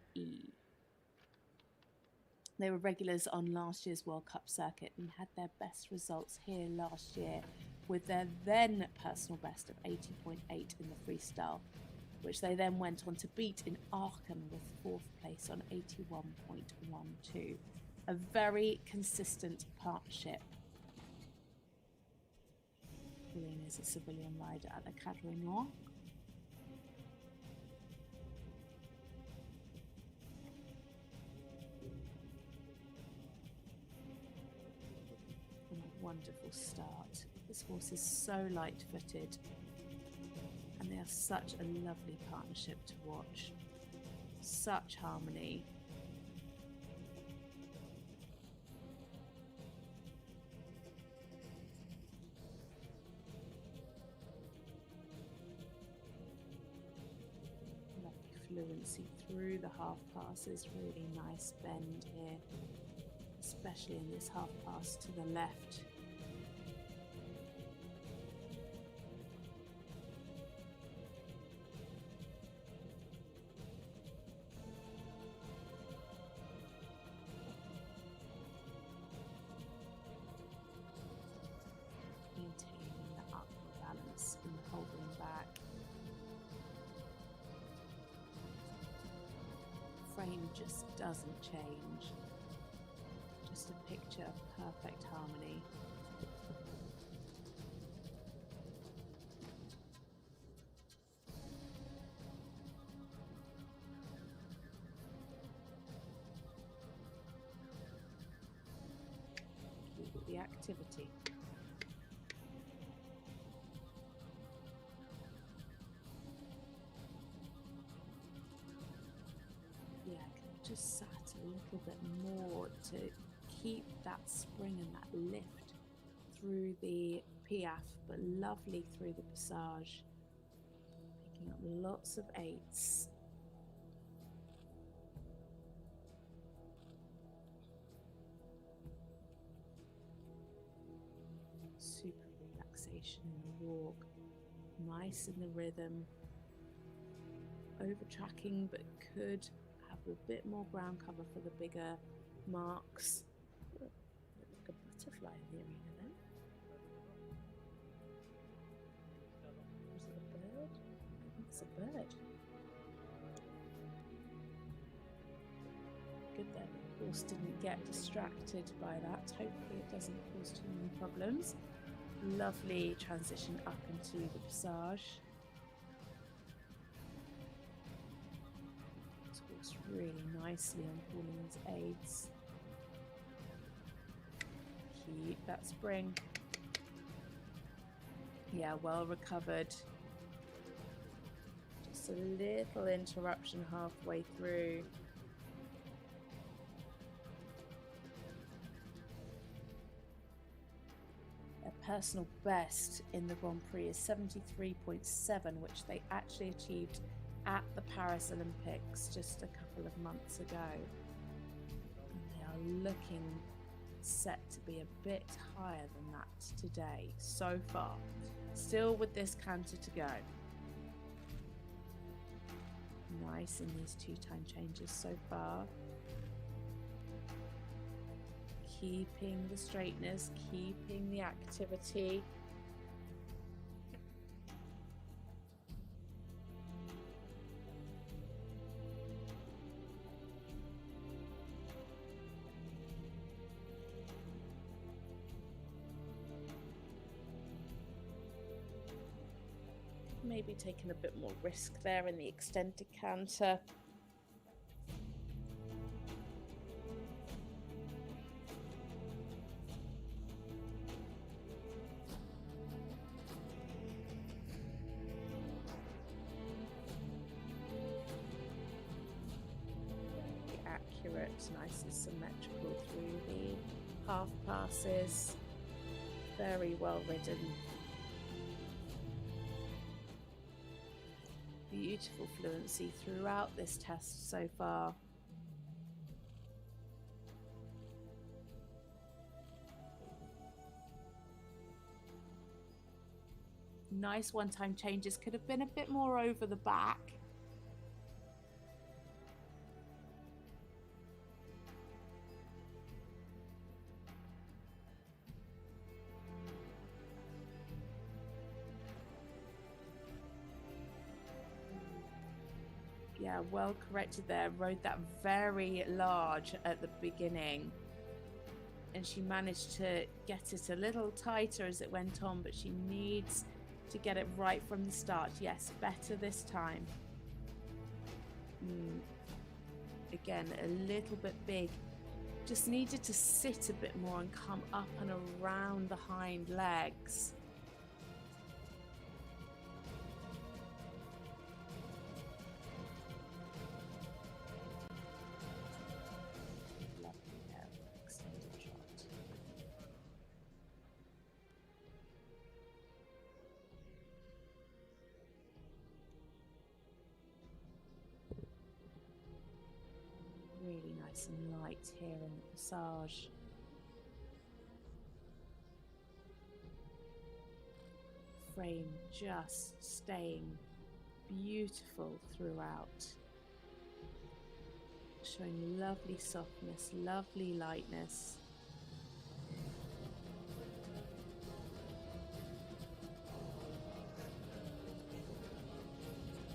They were regulars on last year's World Cup circuit and had their best results here last year with their then personal best of 80.8 in the freestyle, which they then went on to beat in Aachen with 4th place on 81.12. A very consistent partnership. Pauline is a civilian rider at the Cadre Noir. Wonderful start. This horse is so light-footed, and they are such a lovely partnership to watch. Such harmony. Lovely fluency through the half passes. Really nice bend here, especially in this half pass to the left. Maintaining the upward balance and holding back. Frame just doesn't change. Just a picture of perfect harmony. the activity. Yeah, can I just sat a little bit more to keep that spring and that lift through the piaffe, but lovely through the passage. Picking up lots of eights. Super relaxation in the walk. Nice in the rhythm. Over tracking, but could have a bit more ground cover for the bigger marks. Oh, like a butterfly in the arena then. Was it a bird? I think it's a bird. Good that the horse didn't get distracted by that. Hopefully it doesn't cause too many problems. Lovely transition up into the passage. It's really nicely on Pauline's aids. Keep that spring. Yeah, well recovered. Just a little interruption halfway through. Their personal best in the Grand Prix is 73.7, which they actually achieved at the Paris Olympics just a couple of months ago. And they are looking set to be a bit higher than that today so far. Still with this canter to go. Nice in these two-time changes so far. Keeping the straightness, keeping the activity. Maybe taking a bit more risk there in the extended canter. Accurate, nice and symmetrical through the half passes. Very well ridden. Beautiful fluency throughout this test so far. Nice one-time changes, could have been a bit more over the back. Yeah, well corrected there. Rode that very large at the beginning. And she managed to get it a little tighter as it went on, but she needs to get it right from the start. Yes, better this time. Again, a little bit big. Just needed to sit a bit more and come up and around the hind legs. Really nice and light here in the passage. Frame just staying beautiful throughout. Showing lovely softness, lovely lightness.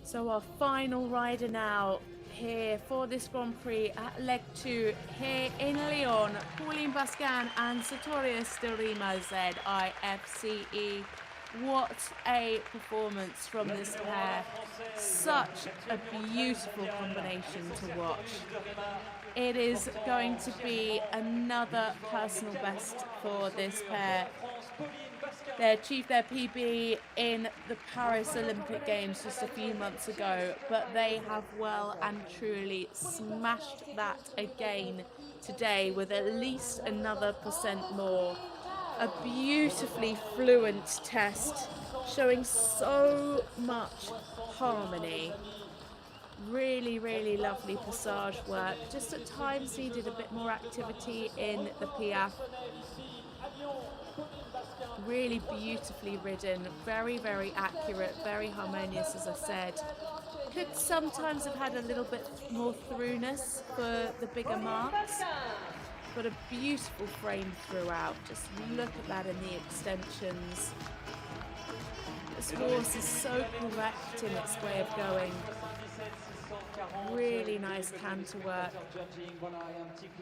So our final rider now here for this Grand Prix at leg 2 here in Lyon, Pauline Basquin and Sartorius de Rima ZIFCE. What a performance from this pair. such a beautiful combination to watch. It is going to be another personal best for this pair. They achieved their PB in the Paris Olympic Games just a few months ago, but they have well and truly smashed that again today with at least another % more. A beautifully fluent test, showing so much harmony. Really, really lovely passage work. Just at times needed a bit more activity in the piaffe. Really beautifully ridden, very, very accurate, very harmonious, as I said. Could sometimes have had a little bit more throughness for the bigger marks, but a beautiful frame throughout. Just look at that in the extensions. This horse is so correct in its way of going. Really nice canter work.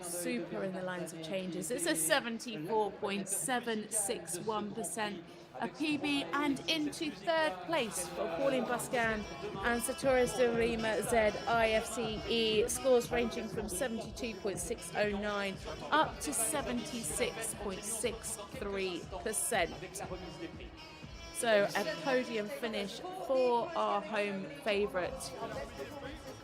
Super in the lines of changes. It's a 74.761%, a PB, and into third place for Pauline Basquin and Sartorius de Rima Z IFCE. Scores ranging from 72.609 up to 76.63%. So a podium finish for our home favourite,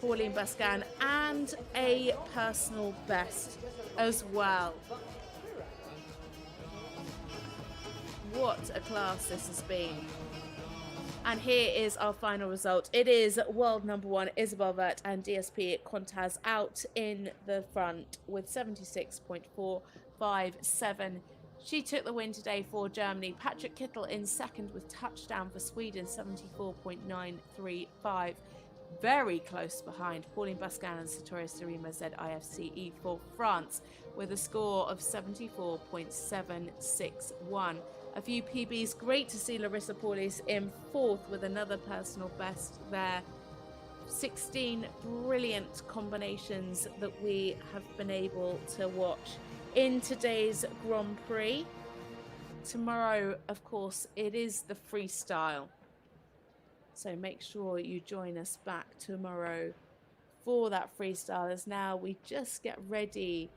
Pauline Basquin, and a personal best as well. What a class this has been. And here is our final result. It is world number 1 Isabell Werth and DSP Contaz out in the front with 76.457. She took the win today for Germany. Patrik Kittel in second with touchdown for Sweden, 74.935. Very close behind Pauline Basquin and Sartorius de Rima Z IFCE for France with a score of 74.761. A few PBs. Great to see Larissa Pauluis in fourth with another personal best there. 16 brilliant combinations that we have been able to watch in today's Grand Prix. Tomorrow, of course, it is the freestyle. So make sure you join us back tomorrow for that freestyle, as now we just get ready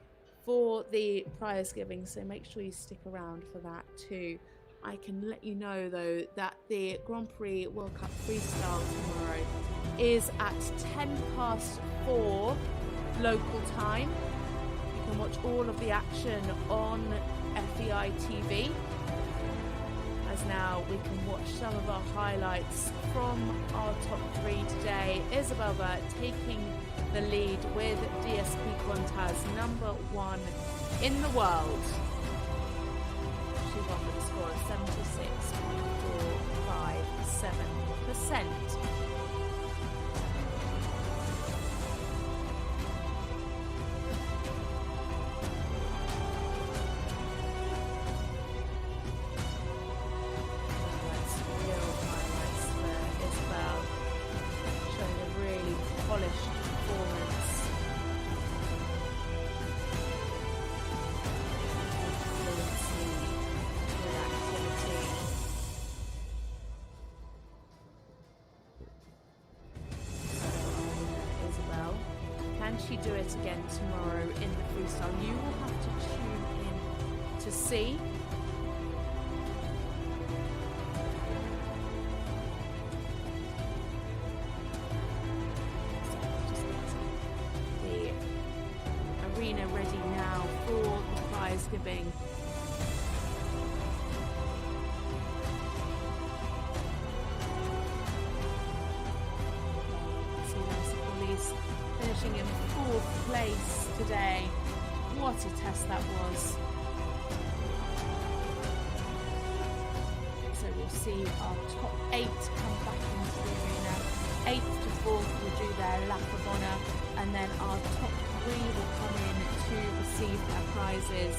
for the prize giving. So make sure you stick around for that too. I can let you know though that the Grand Prix World Cup freestyle tomorrow is at 4:10 local time. You can watch all of the action on FEI TV. As now we can watch some of our highlights from our top 3 today. Isabell Werth taking the lead with DSP Contaz, number 1 in the world. She won with a score of 76.457%. She do it again tomorrow in the freestyle? You will have to tune in to see. Just get the arena ready now for the prize giving. Finishing in 4th place today. What a test that was. So we'll see our top 8 come back into the arena. 8th to 4th will do their lap of honour, and then our top 3 will come in to receive their prizes.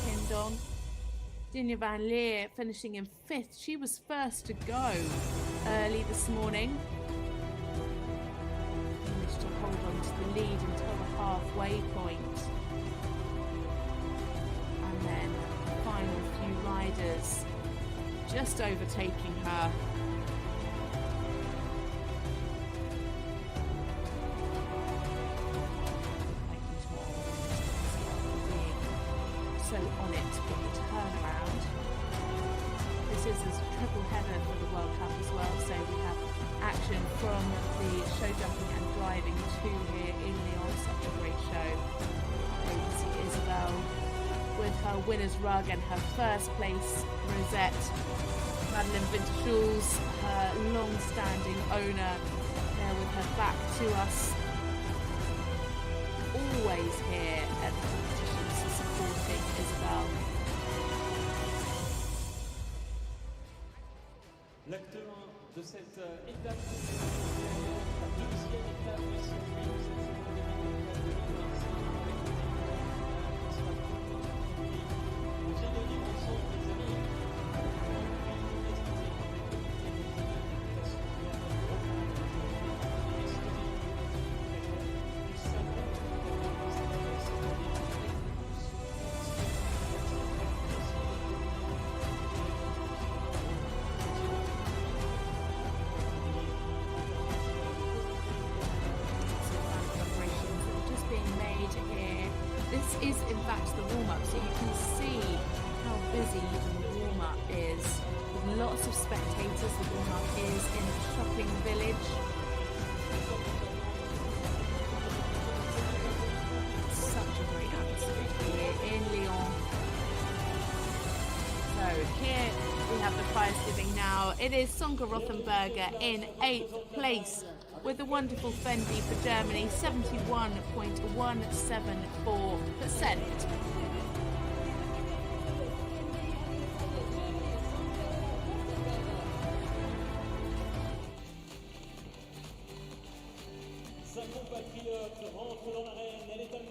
Pinned on. Dinja van Liere finishing in 5th. She was first to go early this morning. Managed to hold on to the lead until the halfway point. And then the final few riders just overtaking her. So on it to get the turnaround. This is a triple header for the World Cup as well, so we have action from the show jumping and driving too here in Lyon. Such a great show. There you can see Isabell with her winner's rug and her first place rosette. Madeleine Winterschulz, her long-standing owner, there with her back to us. Always here at the competitions supporting Isabell. L'acte 1 de cette étape, la deuxième étape du circuit de cette saison 2024 de Lyon. On vient de vivre ensemble, les amis, This is in fact the warm-up, so you can see how busy the warm-up is. With lots of spectators, the warm-up is in a shopping village. Such a great atmosphere here in Lyon. So here we have the prize giving now. It is Sönke Rothenberger in 8th place, with a wonderful Fendi for Germany, 71.174%.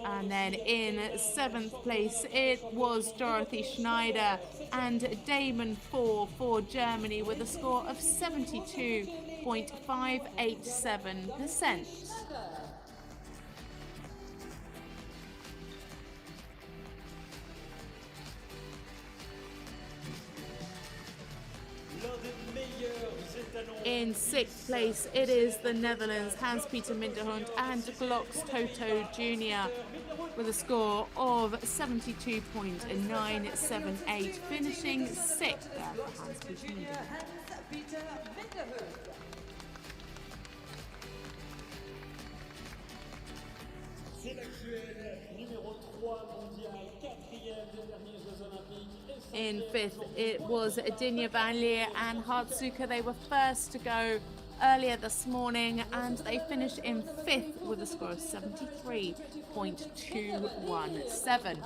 And then in 7th place it was Dorothee Schneider and Damon 4 for Germany with a score of 72.587%. In 6th place, it is the Netherlands, Hans-Peter Minderhoud and Glocks Toto Jr. with a score of 72.978, finishing 6th there for Hans-Peter Minderhoud. In 5th, it was Dinja van Liere and Hartsuka. They were first to go earlier this morning, and they finished in 5th with a score of 73.217.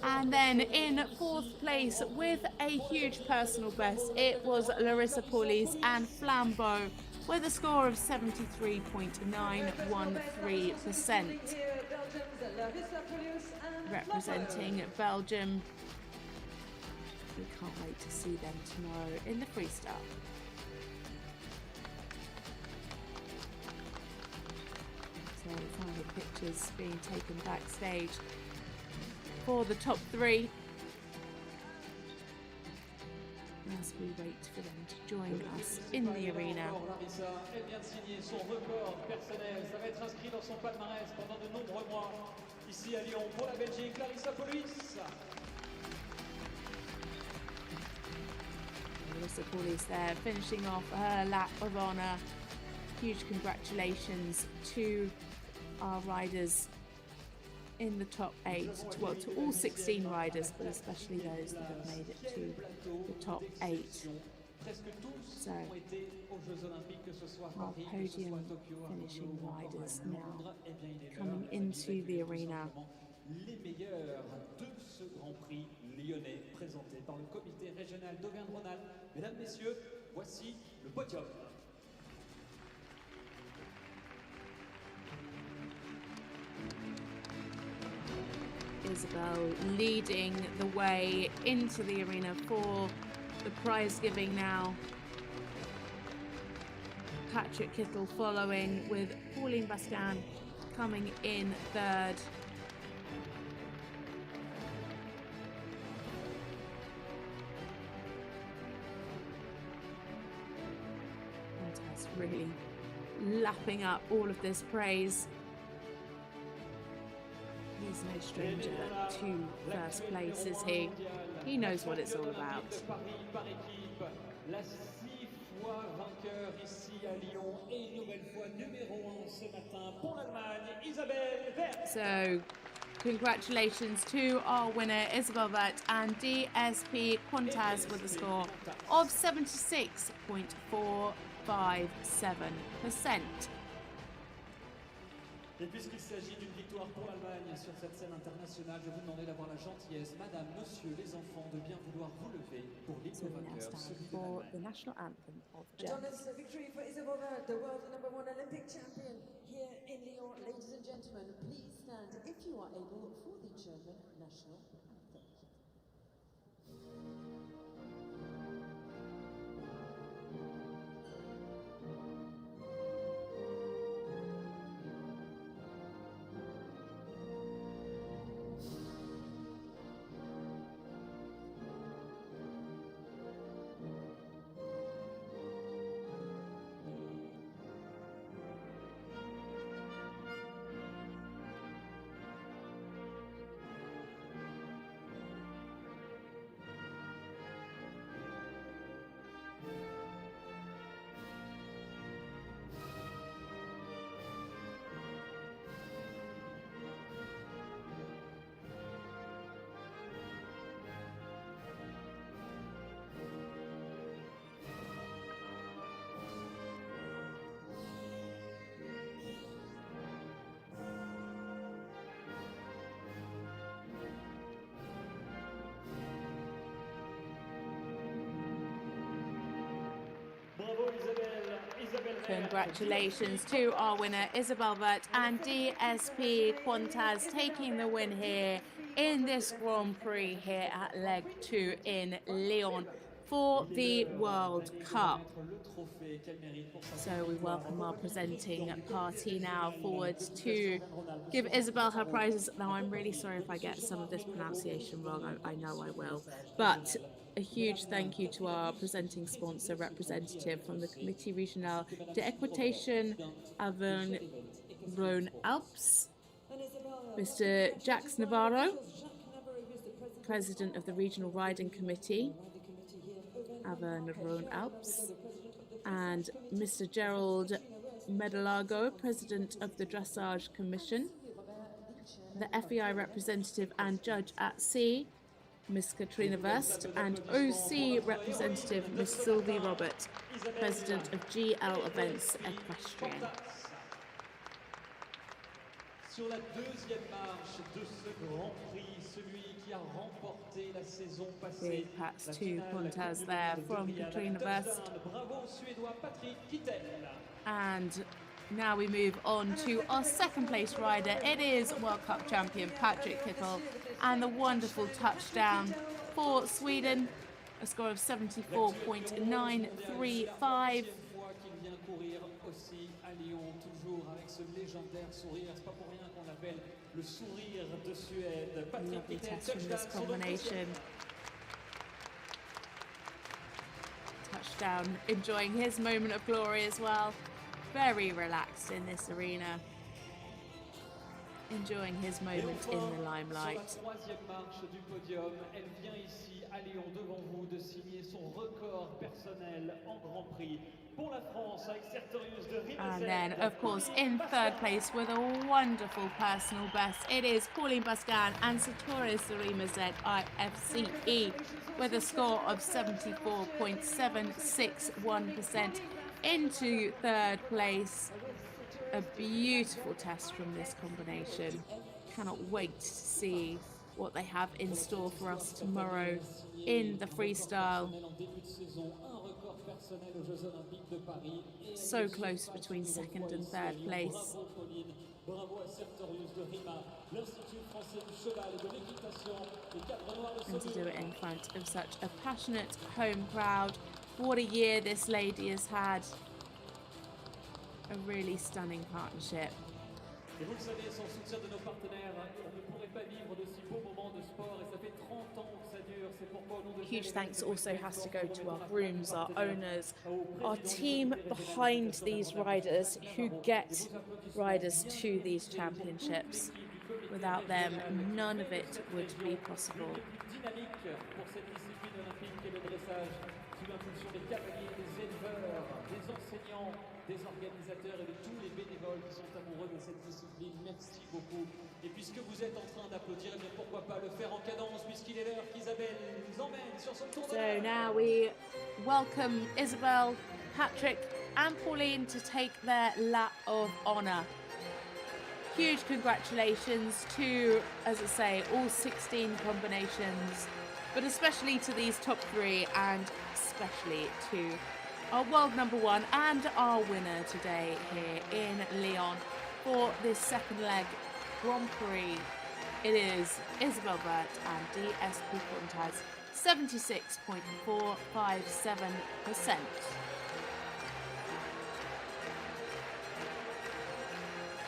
And then in 4th place, with a huge personal best, it was Larissa Pauluis and Flambeau with a score of 73.913%. Representing Belgium. We can't wait to see them tomorrow in the freestyle. So final pictures being taken backstage for the top 3. As we wait for them to join us in the arena. Elle vient de signer son record personnel. Ça va être inscrit dans son palmarès pendant de nombreux mois. Ici à Lyon pour la Belgique, Larissa Pauluis. Larissa Pauluis there, finishing off her lap of honour. Huge congratulations to our riders in the top 8, well, to all 16 riders, but especially those that have made it to the top 8. So, our podium finishing riders now coming into the arena. Les meilleurs de ce Grand Prix lyonnais présenté par le comité régional d'Auvergne-Rhône-Alpes. Mesdames, Messieurs, voici le podium. Isabell leading the way into the arena for the prize giving now. Patrik Kittel following, with Pauline Basquin coming in 3rd. really lapping up all of this praise. He's no stranger to first place, is he? He knows what it's all about. La 6 fois vainqueur ici à Lyon et une nouvelle fois numéro 1 ce matin pour l'Allemagne, Isabell Werth. So, congratulations to our winner Isabell Werth and DSP Quantaz with a score of 76.457%. Et puisqu'il s'agit d'une victoire pour l'Allemagne sur cette scène internationale, je vais vous demander d'avoir la gentillesse, madame, monsieur, les enfants, de bien vouloir vous lever pour l'hymne So we now vainqueur, stand celui de for l'Allemagne. the national anthem of And on Germany. this victory for Isabell Werth, the world #1 Olympic champion here in Lyon. Ladies and gentlemen, please stand if you are able for the German national anthem. Bravo Isabelle, Isabell Werth. Congratulations to our winner Isabell Werth and DSP Quantaz taking the win here in this Grand Prix here at Leg 2 in Lyon for the World Cup. So we welcome our presenting party now forward to give Isabell her prizes. Now I'm really sorry if I get some of this pronunciation wrong, I know I will, but a huge thank you to our presenting sponsor representative from the Comité Régional d'Équitation Auvergne-Rhône-Alpes, Mr. Jacques Navarro, President of the Regional Riding Committee, Auvergne-Rhône-Alpes, and Mr. Gerald Medalago, President of the Dressage Commission, the FEI representative and judge at sea, Miss Katrina Vest, and OC representative Miss Sylvie Robert, President of GL Events Equestrian. Sur la deuxième marche de ce Grand Prix, celui qui a remporté la saison passée. Big pats to Quantaz there from Katrina Vest. Bravo Suédois Patrik Kittel. And now we move on to our second place rider. It is World Cup champion Patrik Kittel and the wonderful touchdown for Sweden, a score of 74.935. Lovely test from this combination. Touchdown, enjoying his moment of glory as well. Very relaxed in this arena, enjoying his moment in the limelight. Sur la troisième marche du podium, elle vient ici à Lyon devant vous de signer son record personnel en Grand Prix pour la France avec Sertorius de Rimousin. And then, of course, in third place with a wonderful personal best, it is Pauline Basquin and Sartorius de Rimousin IFCE with a score of 74.761%. Into third place. A beautiful test from this combination. Cannot wait to see what they have in store for us tomorrow in the freestyle. So close between second and third place. And to do it in front of such a passionate home crowd. What a year this lady has had. A really stunning partnership. Et vous le savez, sans soutien de nos partenaires, on ne pourrait pas vivre de si beaux moments de sport. Et ça fait 30 ans que ça dure Huge thanks also has to go to our grooms, our owners, our team behind these riders who get riders to these championships. Without them, none of it would be possible. Dynamique pour cette discipline olympique et le dressage, sous l'impulsion des cavaliers, des éleveurs, des enseignants, des organisateurs et de tous les bénévoles qui sont amoureux de cette discipline. Merci beaucoup. Et puisque vous êtes en train d'applaudir, eh bien pourquoi pas le faire en cadence, puisqu'il est l'heure qu'Isabelle nous emmène sur son tour de So now we welcome Isabell, Patrik and Pauline to take their lap of honour. Huge congratulations to, as I say, all 16 combinations, but especially to these top three and especially to our world number one and our winner today here in Lyon for this second leg Grand Prix. It is Isabell Werth and DSP Quantas, 76.457%.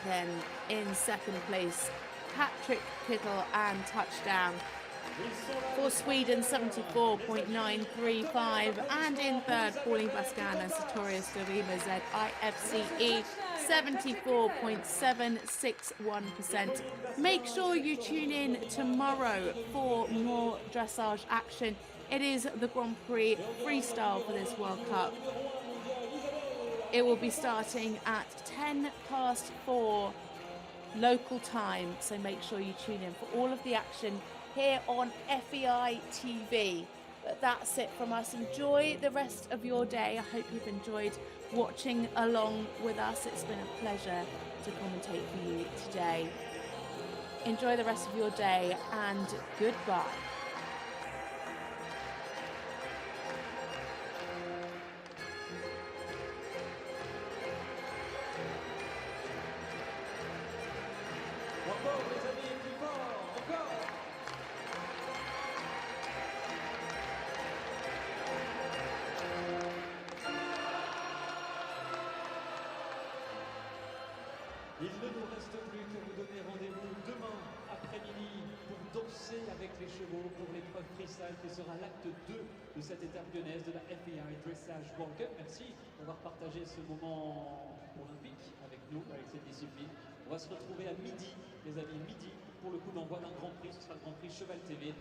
Then in second place, Patrik Kittel and touchdown for Sweden, 74.935, and in third, Pauline Basquin and Sartorius Dorima ZIFCE, 74.761%. Make sure you tune in tomorrow for more dressage action. It is the Grand Prix freestyle for this World Cup. It will be starting at 4:10 local time, so make sure you tune in for all of the action here on FEI TV. But that's it from us. Enjoy the rest of your day. I hope you've enjoyed watching along with us. It's been a pleasure to commentate for you today. Enjoy the rest of your day and goodbye. Encore les amis, plus fort, encore. Il ne nous reste plus qu'à vous donner rendez-vous demain après-midi pour danser avec les chevaux pour l'épreuve freestyle qui sera l'acte 2 de cette étape lyonnaise de la FEI Dressage World Cup. Merci d'avoir partagé ce moment olympique avec nous, avec cette discipline. On va se retrouver à midi, les amis, midi, pour le coup d'envoi d'un Grand Prix. Ce sera le Grand Prix Cheval TV.